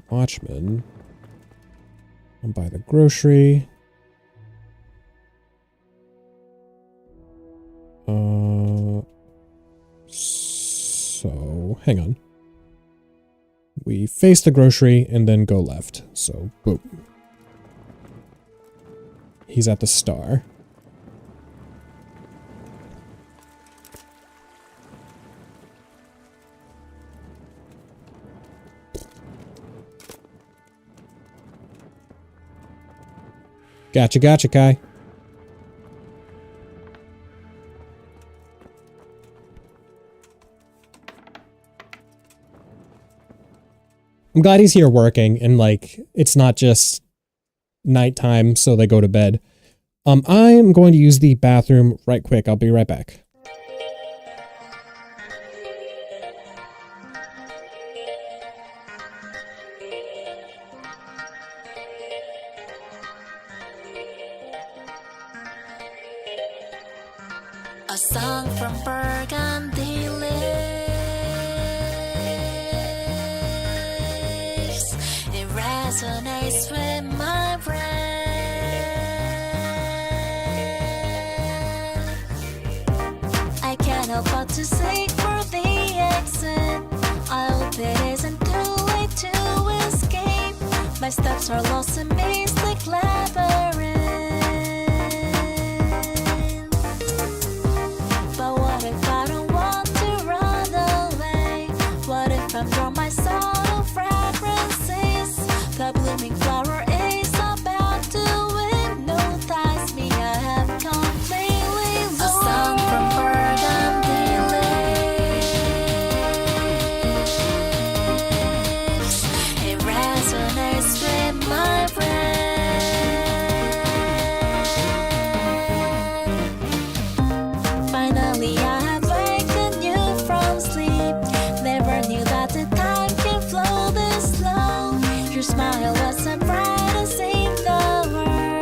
Watchman. I'll buy the grocery. So, hang on. We face the grocery and then go left. So, boom. He's at the star. Gotcha, gotcha, Kai. I'm glad he's here working and like it's not just nighttime so they go to bed. I'm going to use the bathroom right quick. I'll be right back. A song from Burgundy lives. It resonates with my brain. I can't help but to seek for the exit. I hope it isn't too late to escape. My steps are lost in mystic labyrinth. I'm drawn by subtle fragrances. The blooming flower is about to hypnotize me. I have completely lost. A song from Burgundy lives. It resonates with my brain. Finally, I have wakened you from sleep. Never knew that the time can flow this slow. Your smile was the brightest in the world.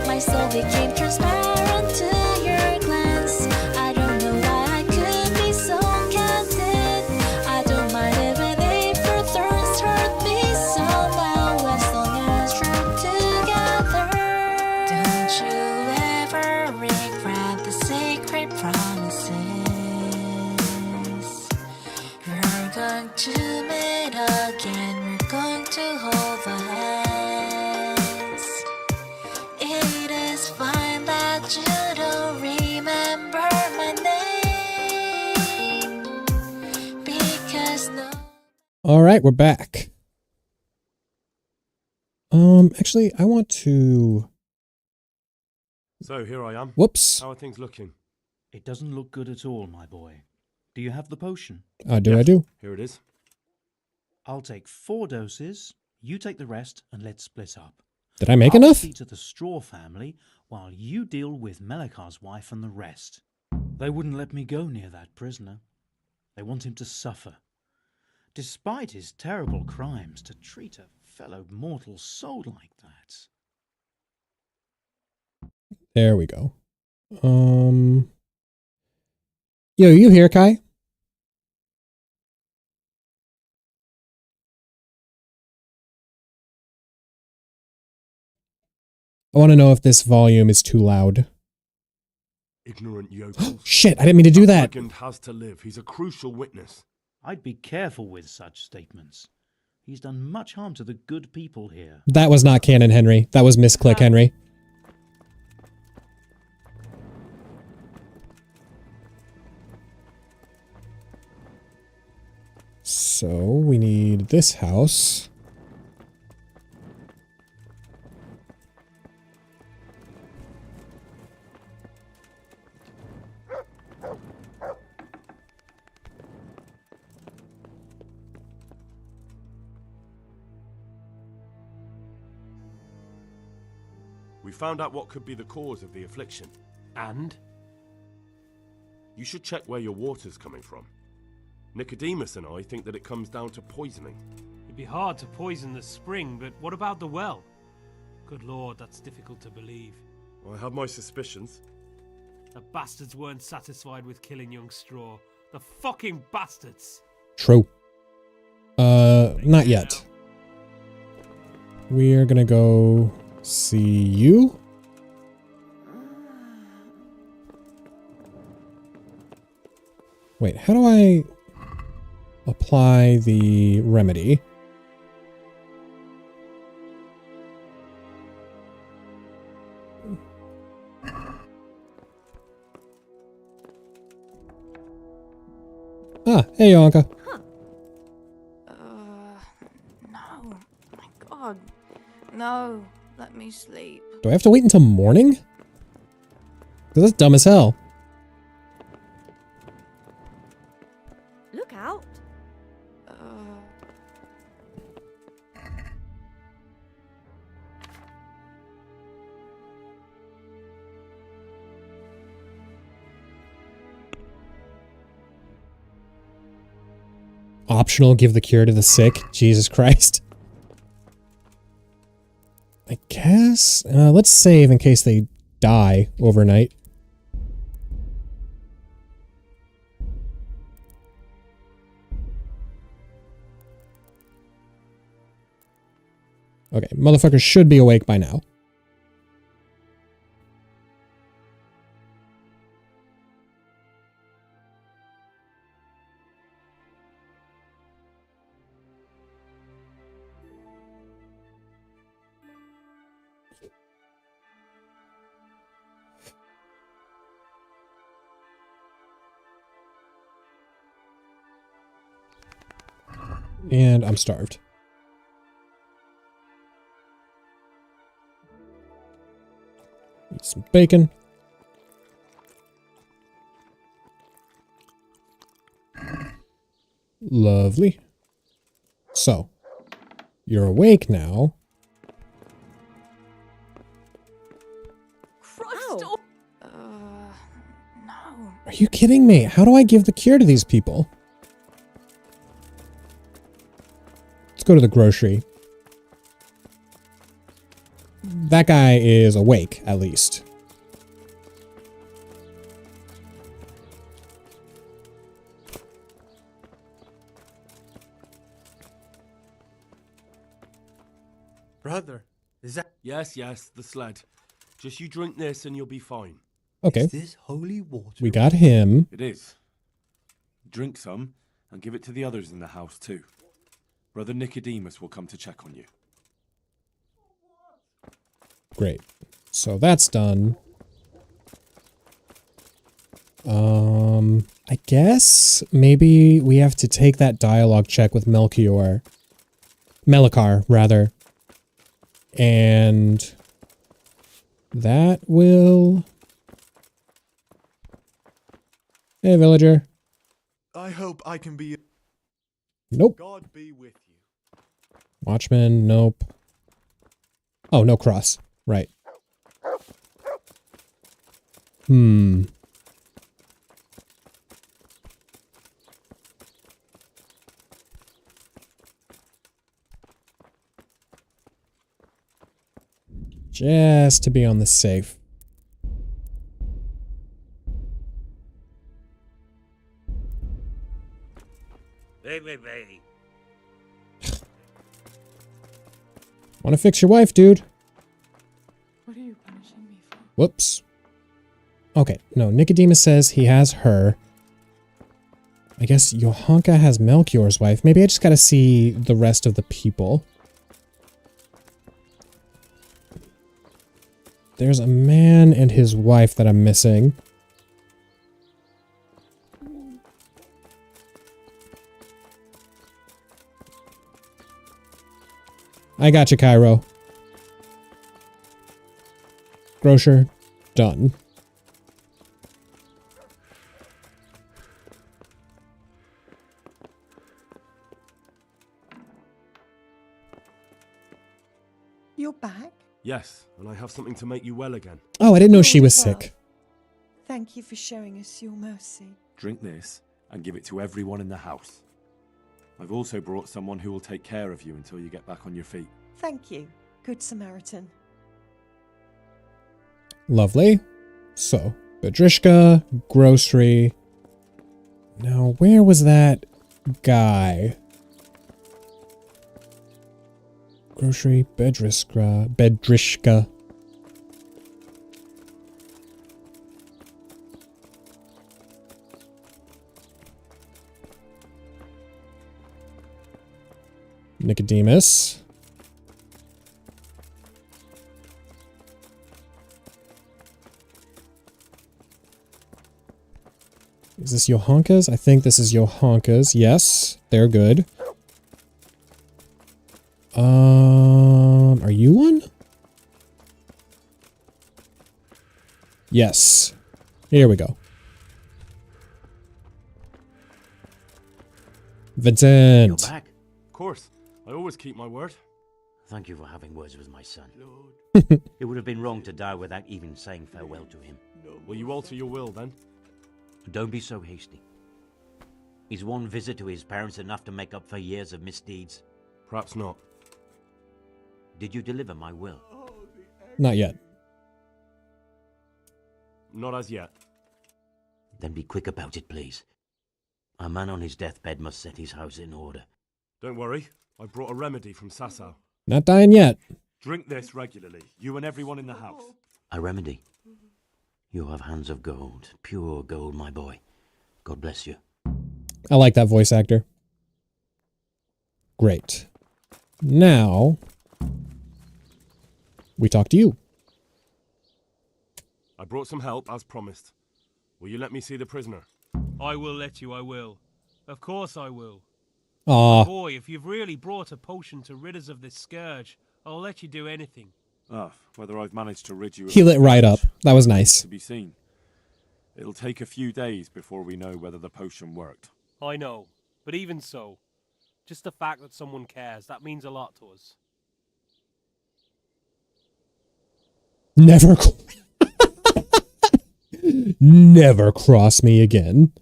My soul became transparent to your glance. I don't know why I could be so candid. I don't mind even if your thorns hurt me somehow, as long as we're together. Don't you ever regret the sacred promises. We're going to meet again. We're going to hold the hands. It is fine that you don't remember my name, because no. All right, we're back. Actually, I want to... So here I am. Whoops. How are things looking? It doesn't look good at all, my boy. Do you have the potion? I do. Here it is. I'll take 4 doses. You take the rest, and let's split up. Did I make I'll enough? see to the Straw family while you deal with Melikar's wife and the rest. They wouldn't let me go near that prisoner. They want him to suffer. Despite his terrible crimes, to treat a fellow mortal soul like that. There we go. Yo, you here, Kai? I want to know if this volume is too loud. Ignorant yokels. Shit, I didn't mean to do that. Legend has to live. He's a crucial witness. I'd be careful with such statements. He's done much harm to the good people here. That was not canon, Henry. That was misclick, Henry. So, we need this house. We found out what could be the cause of the affliction. And? You should check where your water's coming from. Nicodemus and I think that it comes down to poisoning. It'd be hard to poison the spring, but what about the well? Good lord, that's difficult to believe. I have my suspicions. The bastards weren't satisfied with killing young Straw. The fucking bastards! True. Not yet. We're gonna go see you. Wait, how do I apply the remedy? Ah, hey, Yonka. No. My God. No. Let me sleep. Do I have to wait until morning? Because that's dumb as hell. Look out. Optional, give the cure to the sick. Jesus Christ. I guess. Let's save in case they die overnight. Okay, motherfuckers should be awake by now. And I'm starved. Eat some bacon. Lovely. So, you're awake now. No. Are you kidding me? How do I give the cure to these people? Let's go to the grocery. That guy is awake, at least. Brother, is that... Yes, the sled. Just you drink this and you'll be fine. Okay. Is this holy water? We got him. It is. Drink some and give it to the others in the house too. Brother Nicodemus will come to check on you. Great. So that's done. I guess maybe we have to take that dialogue check with Melikar, rather. And that will Hey, villager. I hope I can be. Nope. God be with you. Watchman, nope. Oh, no cross. Right. Just to be on the safe. Hey. Want to fix your wife, dude? What are you punishing me for? Whoops. Okay, no, Nicodemus says he has her. I guess Johanka has Melchior's wife. Maybe I just gotta see the rest of the people. There's a man and his wife that I'm missing. I got you, Cairo. Grocer, done. You're back? Yes, and I have something to make you well again. Oh, I didn't know she was sick. Thank you for showing us your mercy. Drink this and give it to everyone in the house. I've also brought someone who will take care of you until you get back on your feet. Thank you, Good Samaritan. Lovely. So, Bedrishka, grocery. Now, where was that guy? Grocery, Bedrishka. Nicodemus. Is this Johanka's? I think this is Johanka's. Yes, they're good. Are you one? Yes. Here we go. Vincent. You're back. Of course. I always keep my word. Thank you for having words with my son. It would have been wrong to die without even saying farewell to him. Will you alter your will then? Don't be so hasty. Is one visit to his parents enough to make up for years of misdeeds? Perhaps not. Did you deliver my will? Not yet. Not as yet. Then be quick about it, please. A man on his deathbed must set his house in order. Don't worry. I brought a remedy from Sasau. Not dying yet. Drink this regularly, you and everyone in the house. A remedy? You have hands of gold, pure gold, my boy. God bless you. I like that voice actor. Great. Now, we talk to you. I brought some help, as promised. Will you let me see the prisoner? I will let you, I will. Of course I will. Aw. Boy, if you've really brought a potion to rid us of this scourge, I'll let you do anything. Whether I've managed to rid you of He lit the right up. scourge That was remains nice. To be seen. It'll take a few days before we know whether the potion worked. I know, but even so, just the fact that someone cares, that means a lot to us. Never, never cross me again.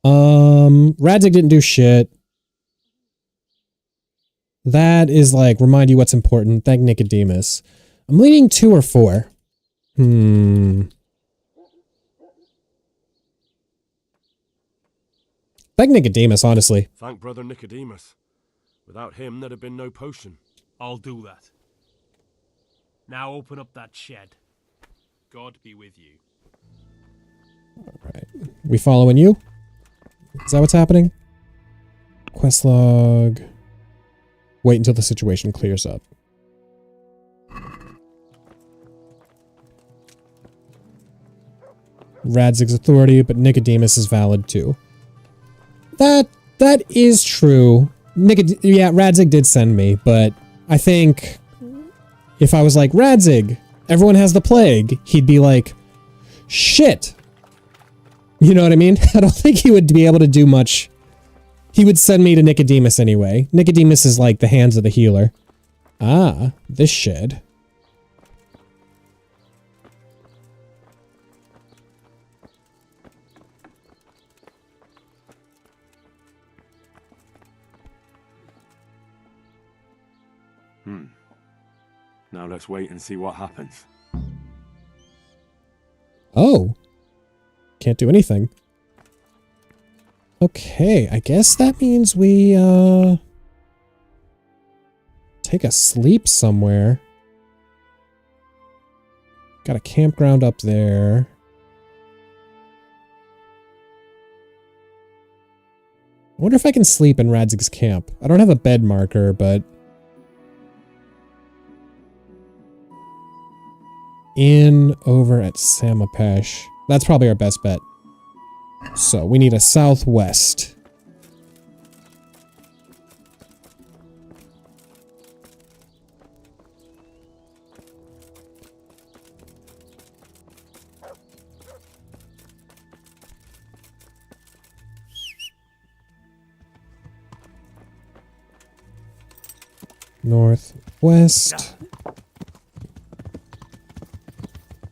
Radzig didn't do shit. That is like, remind you what's important. Thank Nicodemus. I'm leaning 2 or 4. Thank Nicodemus, honestly. Thank Brother Nicodemus. Without him, there'd have been no potion. I'll do that. Now open up that shed. God be with you. Alright. We following you? Is that what's happening? Quest log. Wait until the situation clears up. Radzig's authority, but Nicodemus is valid too. That is true. Yeah, Radzig did send me, but I think if I was like, Radzig, everyone has the plague, he'd be like, shit. You know what I mean? I don't think he would be able to do much. He would send me to Nicodemus anyway. Nicodemus is like the hands of the healer. Ah, this shed. Now let's wait and see what happens. Oh. Can't do anything. Okay, I guess that means we, take a sleep somewhere. Got a campground up there. I wonder if I can sleep in Radzig's camp. I don't have a bed marker, but... Inn over at Samapesh. That's probably our best bet. So, we need a southwest. Northwest.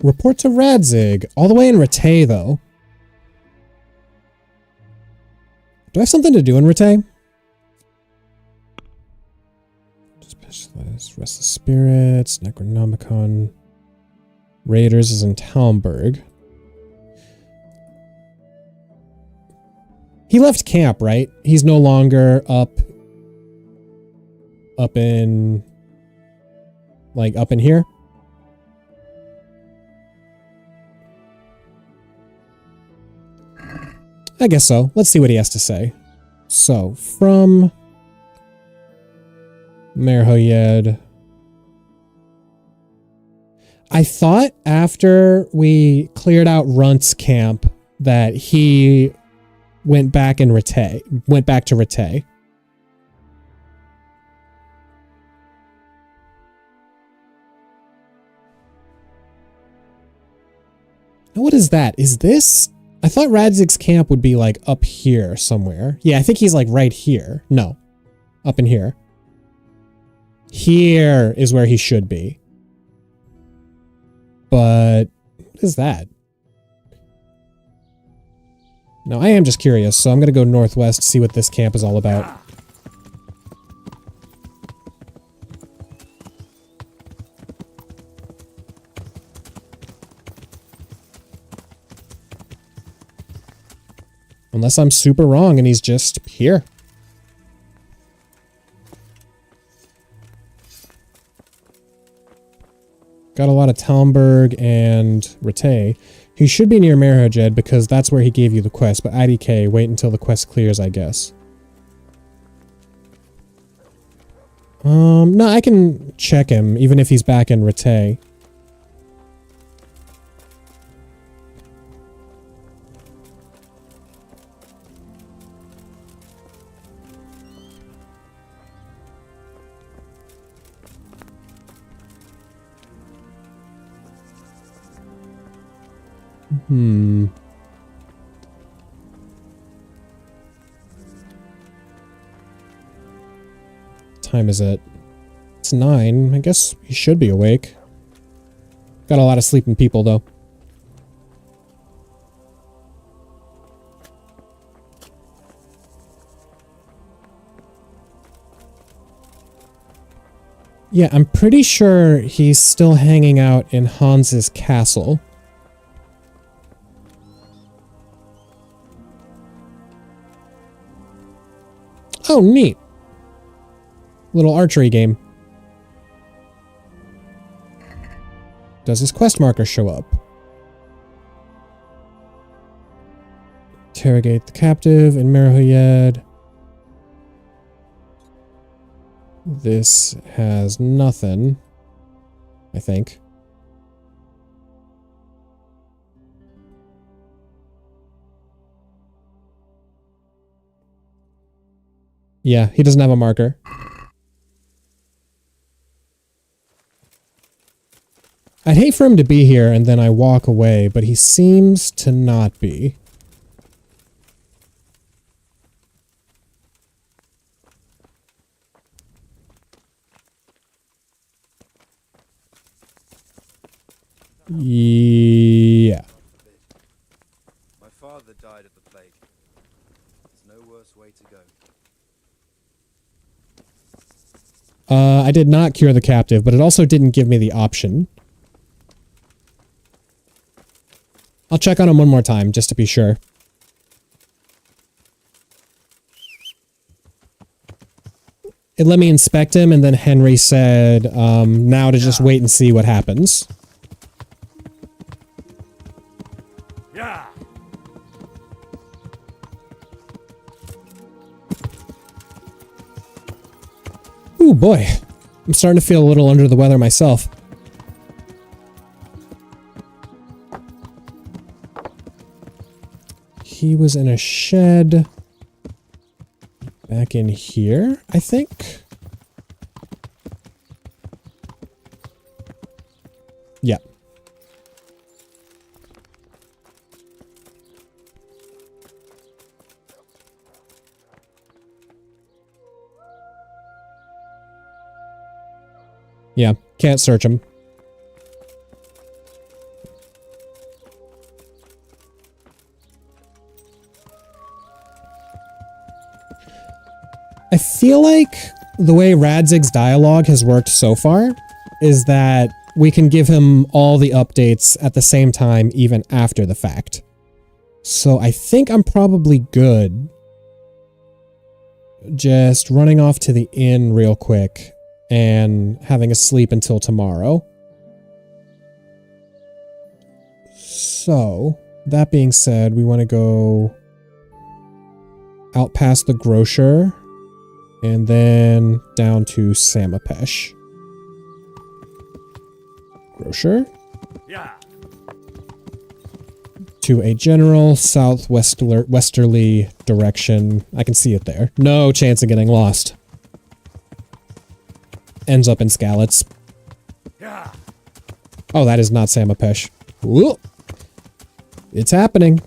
Report to Radzig. All the way in Ratay, though. Do I have something to do in Ratay? Specialist, Restless Spirits, Necronomicon. Raiders is in Talmberg. He left camp, right? He's no longer up in... like, up in here? I guess so. Let's see what he has to say. So, from Merhoyed. I thought after we cleared out Runt's camp that he went back to Ratay. Now what is that? Is this... I thought Radzig's camp would be like up here somewhere. Yeah, I think he's like right here. No. Up in here. Here is where he should be. But what is that? No, I am just curious, so I'm going to go northwest, see what this camp is all about. Unless I'm super wrong and he's just here. Got a lot of Talmberg and Ratay. He should be near Merhojed because that's where he gave you the quest, but IDK, wait until the quest clears, I guess. No, I can check him, even if he's back in Ratay. Time is it? It's 9. I guess he should be awake. Got a lot of sleeping people, though. Yeah, I'm pretty sure he's still hanging out in Hans's castle. Oh, neat. Little archery game. Does his quest marker show up? Interrogate the captive in Merhoyed. This has nothing, I think. Yeah, he doesn't have a marker. I'd hate for him to be here and then I walk away, but he seems to not be. Yeah. My father died of the plague. There's no worse way to go. I did not cure the captive, but it also didn't give me the option. I'll check on him one more time, just to be sure. It let me inspect him, and then Henry said, now to just wait and see what happens. Yeah. Ooh, boy. I'm starting to feel a little under the weather myself. He was in a shed back in here, I think. Yeah. Yeah, can't search him. I feel like the way Radzig's dialogue has worked so far is that we can give him all the updates at the same time, even after the fact. So I think I'm probably good. Just running off to the inn real quick and having a sleep until tomorrow. So, that being said, we want to go out past the grocer and then down to Samapesh. Grocer? Yeah. To a general southwesterly direction. I can see it there. No chance of getting lost. Ends up in Skalitz. Yeah. Oh, that is not Samapesh. Whoa. It's happening.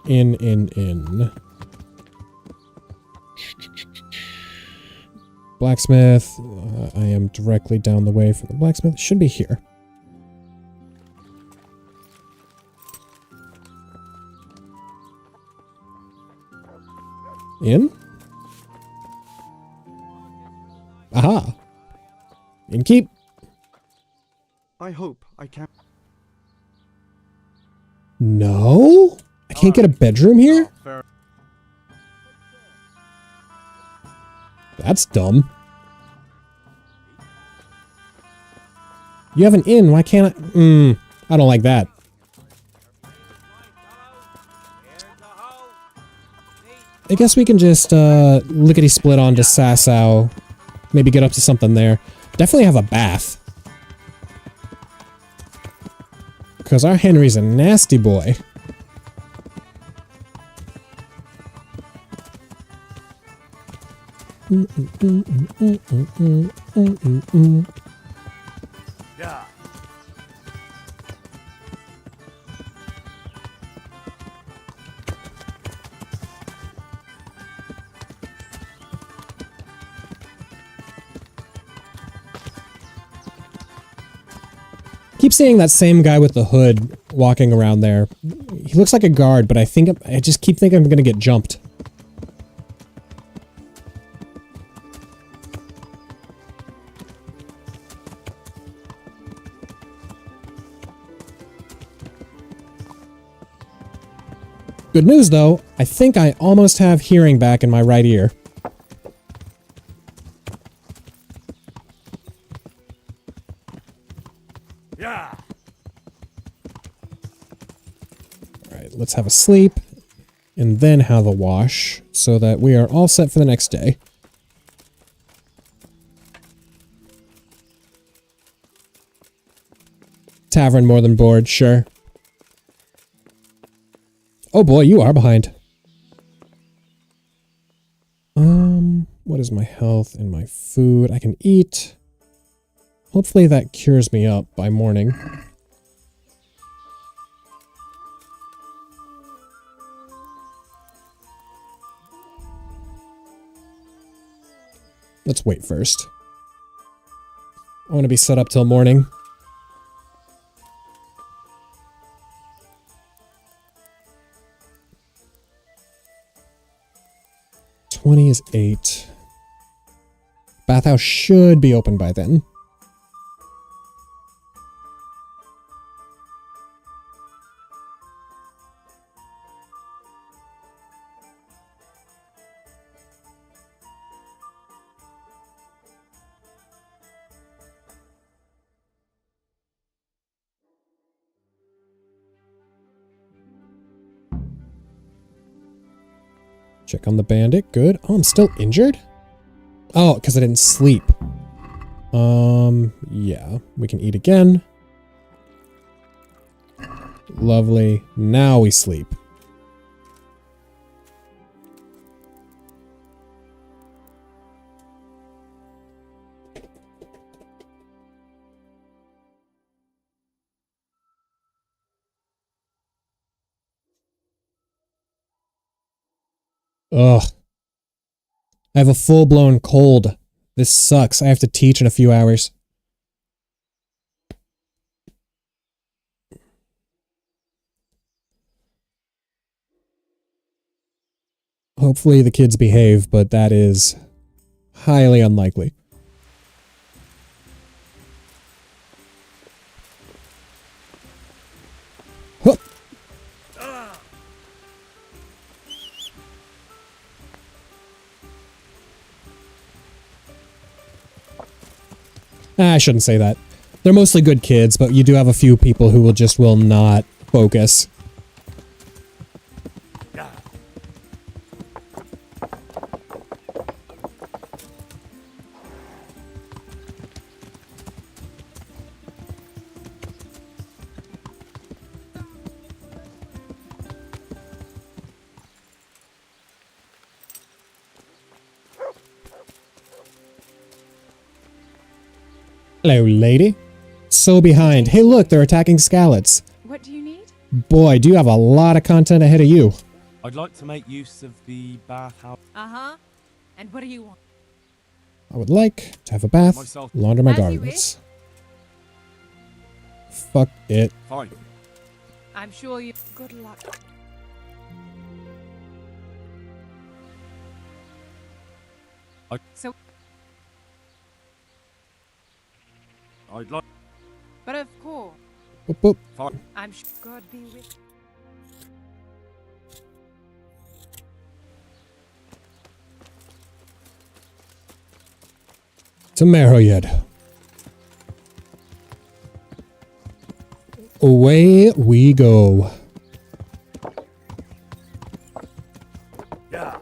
In. Blacksmith. I am directly down the way from the blacksmith. It should be here. In? Aha. In keep. I hope I can. No? I can't get a bedroom here? That's dumb. You have an inn, why can't I? I don't like that. I guess we can just, lickety-split onto Sasau. Maybe get up to something there. Definitely have a bath. Because our Henry's a nasty boy. Yeah. Keep seeing that same guy with the hood walking around there. He looks like a guard, but I just keep thinking I'm gonna get jumped. Good news, though. I think I almost have hearing back in my right ear. Yeah. Alright, let's have a sleep. And then have a wash, so that we are all set for the next day. Tavern more than bored, sure. Oh boy, you are behind. What is my health and my food? I can eat. Hopefully that cures me up by morning. Let's wait first. I want to be set up till morning. $20 is 8. Bathhouse should be open by then. Check on the bandit. Good. Oh, I'm still injured? Oh, because I didn't sleep. Yeah. We can eat again. Lovely. Now we sleep. Ugh. I have a full-blown cold. This sucks. I have to teach in a few hours. Hopefully the kids behave, but that is highly unlikely. Huh. I shouldn't say that. They're mostly good kids, but you do have a few people who will not focus. Hello, lady. So behind. Hey, look, they're attacking Scallots. What do you need? Boy, do you have a lot of content ahead of you. I'd like to make use of the bathhouse. Uh-huh. And what do you want? I would like to have a bath, Myself. launder my As you garments. Fuck it. Fine. I'm sure you... Good luck. So... I'd like... But of course... Boop, boop. Fine. I'm sure God be with... To Marrowyed. Away we go. Yeah.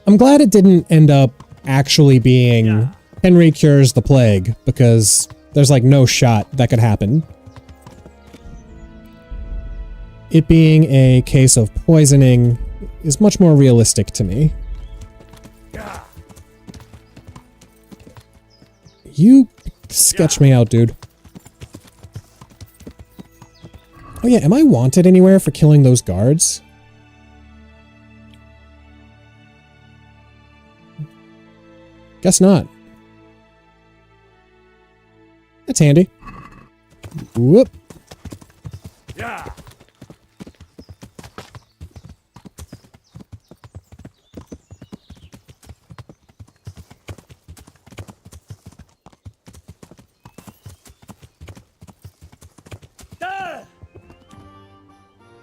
I'm glad it didn't end up actually being Henry cures the plague, because there's like no shot that could happen. It being a case of poisoning is much more realistic to me. You sketch me out, dude. Oh yeah, am I wanted anywhere for killing those guards? Guess not. That's handy. Whoop. Yeah.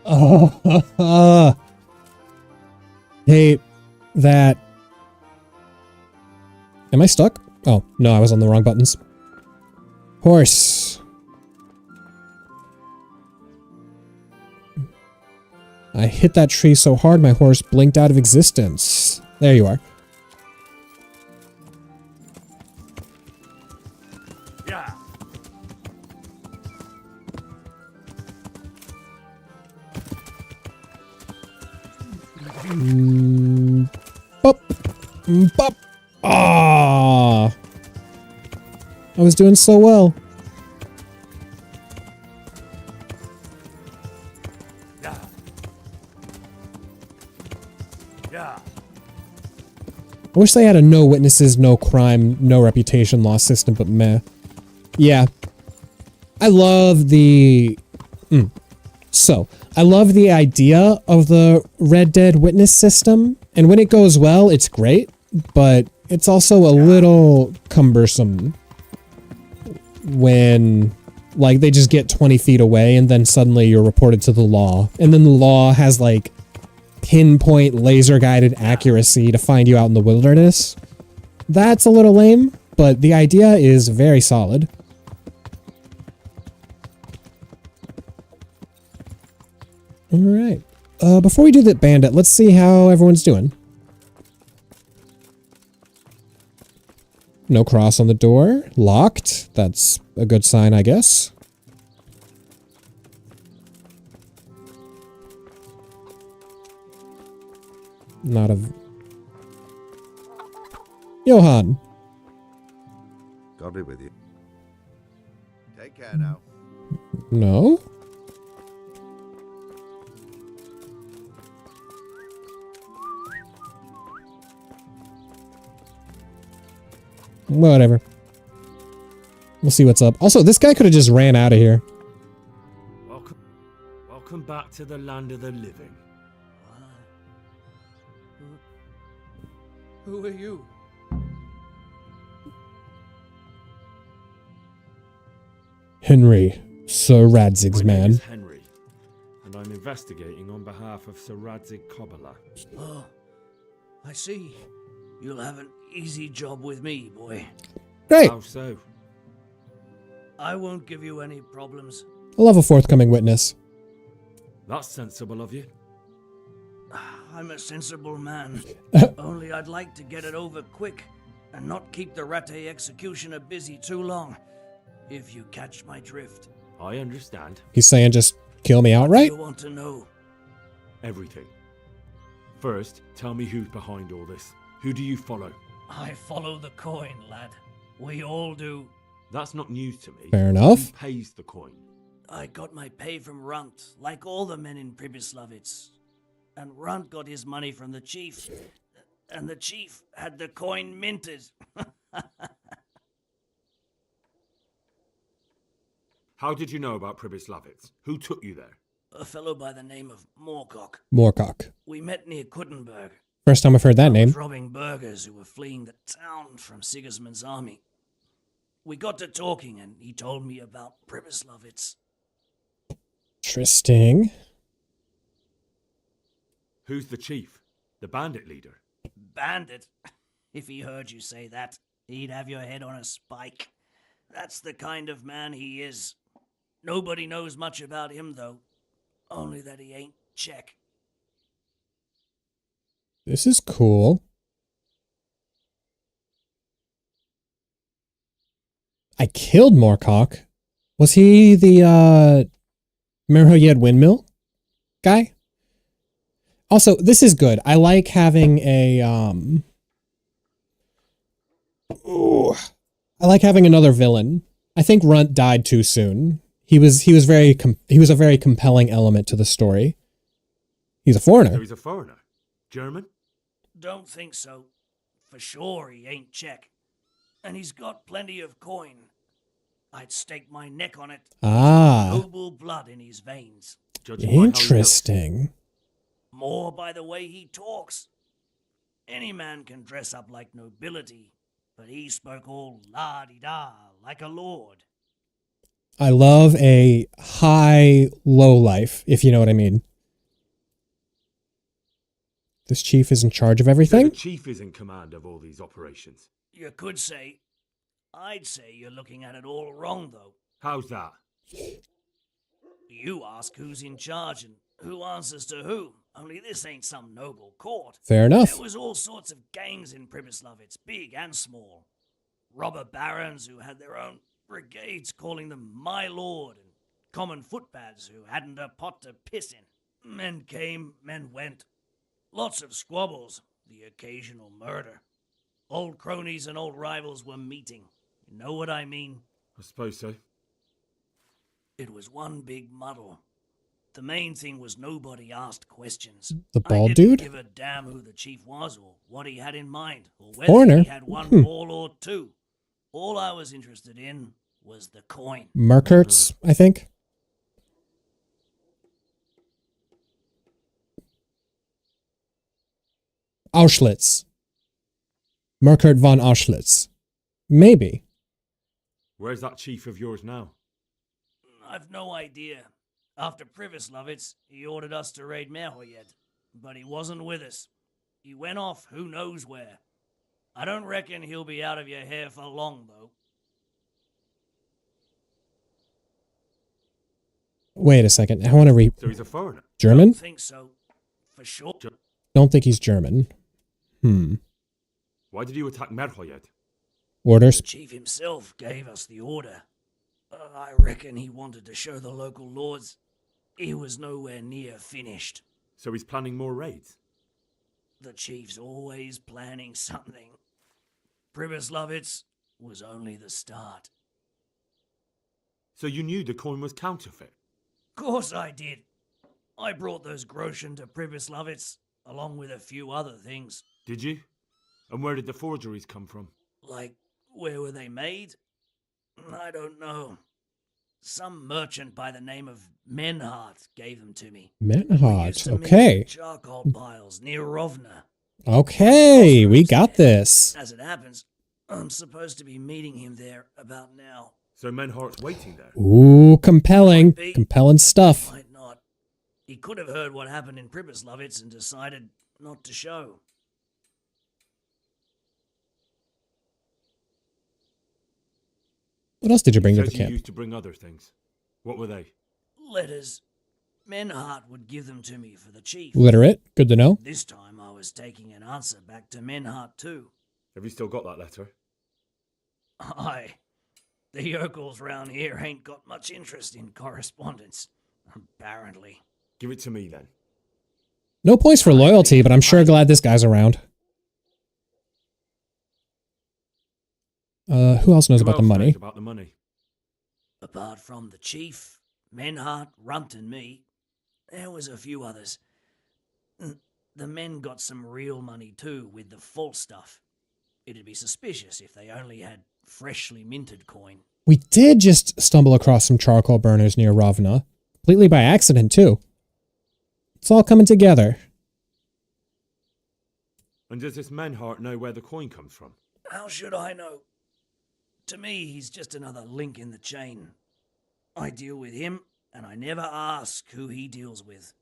Oh. Hate that. Am I stuck? Oh, no, I was on the wrong buttons. Horse. I hit that tree so hard my horse blinked out of existence. There you are. Yeah. Bop. Bop. Ah. I was doing so well. I wish they had a no witnesses, no crime, no reputation loss system, but meh. Yeah. I love the... So, I love the idea of the Red Dead witness system, and when it goes well, it's great, but it's also a little cumbersome when, like, they just get 20 feet away and then suddenly you're reported to the law, and then the law has, like, pinpoint laser-guided accuracy to find you out in the wilderness. That's a little lame, but the idea is very solid. Alright. Before we do the bandit, let's see how everyone's doing. No cross on the door. Locked. That's a good sign, I guess. Not a... Johan. God be with you. Take care now. No? Whatever. We'll see what's up. Also, this guy could have just ran out of here. Welcome back to the land of the living. Who are you? Henry, Sir Radzig's My name man. is Henry, and I'm investigating on behalf of Sir Radzig Kobyla. Oh, I see. You'll have an easy job with me, boy. Great. How so? I won't give you any problems. I love a forthcoming witness. That's sensible of you. I'm a sensible man. Only I'd like to get it over quick and not keep the Rattay executioner busy too long. If you catch my drift. I understand. He's saying just kill me outright? You want to know Everything. First, tell me who's behind all this. Who do you follow? I follow the coin, lad. We all do. That's not news to me. Fair enough. Who pays the coin? I got my pay from Runt, like all the men in Pribyslavitz. And Runt got his money from the chief. And the chief had the coin minted. How did you know about Pribyslavitz? Who took you there? A fellow by the name of Moorcock. Moorcock. We met near Kuttenberg. First time I've heard that name. Was robbing burghers who were fleeing the town from Sigismund's army. We got to talking and he told me about Pribyslavitz. Interesting. Who's the chief? The bandit leader? Bandit? If he heard you say that, he'd have your head on a spike. That's the kind of man he is. Nobody knows much about him, though. Only that he ain't Czech. This is cool. I killed Moorcock. Was he the, remember how you had windmill guy? Also, this is good. I like having a, I like having another villain. I think Runt died too soon. He was a very compelling element to the story. He's a foreigner. So he's a foreigner. German? Don't think so. For sure he ain't Czech. And he's got plenty of coin. I'd stake my neck on it. Ah. Noble blood in his veins. Interesting. More by the way he talks. Any man can dress up like nobility, but he spoke all la-di-da like a lord. I love a high low life, if you know what I mean. This chief is in charge of So everything? the chief is in command of all these operations. You could say. I'd say you're looking at it all wrong, though. How's that? You ask who's in charge and who answers to who. Only this ain't some noble court. Fair enough. There was all sorts of gangs in Pribyslavitz, big and small. Robber barons who had their own brigades calling them my lord, and common footpads who hadn't a pot to piss in. Men came, men went. Lots of squabbles, the occasional murder. Old cronies and old rivals were meeting. You know what I mean? I suppose so. It was one big muddle. The main thing was nobody asked questions. The bald I didn't dude? give a damn who the chief was or what he had in mind or whether Foreigner? he had one ball or two. All I was interested in was the coin. Markerts, I think. Auschwitz. Markert von Auschwitz. Maybe. Where's that chief of yours now? I've no idea. After Pribyslavitz, he ordered us to raid Merhoyed, but he wasn't with us. He went off who knows where. I don't reckon he'll be out of your hair for long, though. Wait a second. I want to read. So he's a foreigner? German? Don't think so. For sure. Don't think he's German. Why did you attack Merhoyed? Orders? The chief himself gave us the order. I reckon he wanted to show the local lords he was nowhere near finished. So he's planning more raids? The chief's always planning something. Pribyslavitz was only the start. So you knew the coin was counterfeit? Course I did. I brought those groschen to Pribyslavitz, along with a few other things. Did you? And where did the forgeries come from? Like, where were they made? I don't know. Some merchant by the name of Menhart gave them to me. Menhart, okay. Charcoal piles near Rovna. Okay, we got this. As it happens, I'm supposed to be meeting him there about now. So Menhart's waiting there? Ooh, compelling. Compelling stuff. Might not. He could have heard what happened in Pribyslavitz and decided not to show. What else did you bring to the You camp? used to bring other things. What were they? Letters. Menhart would give them to me for the chief. Literate. Good to know. This time I was taking an answer back to Menhart too. Have you still got that letter? Aye. The yokels round here ain't got much interest in correspondence, apparently. Give it to me then. No points for loyalty, but I'm sure glad this guy's around. Who else knows about the money? About the money. Apart from the chief, Menhart, Runt and me, there was a few others. The men got some real money too with the false stuff. It'd be suspicious if they only had freshly minted coin. We did just stumble across some charcoal burners near Rovna. Completely by accident, too. It's all coming together. And does this Menhart know where the coin comes from? How should I know? To me, he's just another link in the chain. I deal with him, and I never ask who he deals with.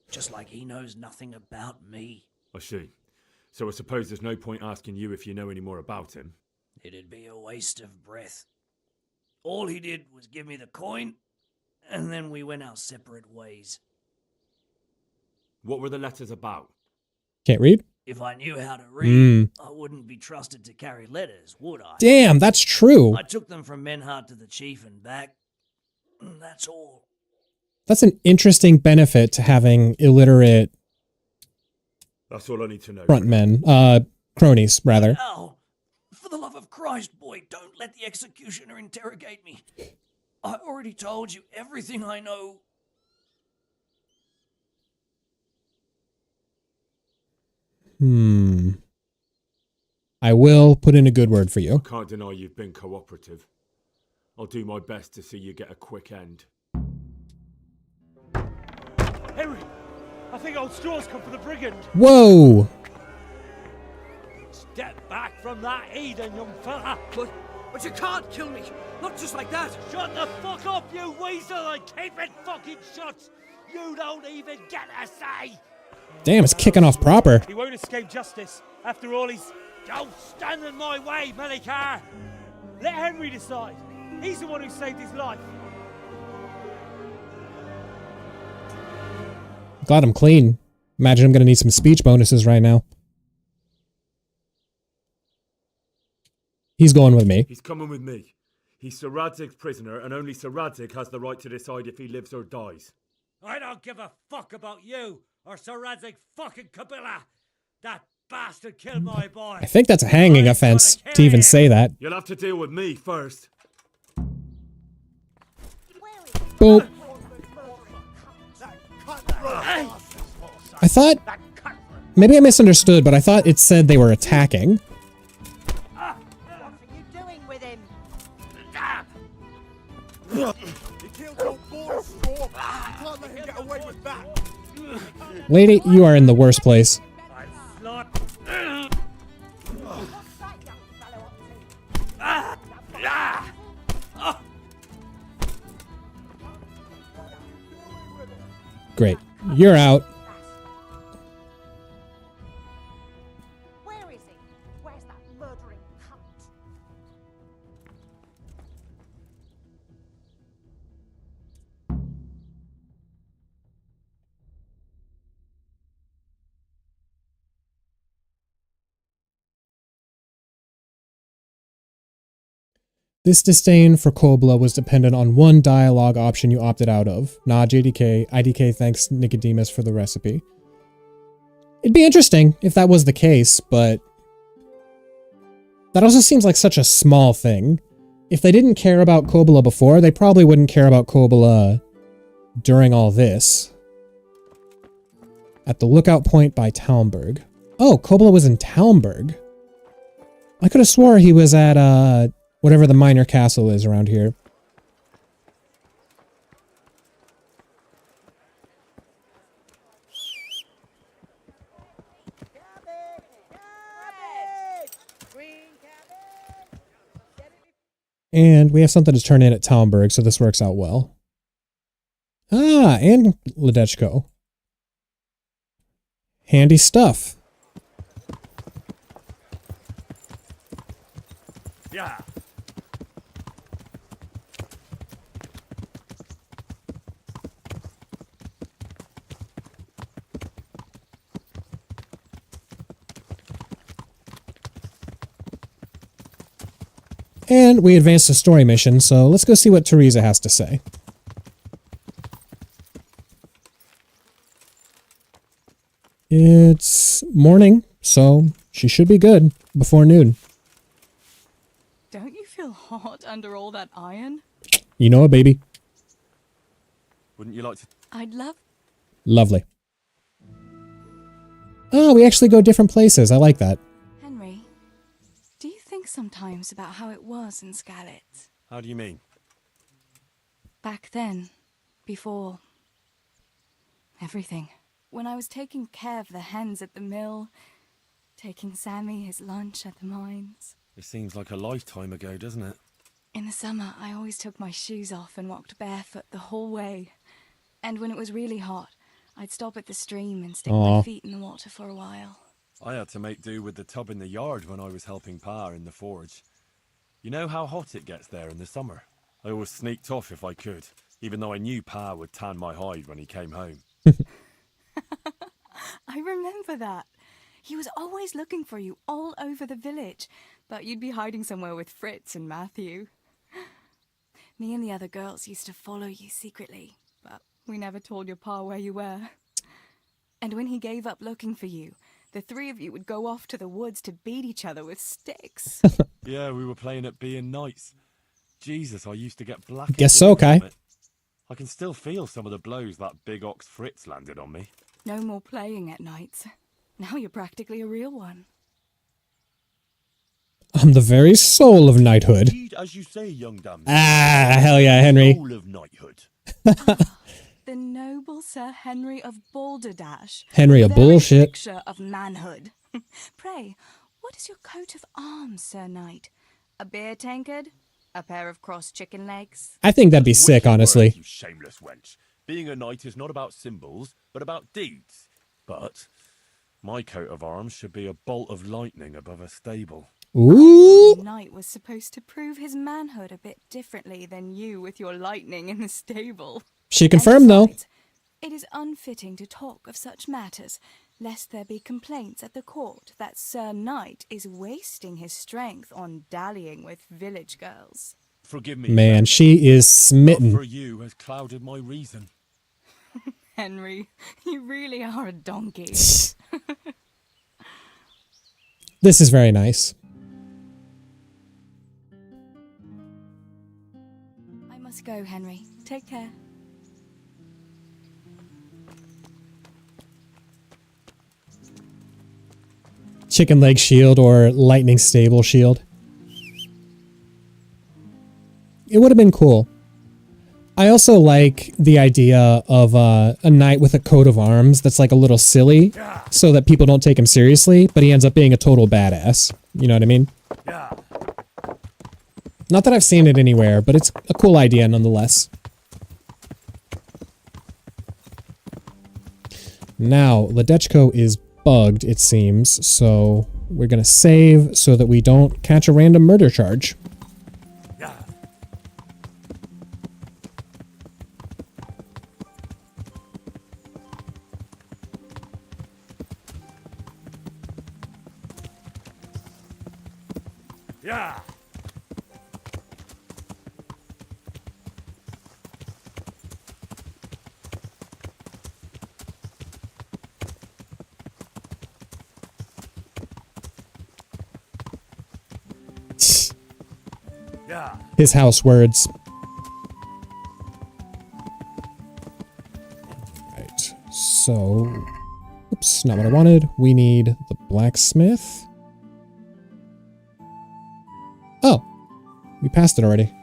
Just like he knows nothing about me. I see. So I suppose there's no point asking you if you know any more about him. It'd be a waste of breath. All he did was give me the coin, and then we went our separate ways. What were the letters about? Can't read? If I knew how to read, I wouldn't be trusted to carry letters, would I? Damn, that's true. I took them from Menhart to the chief and back. That's all. That's an interesting benefit to having illiterate That's all I need to know. frontmen. Cronies, rather. Ow! For the love of Christ, boy, don't let the executioner interrogate me. I already told you everything I know. I will put in a good word for you. I can't deny you've been cooperative. I'll do my best to see you get a quick end. Henry, I think old Straw's come for the brigand. Whoa! Step back from that Eden, young fella. But you can't kill me. Not just like that. Shut the fuck up, you weasel, and keep it fucking shut. You don't even get a say. Damn, it's kicking off proper. He won't escape justice. After all, he's... Don't stand in my way, Melikar! Let Henry decide. He's the one who saved his life. Glad I'm clean. Imagine I'm gonna need some speech bonuses right now. He's going with me. He's coming with me. He's Sir Radzig's prisoner, and only Sir Radzig has the right to decide if he lives or dies. I don't give a fuck about you or Sir Radzig fucking Kabila. That bastard killed my boy. I think that's a hanging offense to even say that. You'll have to deal with me first. Boop. I thought... Maybe I misunderstood, but I thought it said they were attacking. What are you doing with him? He killed your boy, Straw. You can't let him get away with that. Lady, you are in the worst place. Great. You're out. Where is he? Where's that murdering cunt? This disdain for Kobla was dependent on one dialogue option you opted out of. Nah, JDK. IDK thanks Nicodemus for the recipe. It'd be interesting if that was the case, but that also seems like such a small thing. If they didn't care about Kobla before, they probably wouldn't care about Kobla during all this. At the lookout point by Talmberg. Oh, Kobla was in Talmberg. I could have swore he was at, whatever the minor castle is around here. And we have something to turn in at Talmberg, so this works out well. Ah, and Ledechko. Handy stuff. Yeah. And we advanced a story mission, so let's go see what Teresa has to say. It's morning, so she should be good before noon. Don't you feel hot under all that iron? You know it, baby. Wouldn't you like to... I'd love... Lovely. Oh, we actually go different places. I like that. Henry, do you think sometimes about how it was in Scarlet? How do you mean? Back then, before... everything. When I was taking care of the hens at the mill, taking Sammy his lunch at the mines. It seems like a lifetime ago, doesn't it? In the summer, I always took my shoes off and walked barefoot the whole way. And when it was really hot, I'd stop at the stream and stick my feet in the water for a while. I had to make do with the tub in the yard when I was helping Pa in the forge. You know how hot it gets there in the summer? I always sneaked off if I could, even though I knew Pa would tan my hide when he came home. I remember that. He was always looking for you all over the village, but you'd be hiding somewhere with Fritz and Matthew. Me and the other girls used to follow you secretly, but we never told your pa where you were. And when he gave up looking for you, the three of you would go off to the woods to beat each other with sticks. Yeah, we were playing at being knights. Jesus, I used to get black. Guess so, Kai. I can still feel some of the blows that big ox Fritz landed on me. No more playing at nights. Now you're practically a real one. I'm the very soul of knighthood. Indeed, as you say, young dame. Ah, hell yeah, Henry. Soul of knighthood. The noble Sir Henry of Balderdash. Henry of bullshit. Picture of manhood. Pray, what is your coat of arms, Sir Knight? A beer tankard? A pair of crossed chicken legs? I think that'd be sick, honestly. You shameless wench. Being a knight is not about symbols, but about deeds. But my coat of arms should be a bolt of lightning above a stable. Ooh. The knight was supposed to prove his manhood a bit differently than you with your lightning in the stable. She confirmed, though. It is unfitting to talk of such matters, lest there be complaints at the court that Sir Knight is wasting his strength on dallying with village girls. Forgive me. Man, she is smitten. Love for you has clouded my reason. Henry, you really are a donkey. This is very nice. I must go, Henry. Take care. Chicken leg shield or lightning stable shield. It would have been cool. I also like the idea of a knight with a coat of arms that's like a little silly so that people don't take him seriously, but he ends up being a total badass. You know what I mean? Not that I've seen it anywhere, but it's a cool idea nonetheless. Now, Ledechko is bugged, it seems, so we're gonna save so that we don't catch a random murder charge. Yeah. His house words. Right, so... Oops, not what I wanted. We need the blacksmith. Oh, we passed it already.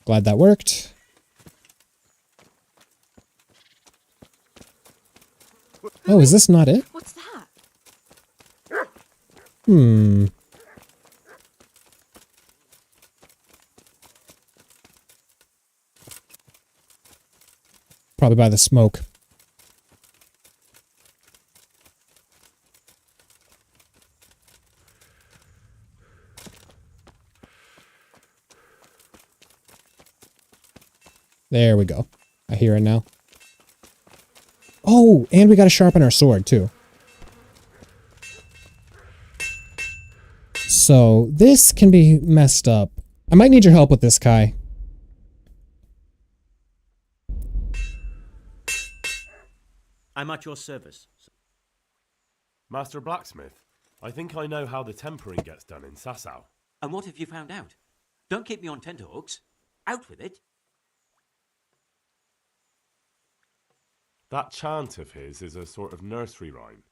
Glad that worked. Oh, is this not it? What's that? Probably by the smoke. There we go. I hear it now. Oh, and we gotta sharpen our sword, too. So, this can be messed up. I might need your help with this, Kai. I'm at your service. Master Blacksmith, I think I know how the tempering gets done in Sasau. And what have you found out? Don't keep me on tenterhooks. Out with it. That chant of his is a sort of nursery rhyme.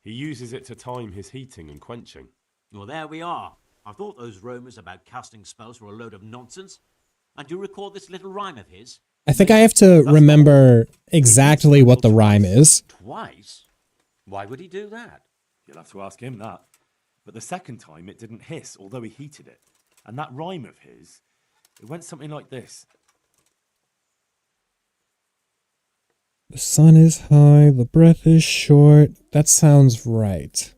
He uses it to time his heating and quenching. Well, there we are. I thought those rumours about casting spells were a load of nonsense. And do you recall this little rhyme of his? I think I have to remember exactly what the rhyme is. Twice? Why would he do that? You'll have to ask him that. But the second time it didn't hiss, although he heated it. And that rhyme of his, it went something like this. The sun is high, the breath is short. That sounds right.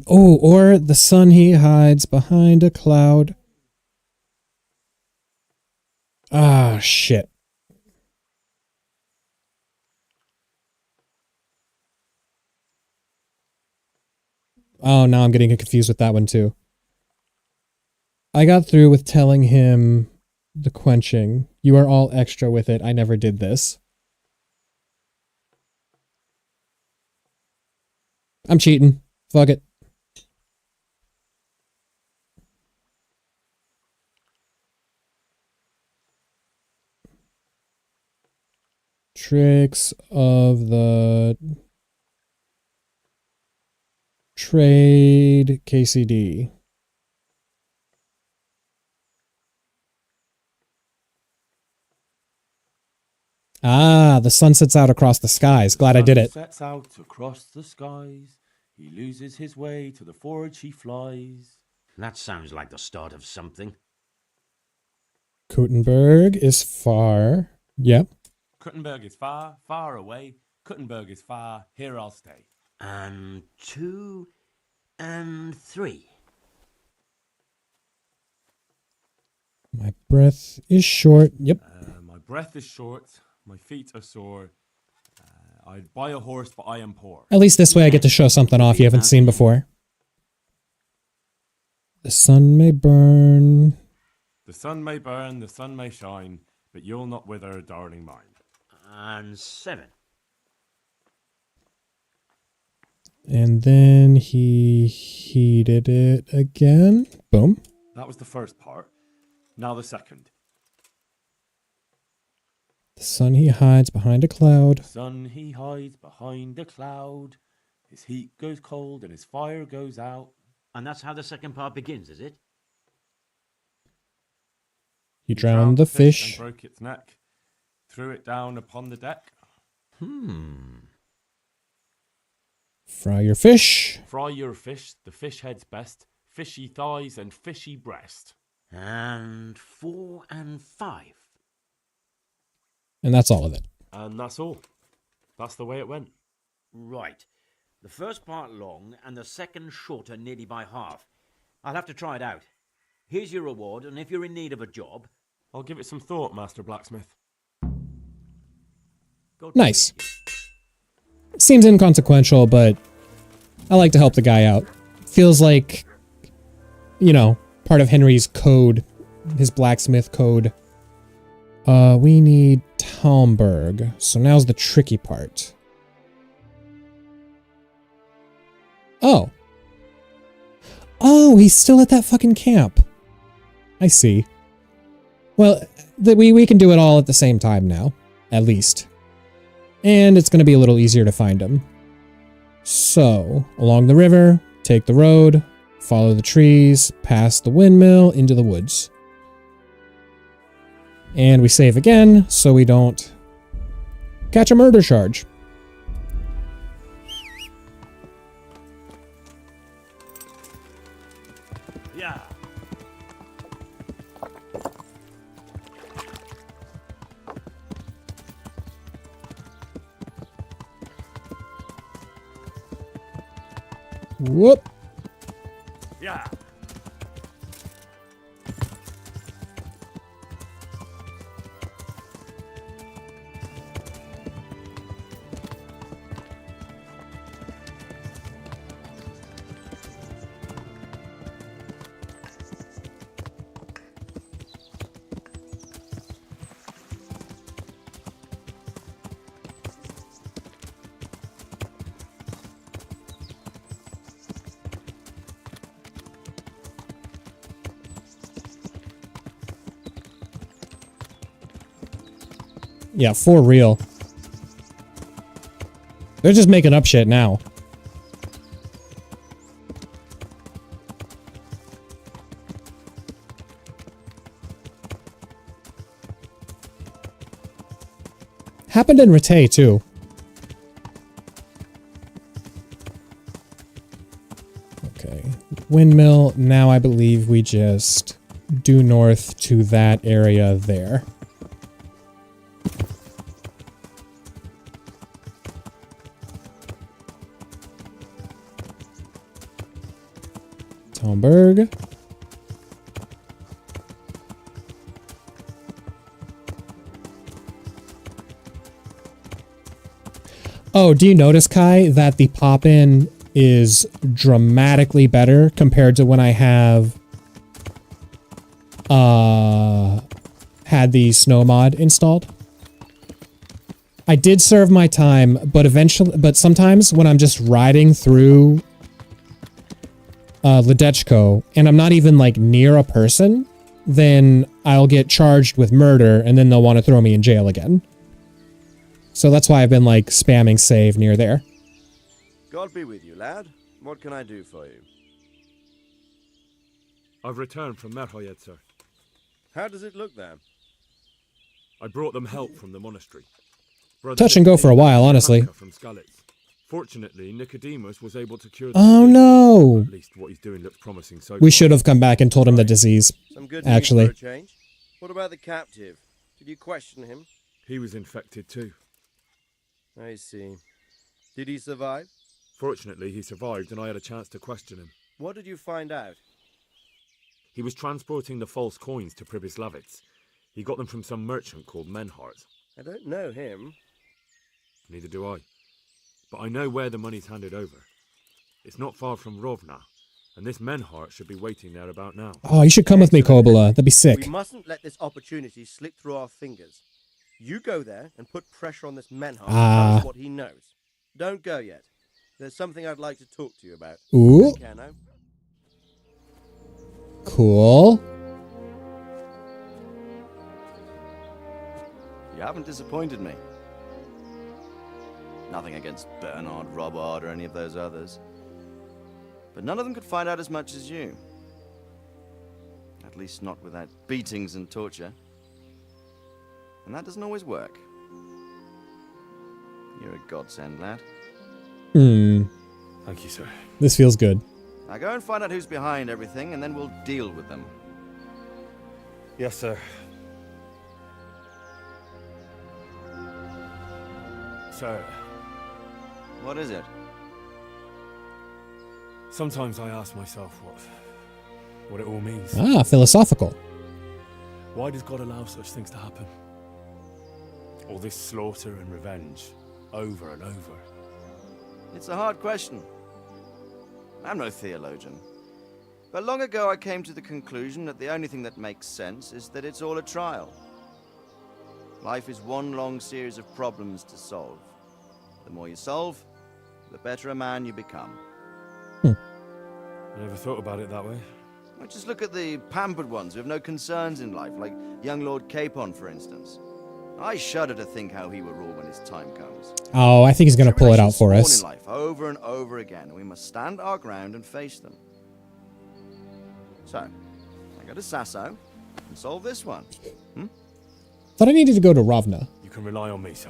Oh, or the sun he hides behind a cloud. Ah, shit. Oh, now I'm getting confused with that one too. I got through with telling him the quenching. You are all extra with it. I never did this. I'm cheating. Fuck it. Tricks of the trade KCD. Ah, the sun sets out across the skies. Glad I did it. Sets out across the skies. He loses his way to the forge he flies. That sounds like the start of something. Kuttenberg is far. Yep. Kuttenberg is far, far away. Kuttenberg is far, here I'll stay. And 2 and 3. My breath is short. Yep. My breath is short, my feet are sore. I'd buy a horse, but I am poor. At least this way I get to show something off you haven't seen before. The sun may burn. The sun may burn, the sun may shine, but you'll not wither, darling mine. And 7. And then he heated it again. Boom. That was the first part. Now the second. The sun he hides behind a cloud. The sun he hides behind a cloud. His heat goes cold and his fire goes out. And that's how the second part begins, is it? He drowned the fish. And broke its neck. Threw it down upon the deck. Fry your fish. Fry your fish, the fish head's best. Fishy thighs and fishy breast. And 4 and 5. And that's all of it. And that's all. That's the way it went. Right. The first part long and the second shorter nearly by half. I'll have to try it out. Here's your reward, and if you're in need of a job... I'll give it some thought, Master Blacksmith. Nice. Seems inconsequential, but I like to help the guy out. Feels like, you know, part of Henry's code, his blacksmith code. We need Talmberg. So now's the tricky part. Oh. Oh, he's still at that fucking camp. I see. Well, we can do it all at the same time now, at least. And it's going to be a little easier to find him. So, along the river, take the road, follow the trees, past the windmill, into the woods. And we save again, so we don't catch a murder charge. Yeah. Whoop. Yeah. Yeah, for real. They're just making up shit now. Happened in Rete too. Okay. Windmill. Now I believe we just due north to that area there. Talmberg. Oh, do you notice, Kai, that the pop-in is dramatically better compared to when I have had the snow mod installed? I did serve my time, but sometimes when I'm just riding through Ledechko, and I'm not even like near a person, then I'll get charged with murder, and then they'll want to throw me in jail again. So that's why I've been like spamming save near there. God be with you, lad. What can I do for you? I've returned from Merhoyed, sir. How does it look there? I brought them help from the monastery. touch and go for a while, honestly. From Skalitz. Fortunately, Nicodemus was able to cure the Oh disease. no! At least what he's doing looks promising so We far. should have come back and told him the disease. Some good Actually. news for a change. What about the captive? Did you question him? He was infected too. I see. Did he survive? Fortunately, he survived and I had a chance to question him. What did you find out? He was transporting the false coins to Pribyslavitz. He got them from some merchant called Menhart. I don't know him. Neither do I. But I know where the money's handed over. It's not far from Rovna, and this Menhart should be waiting there about now. Oh, you should come with me, Kobola. That'd be sick. We mustn't let this opportunity slip through our fingers. You go there and put pressure on this Menhart to tell us what he knows. Don't go yet. There's something I'd like to talk to you about. Ooh. Take care now. Cool. You haven't disappointed me. Nothing against Bernard, Robert, or any of those others. But none of them could find out as much as you. At least not without beatings and torture. And that doesn't always work. You're a godsend, lad. Thank you, sir. This feels good. Now go and find out who's behind everything, and then we'll deal with them. Yes, sir. Sir. What is it? Sometimes I ask myself what it all means. Ah, philosophical. Why does God allow such things to happen? All this slaughter and revenge, over and over. It's a hard question. I'm no theologian. But long ago I came to the conclusion that the only thing that makes sense is that it's all a trial. Life is one long series of problems to solve. The more you solve, the better a man you become. I never thought about it that way. Well, just look at the pampered ones who have no concerns in life, like young Lord Capon, for instance. I shudder to think how he will rule when his time comes. Oh, I think he's going to pull it out for us. In life, over and over again, and we must stand our ground and face them. So, I go to Sasso and solve this one. Thought I needed to go to Rovna. You can rely on me, sir.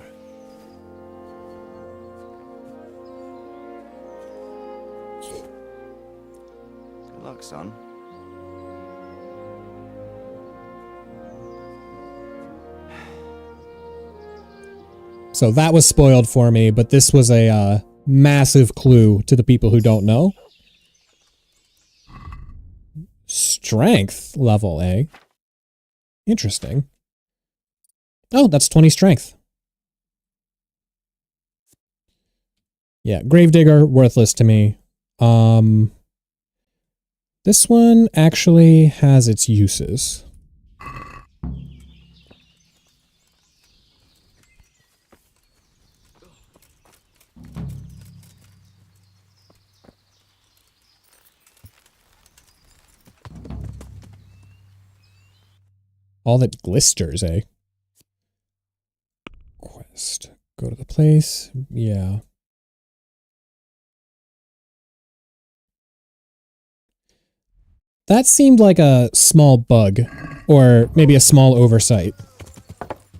Good luck, son. So that was spoiled for me, but this was a massive clue to the people who don't know. Strength level, eh? Interesting. Oh, that's 20 strength. Yeah, Gravedigger, worthless to me. This one actually has its uses. All that glisters, eh? Quest. Go to the place. Yeah. That seemed like a small bug, or maybe a small oversight.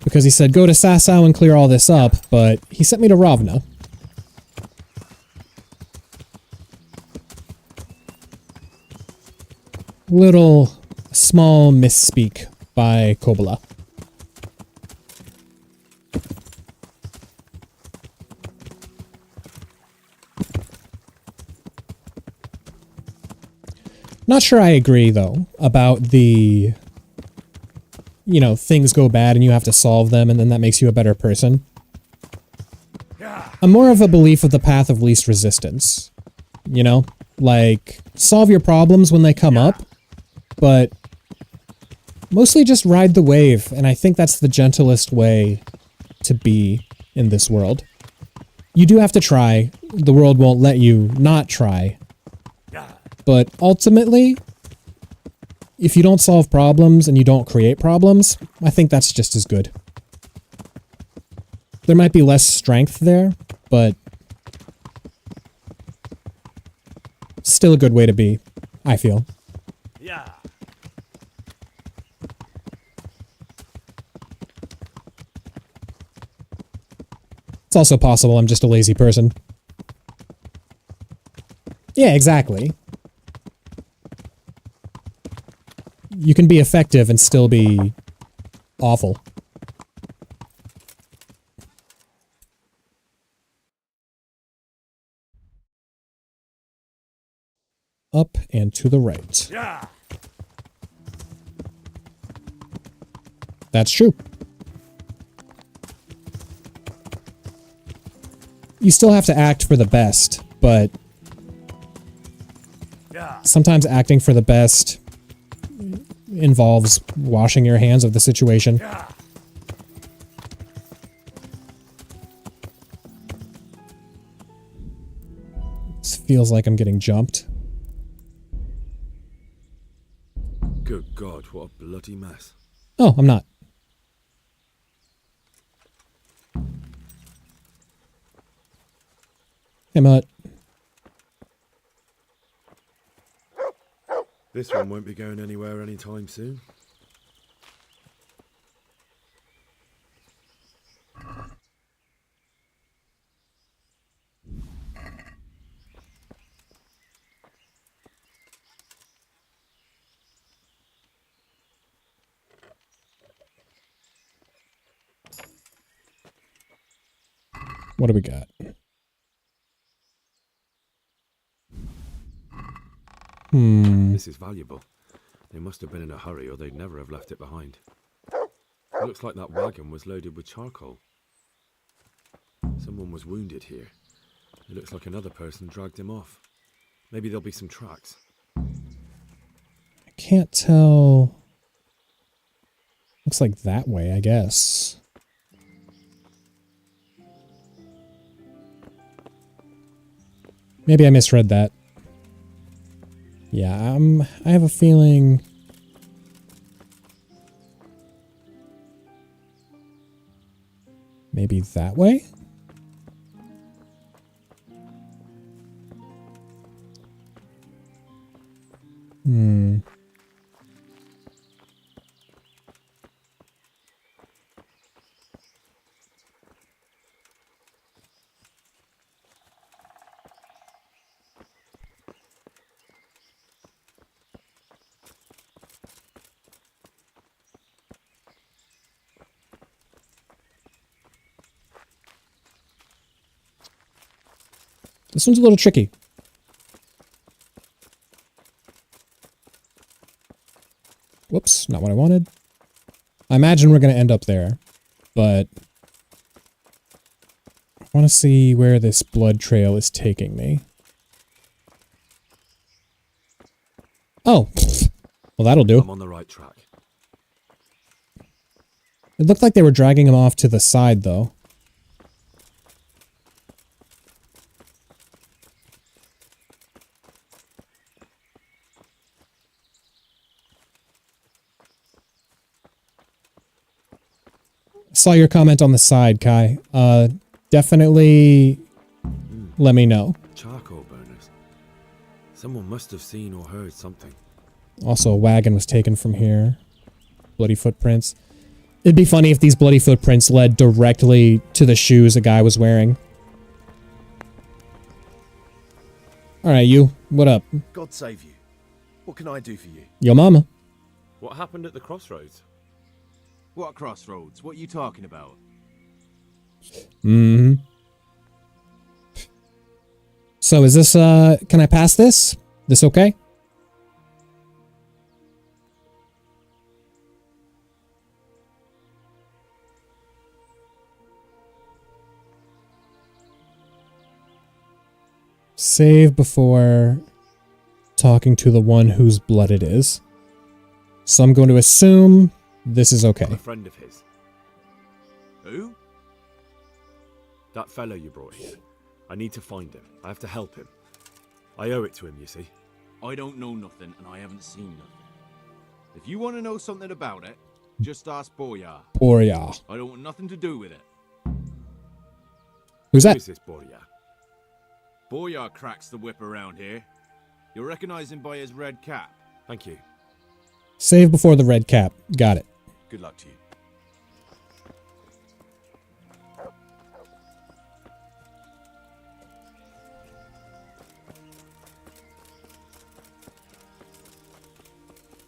Because he said, go to Sasau and clear all this up, but he sent me to Rovna. Little small misspeak by Kobola. Not sure I agree, though, about the, you know, things go bad and you have to solve them and then that makes you a better person. I'm more of a belief of the path of least resistance. You know? Like, solve your problems when they come up, but mostly just ride the wave, and I think that's the gentlest way to be in this world. You do have to try. The world won't let you not try. But ultimately, if you don't solve problems and you don't create problems, I think that's just as good. There might be less strength there, but still a good way to be, I feel. Yeah. It's also possible I'm just a lazy person. Yeah, exactly. You can be effective and still be awful. Up and to the right. Yeah. That's true. You still have to act for the best, but sometimes acting for the best involves washing your hands of the situation. This feels like I'm getting jumped. Good God, what a bloody mess. Oh, I'm not. Hey, Mutt. This one won't be going anywhere anytime soon. What do we got? This is valuable. They must have been in a hurry or they'd never have left it behind. It looks like that wagon was loaded with charcoal. Someone was wounded here. It looks like another person dragged him off. Maybe there'll be some tracks. I can't tell. Looks like that way, I guess. Maybe I misread that. Yeah, I have a feeling... Maybe that way? This one's a little tricky. Whoops, not what I wanted. I imagine we're going to end up there, but I want to see where this blood trail is taking me. Oh, well, that'll do. I'm on the right track. It looked like they were dragging him off to the side, though. Saw your comment on the side, Kai. Definitely let me know. Charcoal burners. Someone must have seen or heard something. Also, a wagon was taken from here. Bloody footprints. It'd be funny if these bloody footprints led directly to the shoes a guy was wearing. Alright, you. What up? God save you. What can I do for you? Yo mama. What happened at the crossroads? What crossroads? What are you talking about? So is this, can I pass this? This okay? Save before talking to the one whose blood it is. So I'm going to assume this is okay. A friend of his. Who? That fellow you brought here. I need to find him. I have to help him. I owe it to him, you see. I don't know nothing, and I haven't seen nothing. If you want to know something about it, just ask Boyar. Boyar. I don't want nothing to do with it. Who's that? Who is this Boyar? Boyar cracks the whip around here. You'll recognize him by his red cap. Thank you. Save before the red cap. Got it. Good luck to you.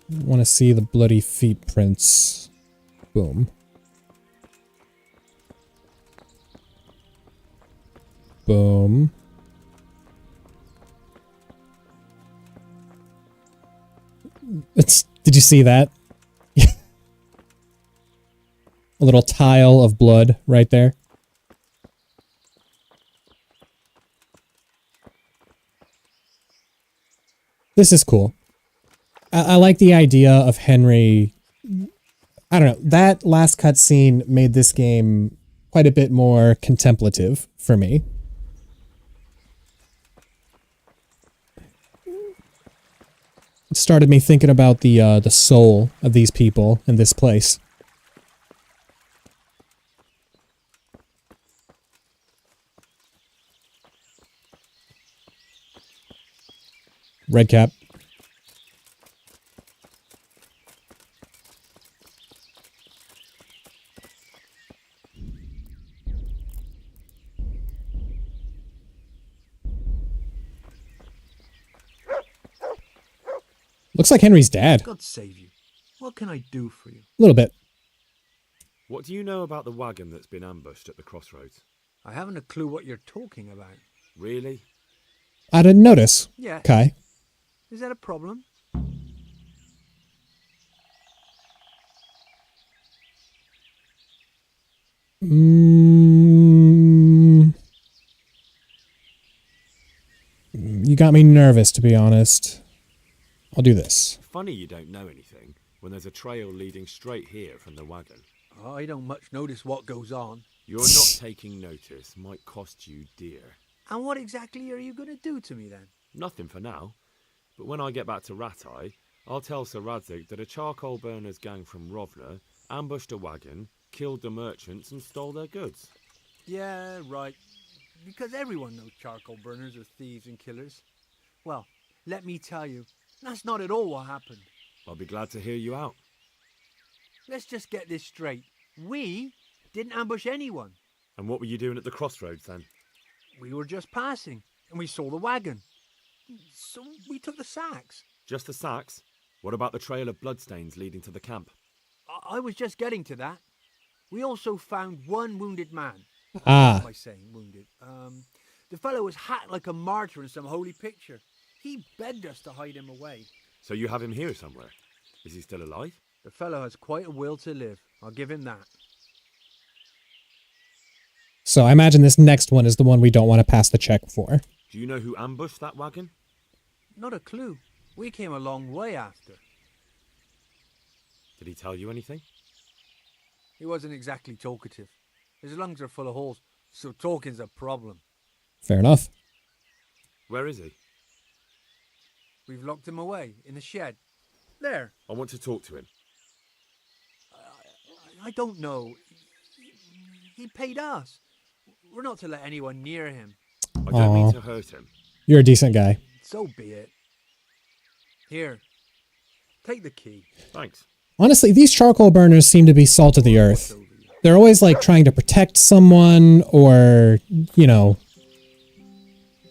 Want to see the bloody feet prints. Boom. Boom. Did you see that? A little tile of blood right there. This is cool. I like the idea of Henry. I don't know. That last cutscene made this game quite a bit more contemplative for me. It started me thinking about the soul of these people in this place. Red cap. Looks like Henry's dad. God save you. What can I do for you? A little bit. What do you know about the wagon that's been ambushed at the crossroads? I haven't a clue what you're talking about. Really? I didn't notice. Yeah. Kai. Is that a problem? You got me nervous, to be honest. I'll do this. Funny you don't know anything when there's a trail leading straight here from the wagon. I don't much notice what goes on. You're not taking notice might cost you dear. And what exactly are you going to do to me then? Nothing for now. But when I get back to Ratai, I'll tell Sir Radzig that a charcoal burners gang from Rovna ambushed a wagon, killed the merchants and stole their goods. Yeah, right. Because everyone knows charcoal burners are thieves and killers. Well, let me tell you, that's not at all what happened. I'll be glad to hear you out. Let's just get this straight. We didn't ambush anyone. And what were you doing at the crossroads then? We were just passing, and we saw the wagon. So we took the sacks. Just the sacks? What about the trail of bloodstains leading to the camp? I was just getting to that. We also found one wounded man. Ah. What am I saying, wounded? The fellow was hacked like a martyr in some holy picture. He begged us to hide him away. So you have him here somewhere? Is he still alive? The fellow has quite a will to live. I'll give him that. So I imagine this next one is the one we don't want to pass the check for. Do you know who ambushed that wagon? Not a clue. We came a long way after. Did he tell you anything? He wasn't exactly talkative. His lungs are full of holes, so talking's a problem. Fair enough. Where is he? We've locked him away in the shed. There. I want to talk to him. I don't know. He paid us. We're not to let anyone near him. I don't mean to hurt him. You're a decent guy. So be it. Here. Take the key. Thanks. Honestly, these charcoal burners seem to be salt of the earth. They're always like trying to protect someone or, you know,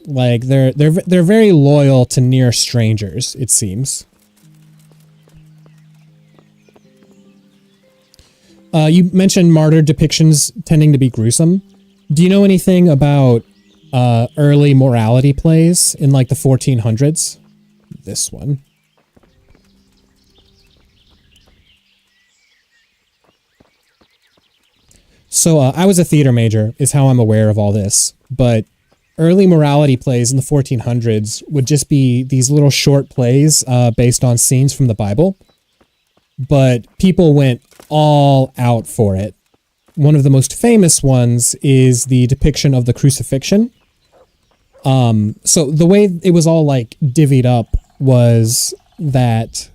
like they're very loyal to near strangers, it seems. You mentioned martyr depictions tending to be gruesome. Do you know anything about early morality plays in like the 1400s? This one. So I was a theater major, is how I'm aware of all this. But early morality plays in the 1400s would just be these little short plays based on scenes from the Bible. But people went all out for it. One of the most famous ones is the depiction of the crucifixion. So the way it was all like divvied up was that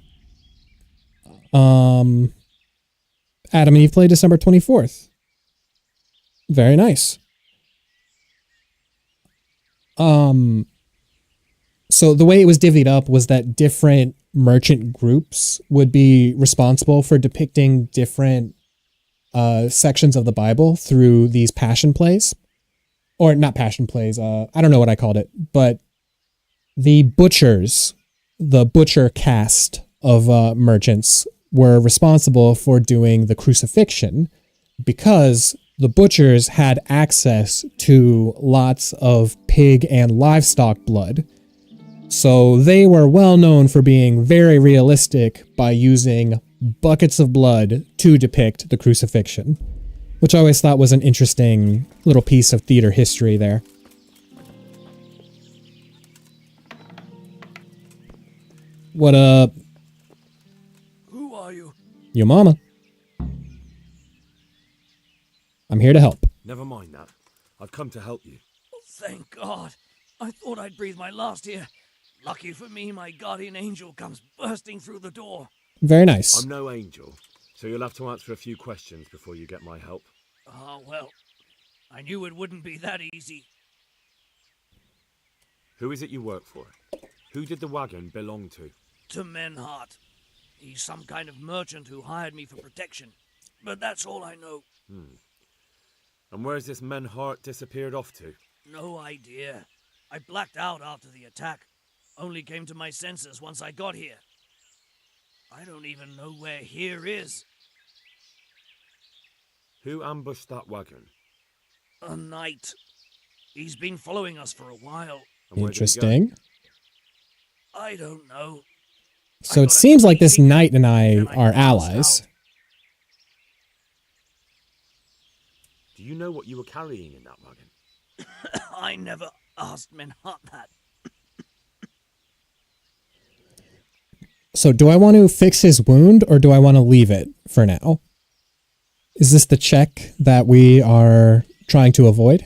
Adam and Eve played December 24th. Very nice. So the way it was divvied up was that different merchant groups would be responsible for depicting different sections of the Bible through these passion plays. Or not passion plays, I don't know what I called it, but the butchers, the butcher caste of merchants were responsible for doing the crucifixion because the butchers had access to lots of pig and livestock blood. So they were well known for being very realistic by using buckets of blood to depict the crucifixion, which I always thought was an interesting little piece of theater history there. What up? Who are you? Your mama. I'm here to help. Never mind that. I've come to help you. Thank God. I thought I'd breathe my last here. Lucky for me, my guardian angel comes bursting through the door. Very nice. I'm no angel, so you'll have to answer a few questions before you get my help. Ah, well, I knew it wouldn't be that easy. Who is it you work for? Who did the wagon belong to? To Menhart. He's some kind of merchant who hired me for protection. But that's all I know. And where's this Menhart disappeared off to? No idea. I blacked out after the attack. Only came to my senses once I got here. I don't even know where here is. Who ambushed that wagon? A knight. He's been following us for a while. Interesting. I don't know. So it seems like this knight and I are allies. Do you know what you were carrying in that wagon? I never asked Menhart that. So do I want to fix his wound or do I want to leave it for now? Is this the check that we are trying to avoid?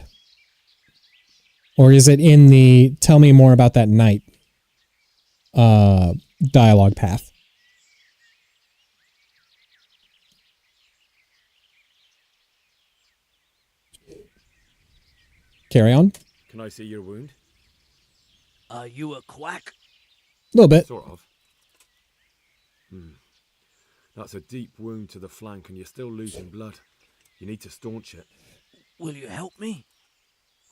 Or is it in the tell me more about that knight dialogue path? Carry on. Can I see your wound? Are you a quack? A little bit. Sort of. That's a deep wound to the flank and you're still losing blood. You need to staunch it. Will you help me?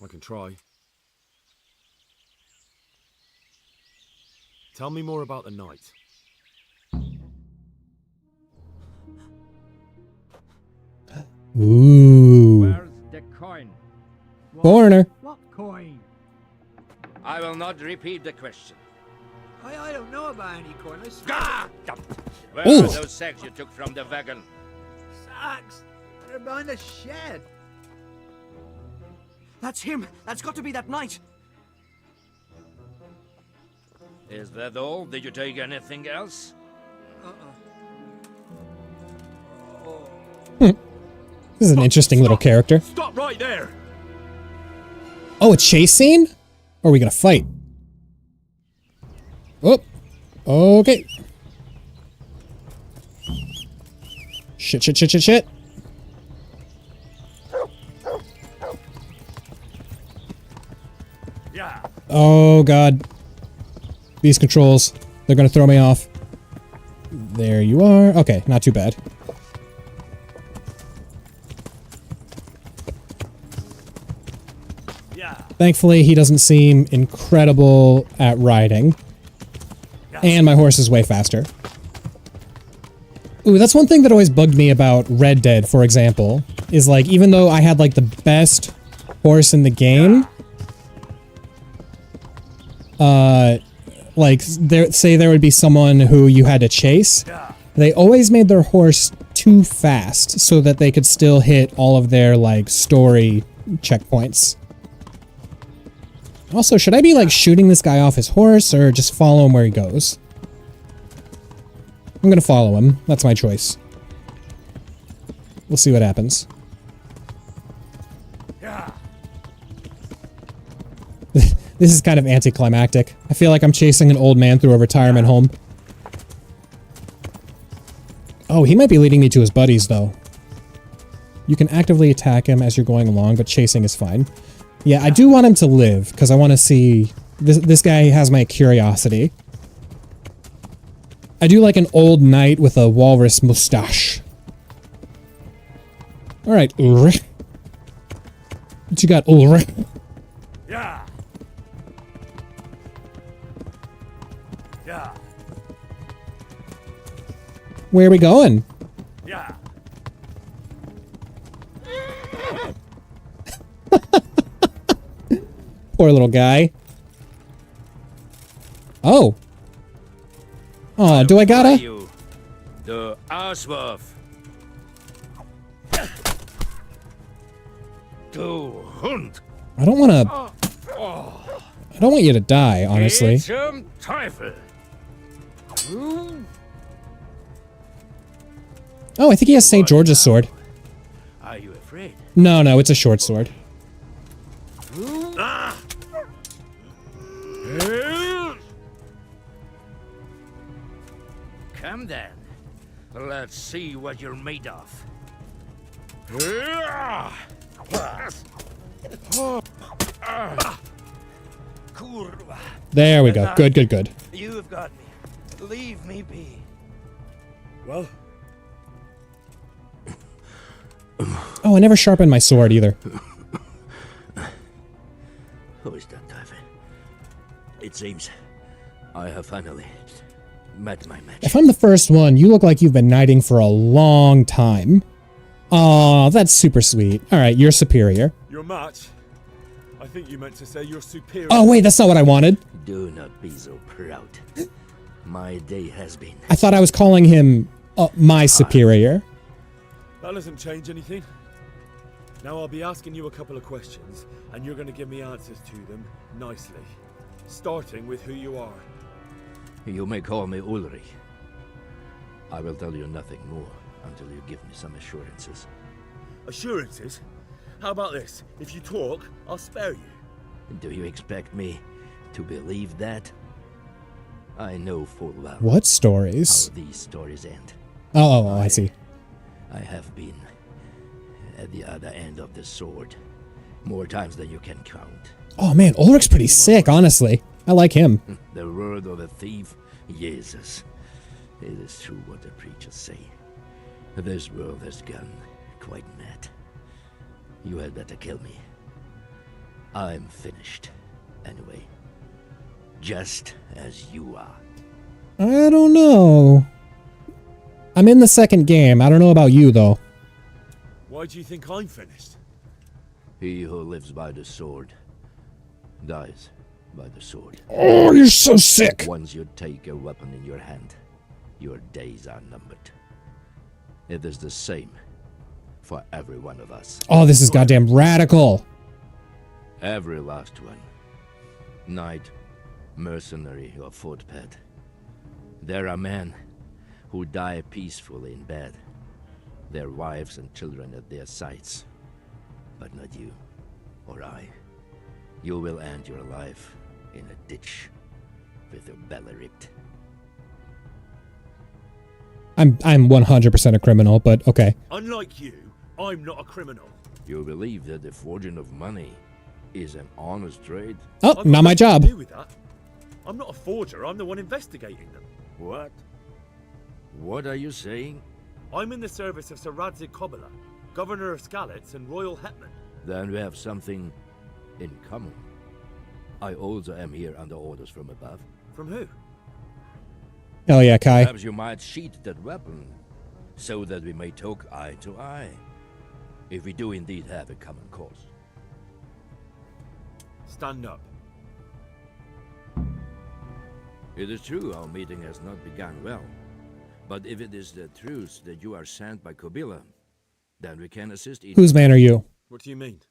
I can try. Tell me more about the knight. Ooh. Where's the coin? Foreigner. What coin? I will not repeat the question. I don't know about any coin. I swear. Ah! Where Ooh. are those sacks you took from the wagon? Sacks. They're behind the shed. That's him. That's got to be that knight. Is that all? Did you take anything else? This is an interesting little character. Stop right there! Oh, a chase scene? Or are we gonna fight? Oh, okay. Shit. Yeah. Oh, God. These controls, they're gonna throw me off. There you are. Okay, not too bad. Thankfully, he doesn't seem incredible at riding. And my horse is way faster. Ooh, that's one thing that always bugged me about Red Dead, for example, is like, even though I had like the best horse in the game, like, say there would be someone who you had to chase, they always made their horse too fast so that they could still hit all of their, like, story checkpoints. Also, should I be, like, shooting this guy off his horse or just follow him where he goes? I'm gonna follow him. That's my choice. We'll see what happens. This is kind of anticlimactic. I feel like I'm chasing an old man through a retirement home. Oh, he might be leading me to his buddies, though. You can actively attack him as you're going along, but chasing is fine. Yeah, I do want him to live, because I want to see... This guy has my curiosity. I do like an old knight with a walrus mustache. Alright, Ulrich. What you got, Ulrich? Yeah. Yeah. Where are we going? Yeah. Poor little guy. Oh. Oh, do I gotta? You, the Aswaf. To hunt. I don't want to. I don't want you to die, honestly. It's Teufel. Oh, I think he has St. George's sword. Are you afraid? No, no, it's a short sword. Ah. Come then. Let's see what you're made of. There we go. Good, good, good. You've got me. Leave me be. Well. Oh, I never sharpened my sword either. Who is that, David? It seems I have finally met my match. If I'm the first one, you look like you've been knighting for a long time. Aw, that's super sweet. Alright, you're superior. Your match? I think you meant to say you're superior. Oh, wait, that's not what I wanted. Do not be so proud. My day has been. I thought I was calling him my superior. That doesn't change anything. Now I'll be asking you a couple of questions, and you're going to give me answers to them nicely. Starting with who you are. You may call me Ulrich. I will tell you nothing more until you give me some assurances. Assurances? How about this? If you talk, I'll spare you. Do you expect me to believe that? I know full well. What stories? How these stories end. Oh, I see. I have been at the other end of the sword more times than you can count. Oh man, Ulrich's pretty sick, honestly. I like him. The word of a thief, Jesus. It is true what the preachers say. This world has gone quite mad. You had better kill me. I'm finished, anyway. Just as you are. I don't know. I'm in the second game. I don't know about you, though. Why do you think I'm finished? He who lives by the sword dies by the sword. Oh, you're so sick. Once you take a weapon in your hand, your days are numbered. It is the same for every one of us. Oh, this is goddamn radical. Every last one. Knight, mercenary, or footpad. There are men who die peacefully in bed, their wives and children at their sides. But not you, or I. You will end your life in a ditch with your belly ripped. I'm 100% a criminal, but okay. Unlike you, I'm not a criminal. You believe that the forging of money is an honest trade? Oh, not my job. Do with that. I'm not a forger, I'm the one investigating them. What? What are you saying? I'm in the service of Sir Radzik Kobala, Governor of Skalitz and Royal Hetman. Then we have something in common. I also am here under orders from above. From who? Hell yeah, Kai. Perhaps you might sheath that weapon, so that we may talk eye to eye. If we do indeed have a common cause. Stand up. It is true our meeting has not begun well. But if it is the truth that you are sent by Kobila, then we can assist each. Whose man are you? What do you mean?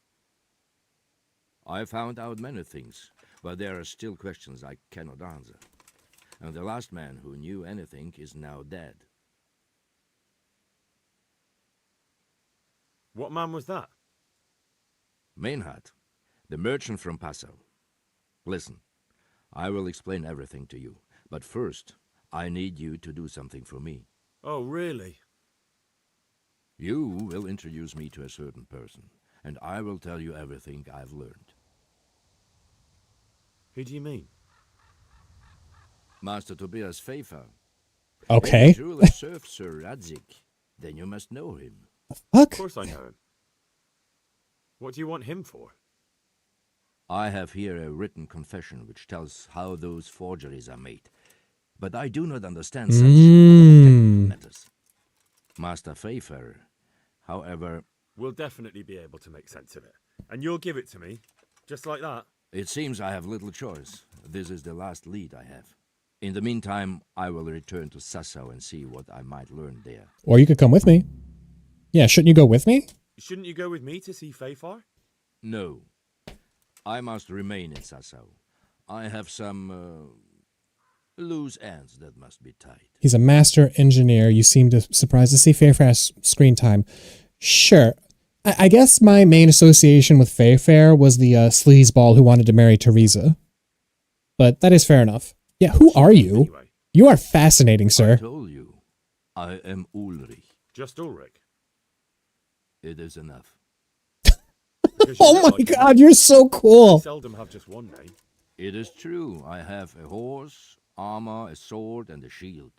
I found out many things, but there are still questions I cannot answer. And the last man who knew anything is now dead. What man was that? Meinhard, the merchant from Passau. Listen, I will explain everything to you, but first, I need you to do something for me. Oh, really? You will introduce me to a certain person, and I will tell you everything I've learned. Who do you mean? Master Tobias Pfeiffer. Okay. If you truly serve Sir Radzik, then you must know him. Fuck? Of course I know him. What do you want him for? I have here a written confession which tells how those forgeries are made. But I do not understand such matters. Master Fayfarer. However... We'll definitely be able to make sense of it. And you'll give it to me, just like that? It seems I have little choice. This is the last lead I have. In the meantime, I will return to Sasau and see what I might learn there. Or you could come with me. Yeah, shouldn't you go with me? Shouldn't you go with me to see Fayfar? No. I must remain in Sasau. I have some loose ends that must be tied. He's a master engineer. You seem surprised to see Fairfair's screen time. Sure. I guess my main association with Fayfair was the sleazeball who wanted to marry Teresa. But that is fair enough. Yeah, who are you? Anyway. You are fascinating, sir. I told you. I am Ulrich. Just Ulrich? It is enough. Oh my god, you're so cool. You seldom have just one name. It is true. I have a horse, armor, a sword, and a shield.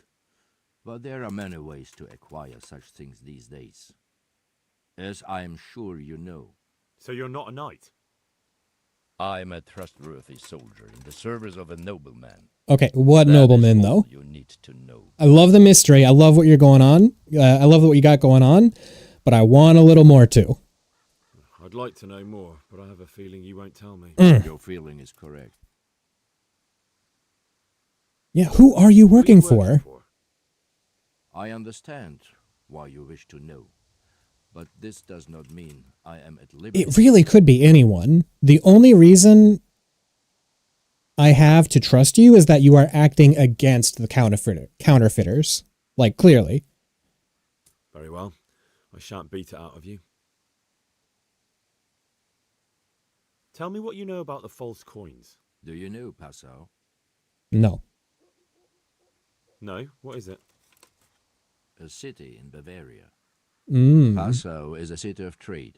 But there are many ways to acquire such things these days. As I am sure you know. So you're not a knight? I am a trustworthy soldier in the service of a nobleman. Okay, what nobleman, though? You need to know. I love the mystery. I love what you're going on. I love what you got going on. But I want a little more, too. I'd like to know more, but I have a feeling you won't tell me. Your feeling is correct. Yeah, who are you working for? I understand why you wish to know. But this does not mean I am at liberty. It really could be anyone. The only reason I have to trust you is that you are acting against the counterfeiters. Like, clearly. Very well. I shan't beat it out of you. Tell me what you know about the false coins. Do you know Passau? No. No? What is it? A city in Bavaria. Mm. Passau is a city of trade.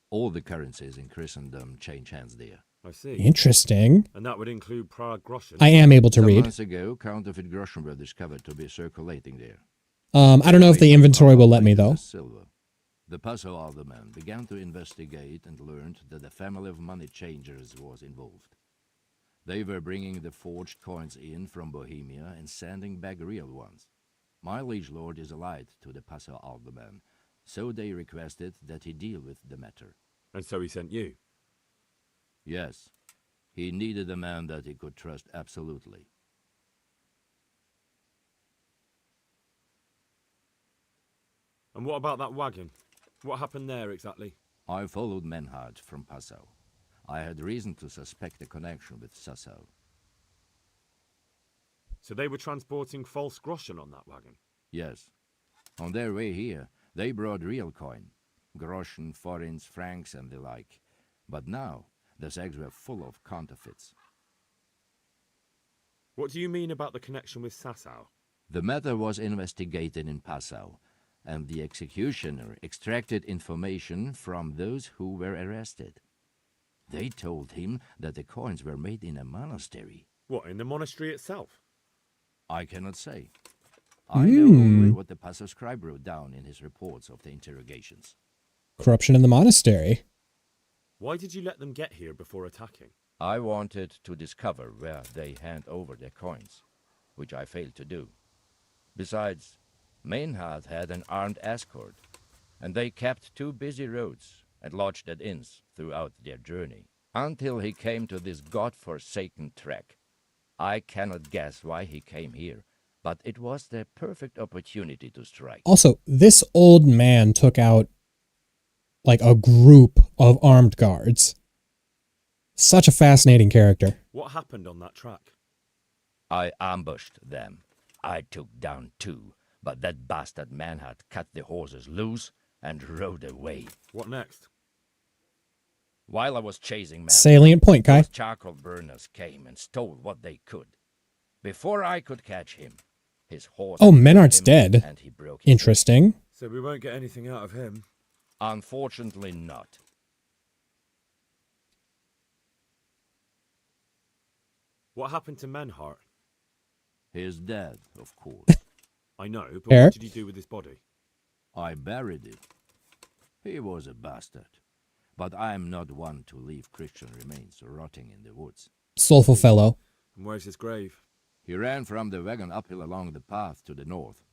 All the currencies in Christendom change hands there. I see. Interesting. And that would include Prague groschen. I am able to read. Some months ago, counterfeit groschen were discovered to be circulating there. I don't know if the inventory will let me, though. Silver. The Passau alderman began to investigate and learned that a family of money changers was involved. They were bringing the forged coins in from Bohemia and sending back real ones. My liege lord is allied to the Passau alderman, so they requested that he deal with the matter. And so he sent you? Yes. He needed a man that he could trust absolutely. And what about that wagon? What happened there exactly? I followed Menhard from Passau. I had reason to suspect a connection with Sasau. So they were transporting false groschen on that wagon? Yes. On their way here, they brought real coin. Groschen, forints, francs, and the like. But now, the sacks were full of counterfeits. What do you mean about the connection with Sasau? The matter was investigated in Passau, and the executioner extracted information from those who were arrested. They told him that the coins were made in a monastery. What, in the monastery itself? I cannot say. I know only what the Passau scribe wrote down in his reports of the interrogations. Corruption in the monastery. Why did you let them get here before attacking? I wanted to discover where they hand over their coins, which I failed to do. Besides, Meinhard had an armed escort, and they kept 2 busy roads and lodged at inns throughout their journey, until he came to this god-forsaken trek. I cannot guess why he came here, but it was the perfect opportunity to strike. Also, this old man took out like a group of armed guards. Such a fascinating character. What happened on that track? I ambushed them. I took down 2, but that bastard Manhart cut the horses loose and rode away. What next? While I was chasing Manhart, Salient point, Kai. those charcoal burners came and stole what they could. Before I could catch him, his horse... Oh, Menhardt's dead. And he broke his Interesting. So we won't get anything out of him? Unfortunately not. What happened to Menhart? He is dead, of course. I know, but what did you do with his body? I buried it. He was a bastard. But I am not one to leave Christian remains rotting in the woods. Soulful fellow. And where's his grave? He ran from the wagon uphill along the path to the north.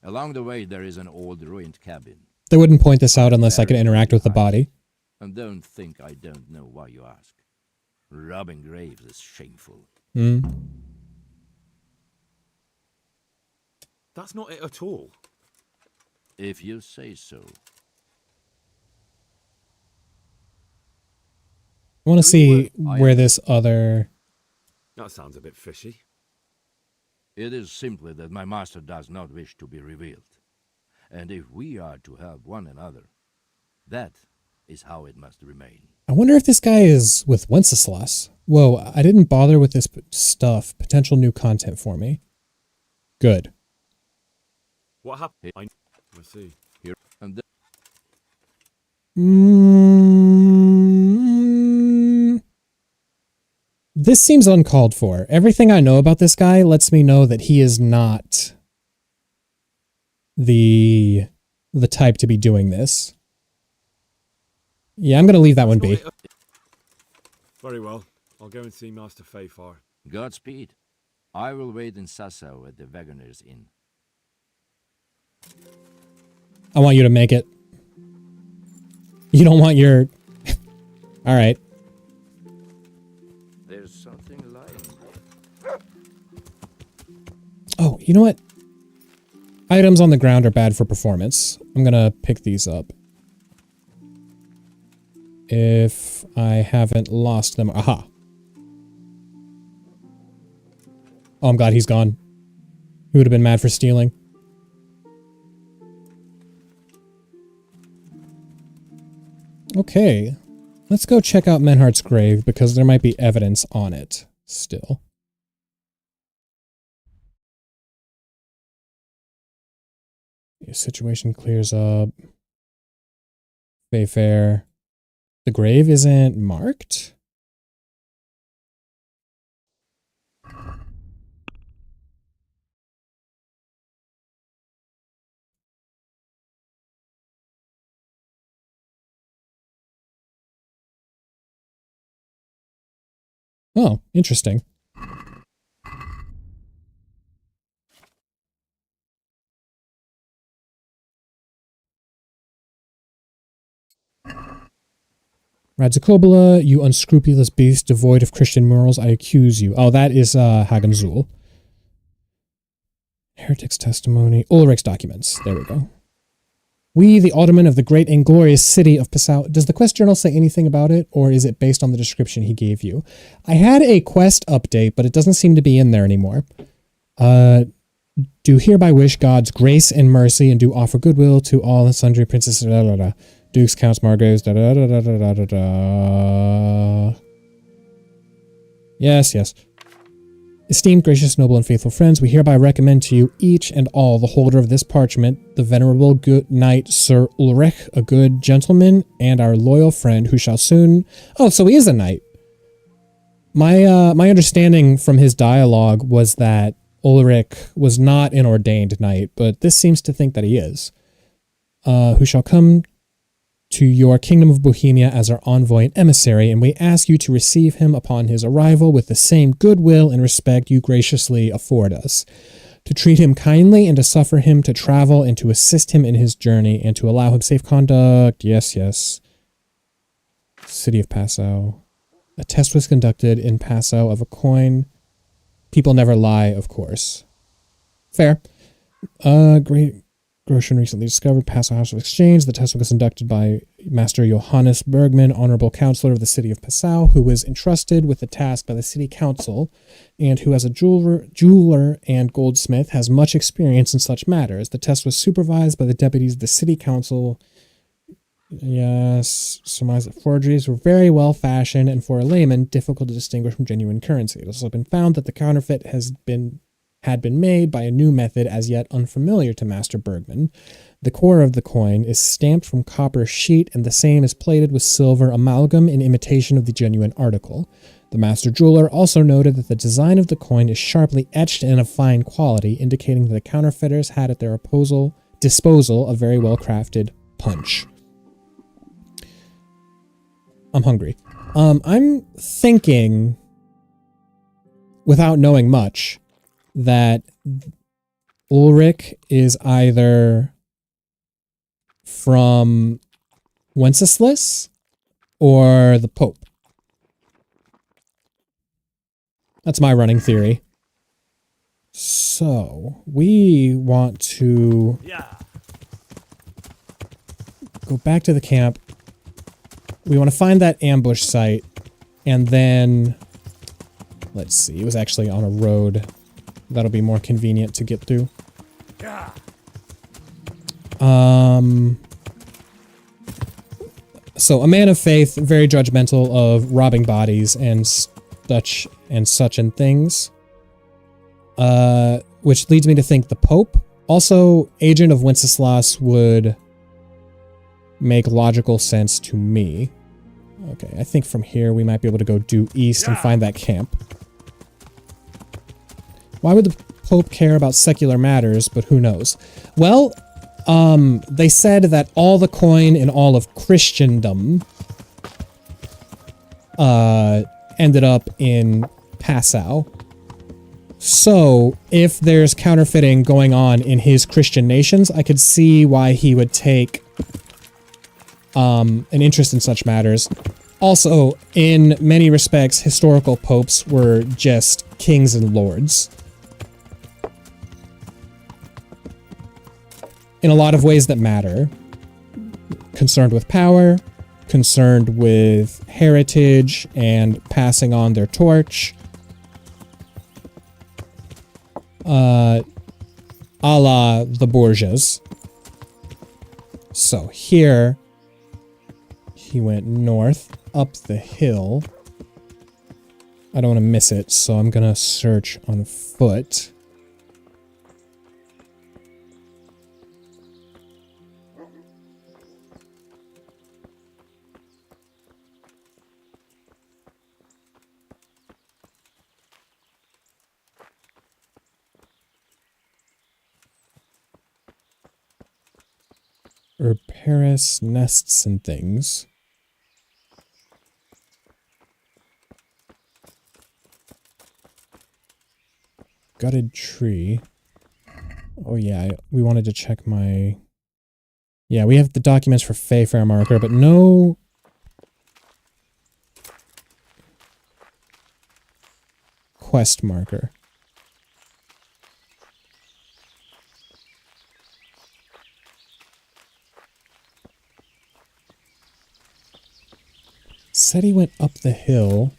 Along the way, there is an old ruined cabin. They wouldn't point this out unless I could interact with the body. And don't think I don't know why you ask. Robbing graves is shameful. Hmm. That's not it at all. If you say so. I want to see where this other... That sounds a bit fishy. It is simply that my master does not wish to be revealed. And if we are to help one another, that is how it must remain. I wonder if this guy is with Wenceslas. Whoa, I didn't bother with this stuff. Potential new content for me. Good. What happened? I see. Here and there. This seems uncalled for. Everything I know about this guy lets me know that he is not the type to be doing this. Yeah, I'm going to leave that one be. Very well. I'll go and see Master Fayfar. Godspeed. I will wait in Sasau at the Wagoner's Inn. I want you to make it. You don't want your... All right. There's something lying. Oh, you know what? Items on the ground are bad for performance. I'm going to pick these up. If I haven't lost them. Aha. Oh, I'm glad he's gone. He would have been mad for stealing. Okay. Let's go check out Menhardt's grave because there might be evidence on it still. The situation clears up. Fayfair. The grave isn't marked? Oh, interesting. Radzikobala, you unscrupulous beast, devoid of Christian morals, I accuse you. Oh, that is Hagenzul. Heretic's testimony. Ulrich's documents. There we go. We, the aldermen of the great and glorious city of Passau. Does the quest journal say anything about it, or is it based on the description he gave you? I had a quest update, but it doesn't seem to be in there anymore. Do hereby wish God's grace and mercy, and do offer goodwill to all and sundry princesses, dukes, counts, margraves, Yes, yes. Esteemed, gracious, noble, and faithful friends, we hereby recommend to you each and all the holder of this parchment, the venerable good knight Sir Ulrich, a good gentleman, and our loyal friend who shall soon... Oh, so he is a knight. My understanding from his dialogue was that Ulrich was not an ordained knight, but this seems to think that he is. Who shall come to your kingdom of Bohemia as our envoy and emissary, and we ask you to receive him upon his arrival with the same goodwill and respect you graciously afford us, to treat him kindly and to suffer him to travel and to assist him in his journey and to allow him safe conduct. Yes, yes. City of Passau. A test was conducted in Passau of a coin. People never lie, of course. Fair. Great Groschen recently discovered Passau House of Exchange. The test was conducted by Master Johannes Bergman, Honorable Counselor of the City of Passau, who was entrusted with the task by the City Council, and who, as a jeweler and goldsmith, has much experience in such matters. The test was supervised by the deputies of the City Council. Yes, surmise that forgeries were very well fashioned, and for a layman, difficult to distinguish from genuine currency. It has also been found that the counterfeit had been made by a new method as yet unfamiliar to Master Bergman. The core of the coin is stamped from copper sheet, and the same is plated with silver amalgam in imitation of the genuine article. The master jeweler also noted that the design of the coin is sharply etched and of fine quality, indicating that the counterfeiters had at their disposal a very well-crafted punch. I'm hungry. I'm thinking, without knowing much, that Ulrich is either from Wenceslas or the Pope. That's my running theory. So, we want to go back to the camp. We want to find that ambush site, and then, let's see, it was actually on a road. That'll be more convenient to get through. So a man of faith, very judgmental of robbing bodies and such and things. Which leads me to think the Pope. Also, agent of Wenceslas would make logical sense to me. Okay, I think from here we might be able to go due east and find that camp. Why would the Pope care about secular matters, but who knows? Well, they said that all the coin in all of Christendom ended up in Passau. So, if there's counterfeiting going on in his Christian nations, I could see why he would take an interest in such matters. Also, in many respects, historical popes were just kings and lords. In a lot of ways that matter. Concerned with power, concerned with heritage and passing on their torch. A la the Borgias. So here, he went north, up the hill. I don't want to miss it, so I'm gonna search on foot. Paris nests and things. Gutted tree. Oh yeah, we wanted to check my... Yeah, we have the documents for Fair marker, but no... quest marker. Said he went up the hill.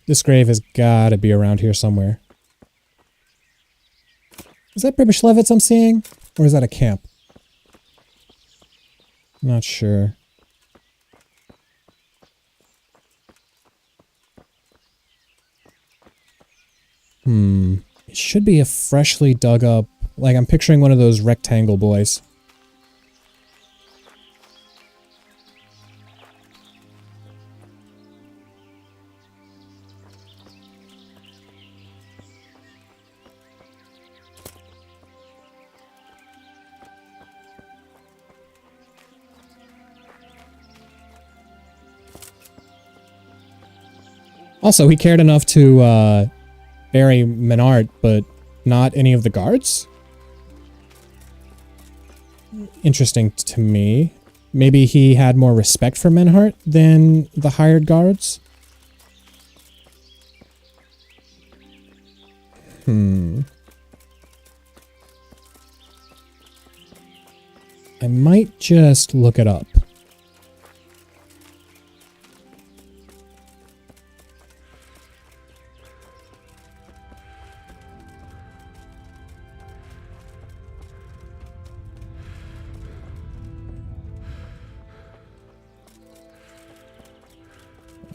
This grave has gotta be around here somewhere. Is that British I'm seeing? Or is that a camp? Not sure. It should be a freshly dug up... Like, I'm picturing one of those rectangle boys. Also, he cared enough to bury Menard, but not any of the guards? Interesting to me. Maybe he had more respect for Menhart than the hired guards? I might just look it up.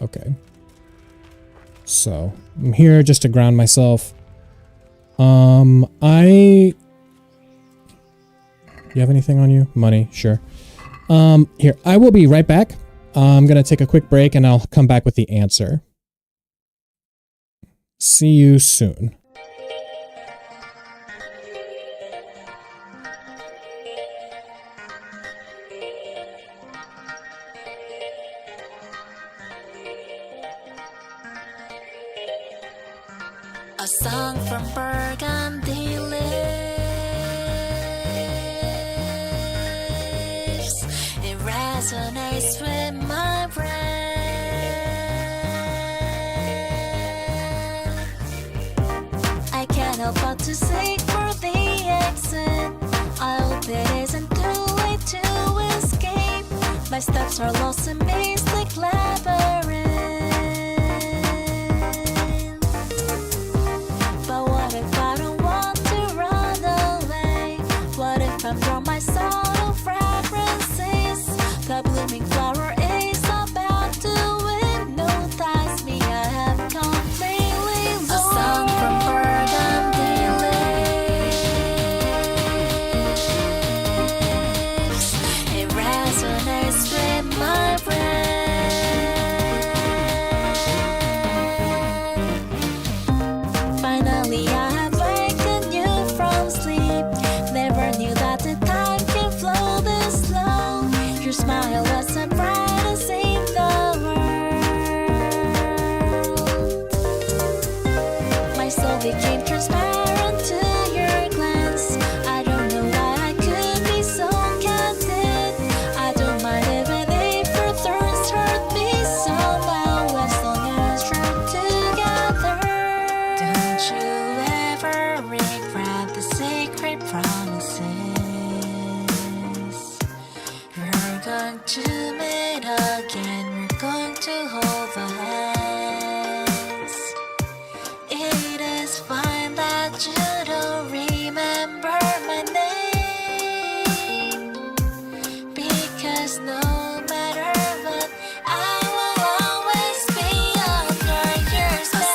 Okay. So, I'm here just to ground myself. You have anything on you? Money, sure. Here, I will be right back. I'm gonna take a quick break and I'll come back with the answer. See you soon. A song from Burgundy lives. It resonates with my brain. I can't help but to seek for the exit. I hope it isn't too late to escape. My steps are lost in mystic labyrinth. But what if I don't want to run away? What if I'm drawn by subtle fragrances? The blooming flower is about to hypnotize me. I have completely lost. A song from Burgundy lives. It resonates with my brain. Finally, I have wakened you from sleep. Never knew that the time can flow this slow. Your smile was the brightest in the world. My soul became transparent to your glance. I don't know why I could be so candid. I don't mind even if your thorns hurt me somehow, as long as we're together. Don't you ever regret the sacred promises. We're going to meet again. We're going to hold the hands. It is fine that you don't remember my name, because no matter what, I will always be under your spell.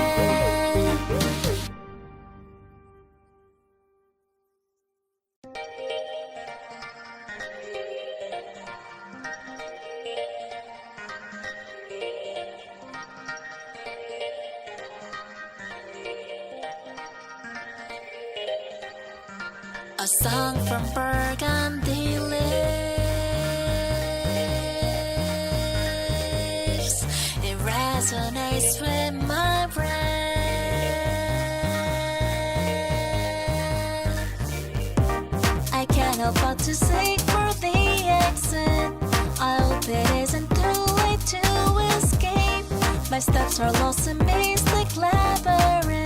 A song from Burgundy lives. It resonates with my brain. A song from Burgundy lives. It resonates with my brain. I can't help but to seek for the exit. I hope it isn't too late to escape. My steps are lost in mystic labyrinth.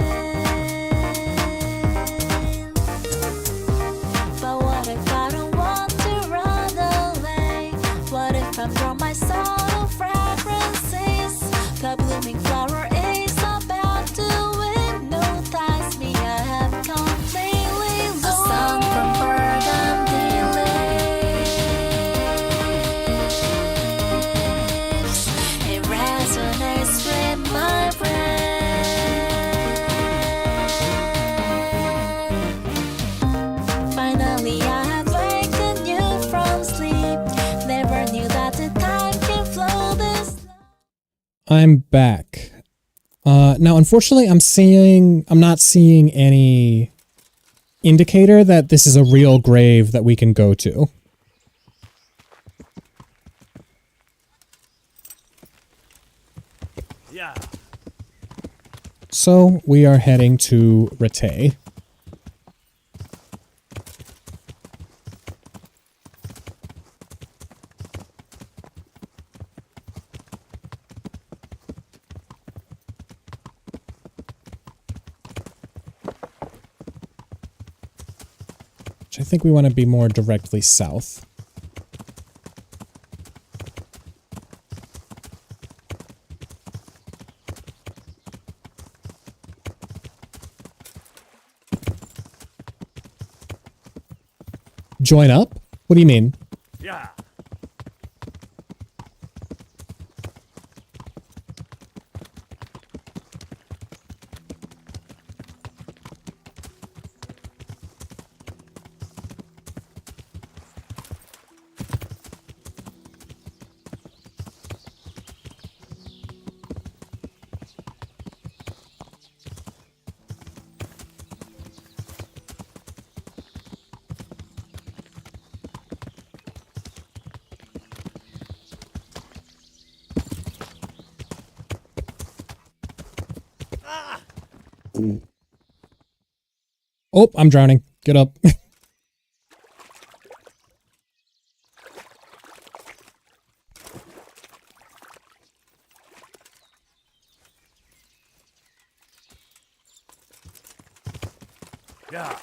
But what if I don't want to run away? What if I'm drawn by subtle fragrances? The blooming flower is about to hypnotize me. I have completely lost. A song from Burgundy lives. It resonates with my brain. Finally, I have wakened you from sleep. Never knew that the time can flow this. I'm back. Now, unfortunately, I'm not seeing any indicator that this is a real grave that we can go to. Yeah. So we are heading to Rete. Which I think we want to be more directly south. Join up? What do you mean? Yeah. Oh, I'm drowning. Get up. Yeah.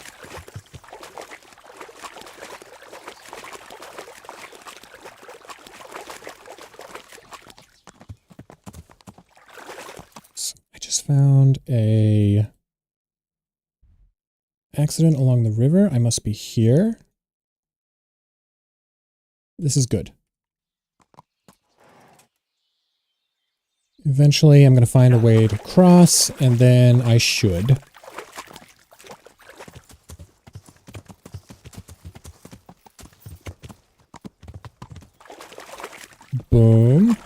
I just found a accident along the river. I must be here. This is good. Eventually, I'm going to find a way to cross, and then I should. Boom.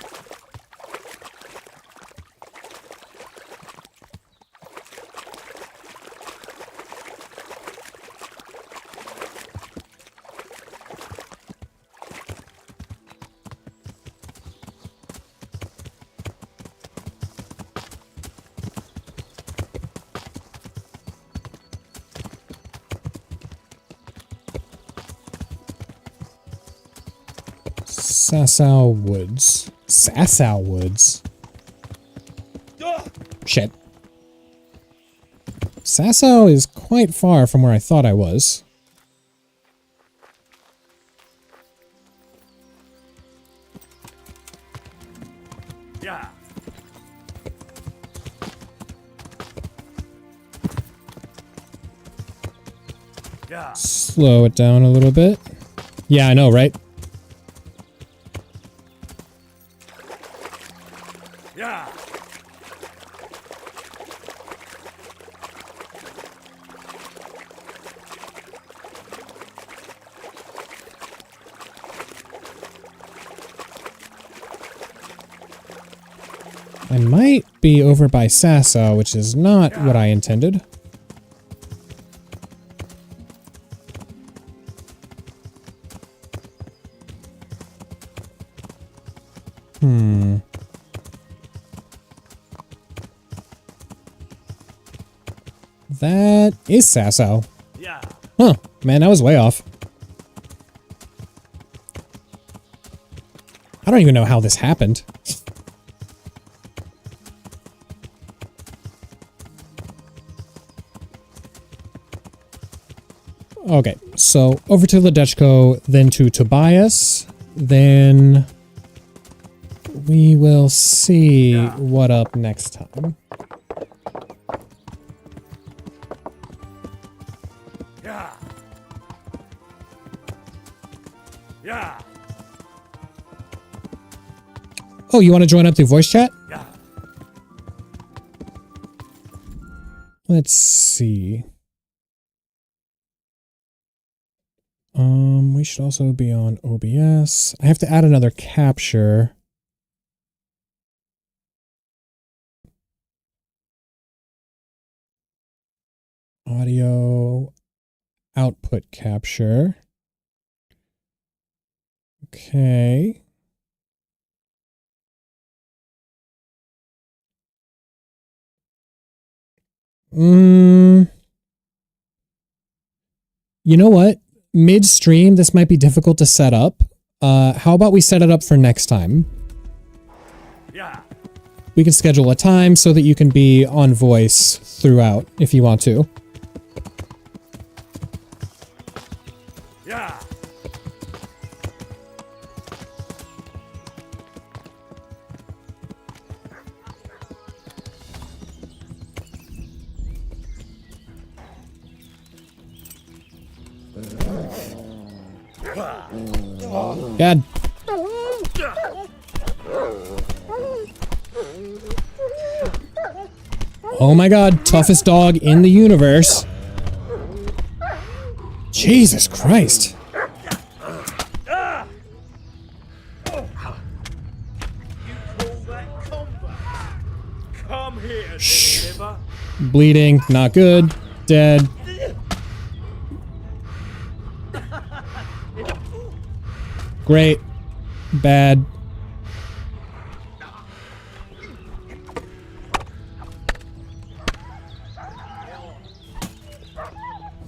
Sasau Woods. Sasau Woods. Shit. Sasau is quite far from where I thought I was. Yeah. Yeah. Slow it down a little bit. Yeah, I know, right? Yeah. I might be over by Sasau, which is not what I intended. That is Sasau. Yeah. Huh. Man, that was way off. I don't even know how this happened. Okay, so over to Ledechko, then to Tobias, then we will see what up next time. Yeah. Yeah. Oh, you want to join up through voice chat? Yeah. Let's see. We should also be on OBS. I have to add another capture. Audio output capture. Okay. You know what? Midstream, this might be difficult to set up. How about we set it up for next time? Yeah. We can schedule a time so that you can be on voice throughout if you want to. Yeah. God. Oh my god, toughest dog in the universe. Jesus Christ. Come here, Shh. liver. Bleeding, not good. Dead. Great. Bad.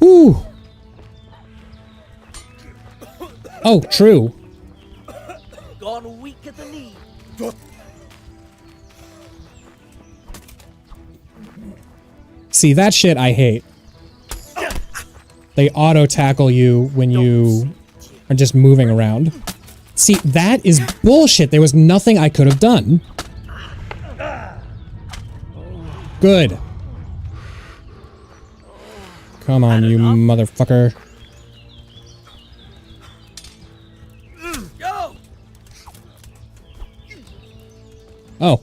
Ooh. Oh, true. Gone weak at the knee. See, that shit I hate. They auto-tackle you when you are just moving around. See, that is bullshit. There was nothing I could have done. Good. Come on, you motherfucker. Oh.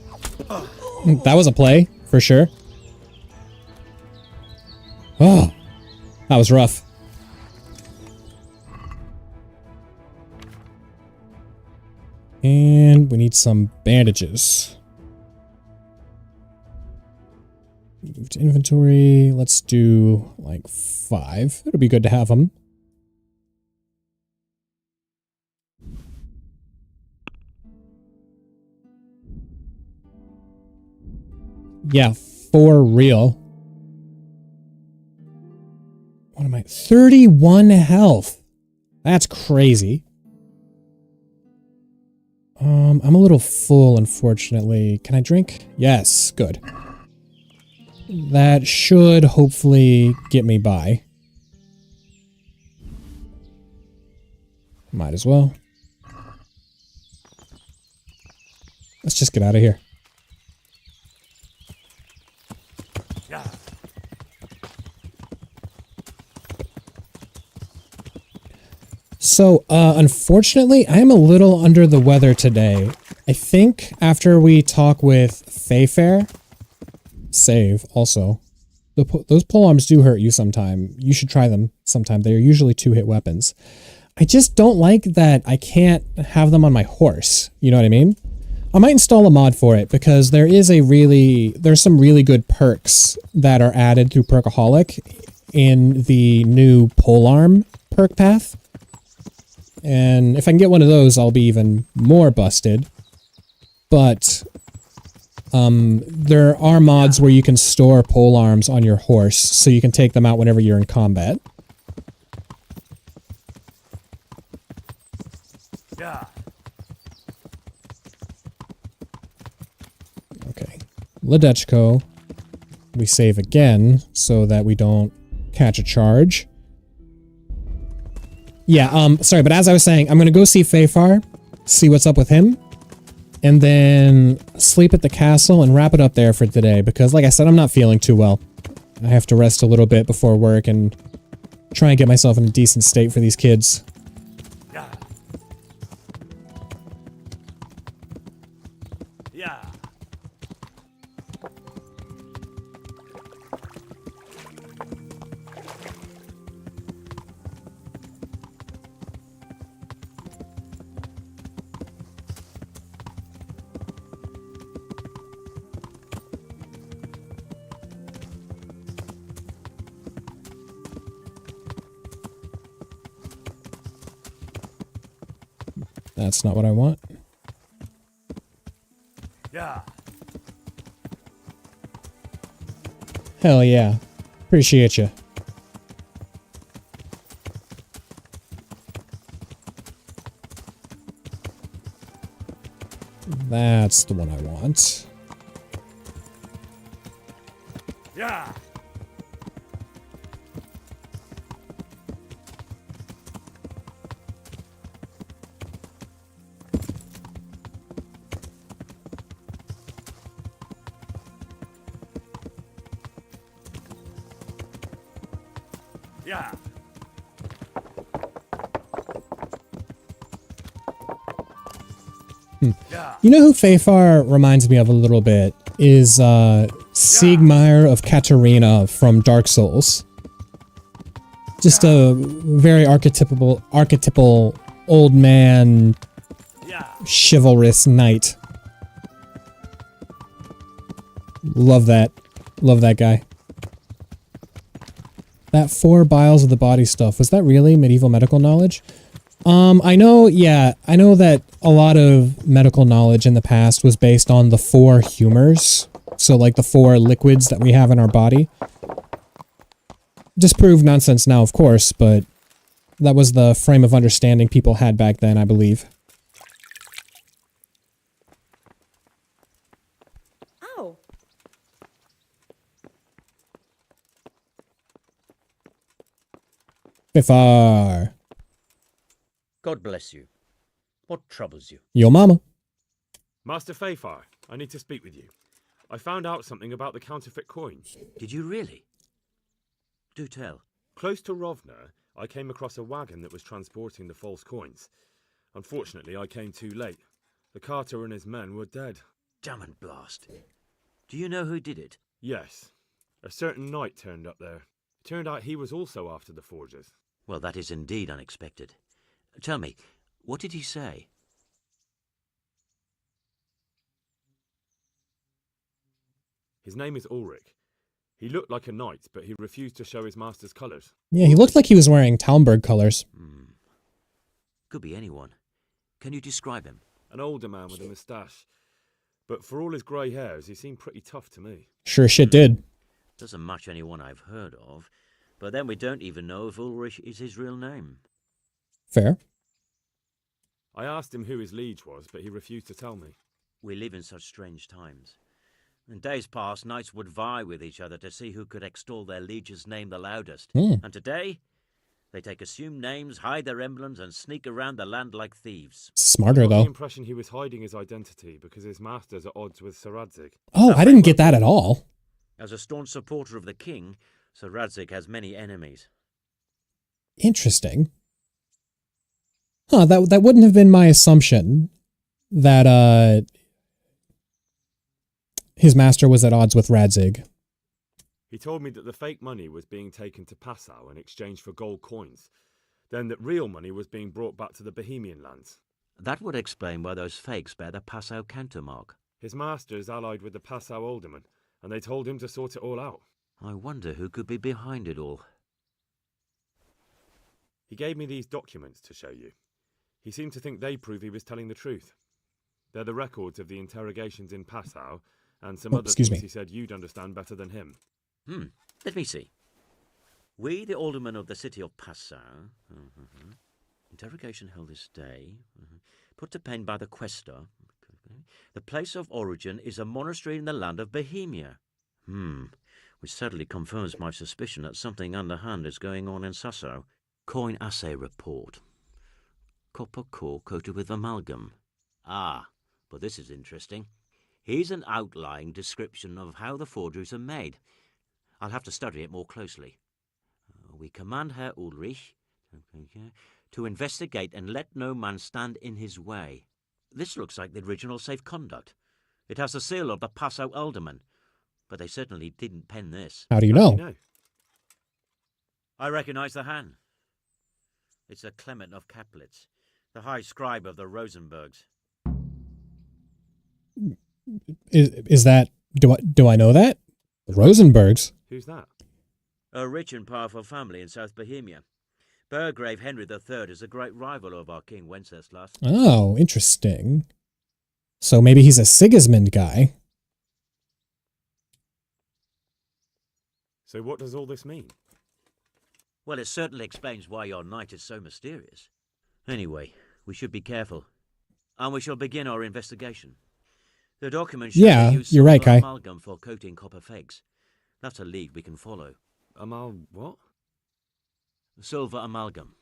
That was a play, for sure. Oh. That was rough. And we need some bandages. Move to inventory. Let's do like 5. It'll be good to have them. Yeah, for real. What am I? 31 health. That's crazy. I'm a little full, unfortunately. Can I drink? Yes, good. That should hopefully get me by. Might as well. Let's just get out of here. So, unfortunately, I am a little under the weather today. I think after we talk with Fayfair, save also. Those polearms do hurt you sometime. You should try them sometime. They are usually 2-hit weapons. I just don't like that I can't have them on my horse. You know what I mean? I might install a mod for it because there's some really good perks that are added through Perkaholic in the new polearm perk path. And if I can get one of those, I'll be even more busted. But there are mods where you can store polearms on your horse, so you can take them out whenever you're in combat. Yeah. Okay. Ledechko. We save again, so that we don't catch a charge. Yeah, sorry, but as I was saying, I'm gonna go see Fayfar, see what's up with him, and then sleep at the castle and wrap it up there for today, because like I said, I'm not feeling too well. I have to rest a little bit before work and try and get myself in a decent state for these kids. Yeah. That's not what I want. Yeah. Hell yeah. Appreciate you. That's the one I want. Yeah. Yeah. You know who Fayfar reminds me of a little bit is Siegmeyer of Katarina from Dark Souls. Just a very archetypal old man, chivalrous knight. Love that. Love that guy. That 4 vials of the body stuff, was that really medieval medical knowledge? I know that a lot of medical knowledge in the past was based on the 4 humors. So like the 4 liquids that we have in our body. disprove nonsense now, of course, but that was the frame of understanding people had back then, I believe. Ow! Fifar. God bless you. What troubles you? Yo mama. Master Fafar, I need to speak with you. I found out something about the counterfeit coins. Did you really? Do tell. Close to Rovna, I came across a wagon that was transporting the false coins. Unfortunately, I came too late. The carter and his men were dead. Damn and blast. Do you know who did it? Yes. A certain knight turned up there. It turned out he was also after the forgers. Well, that is indeed unexpected. Tell me, what did he say? His name is Ulrich. He looked like a knight, but he refused to show his master's colours. Yeah, he looked like he was wearing Talmberg colors. Could be anyone. Can you describe him? An older man with a moustache. But for all his grey hairs, he seemed pretty tough to me. Sure shit did. Doesn't match anyone I've heard of. But then we don't even know if Ulrich is his real name. Fair. I asked him who his liege was, but he refused to tell me. We live in such strange times. In days past, knights would vie with each other to see who could extol their liege's name the loudest. And today, they take assumed names, hide their emblems, and sneak around the land like thieves. Smarter, I got though. the impression he was hiding his identity because his master's at odds with Sir Radzig. Oh, I didn't get that at all. As a staunch supporter of the king, Sir Radzig has many enemies. Interesting. Huh, that wouldn't have been my assumption. That, his master was at odds with Radzig. He told me that the fake money was being taken to Passau in exchange for gold coins. Then that real money was being brought back to the Bohemian lands. That would explain why those fakes bear the Passau countermark. His master is allied with the Passau alderman, and they told him to sort it all out. I wonder who could be behind it all. He gave me these documents to show you. He seemed to think they prove he was telling the truth. They're the records of the interrogations in Passau, and some other things he said you'd understand better than him. Let me see. We, the aldermen of the city of Passau, interrogation held this day, put to pen by the quaestor. The place of origin is a monastery in the land of Bohemia. Which certainly confirms my suspicion that something underhand is going on in Sasso. Coin assay report. Copper core coated with amalgam. But this is interesting. Here's an outline description of how the forgeries are made. I'll have to study it more closely. We command Herr Ulrich to investigate and let no man stand in his way. This looks like the original safe conduct. It has the seal of the Passau alderman, but they certainly didn't pen this. How do you know? I recognize the hand. It's a Clement of Kaplitz, the high scribe of the Rosenbergs. Is that... Do I know that? The Rosenbergs? Who's that? A rich and powerful family in South Bohemia. Burgrave Henry III is a great rival of our King Wenceslas. Oh, interesting. So maybe he's a Sigismund guy. So what does all this mean? Well, it certainly explains why your knight is so mysterious. Anyway, we should be careful. And we shall begin our investigation. The document shows Yeah, they use you're right, silver Kai. amalgam for coating copper fakes. That's a lead we can follow. What? Silver amalgam.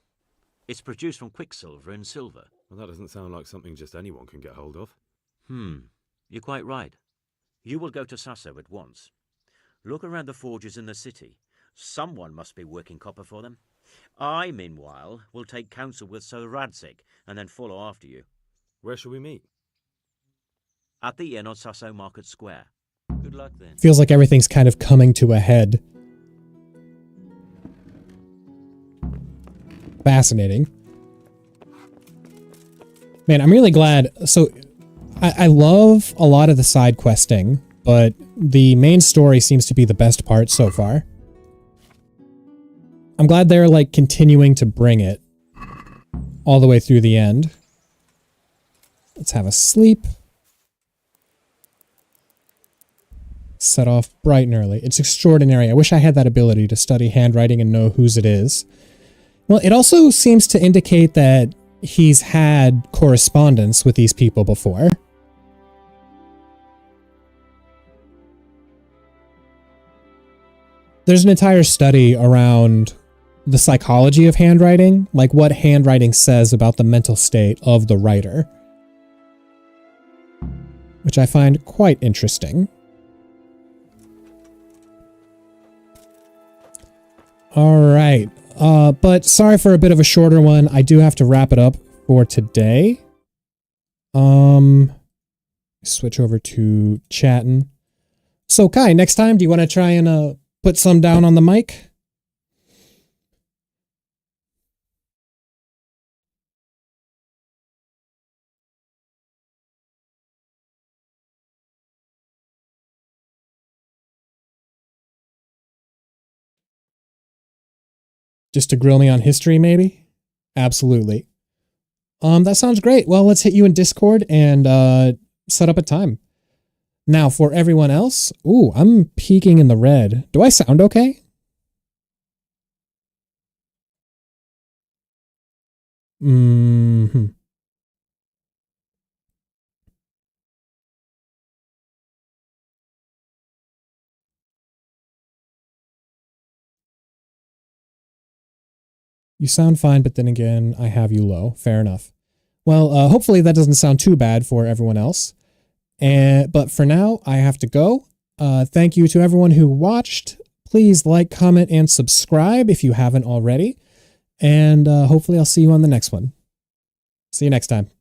It's produced from quicksilver and silver. Well, that doesn't sound like something just anyone can get hold of. You're quite right. You will go to Sasso at once. Look around the forges in the city. Someone must be working copper for them. I, meanwhile, will take counsel with Sir Radzig and then follow after you. Where shall we meet? At the inn on Sasso Market Square. Good luck then. Feels like everything's kind of coming to a head. Fascinating. Man, I'm really glad. So, I love a lot of the side questing, but the main story seems to be the best part so far. I'm glad they're, like, continuing to bring it all the way through the end. Let's have a sleep. Set off bright and early. It's extraordinary. I wish I had that ability to study handwriting and know whose it is. Well, it also seems to indicate that he's had correspondence with these people before. There's an entire study around the psychology of handwriting, like what handwriting says about the mental state of the writer, which I find quite interesting. All right, but sorry for a bit of a shorter one. I do have to wrap it up for today. Switch over to chatting. So Kai, next time, do you want to try and put some down on the mic? Just to grill me on history, maybe? Absolutely. That sounds great. Well, let's hit you in Discord and set up a time. Now, for everyone else, ooh, I'm peeking in the red. Do I sound okay? Mm-hmm. You sound fine, but then again, I have you low. Fair enough. Well, hopefully that doesn't sound too bad for everyone else. But for now, I have to go. Thank you to everyone who watched. Please like, comment, and subscribe if you haven't already. And hopefully I'll see you on the next one. See you next time.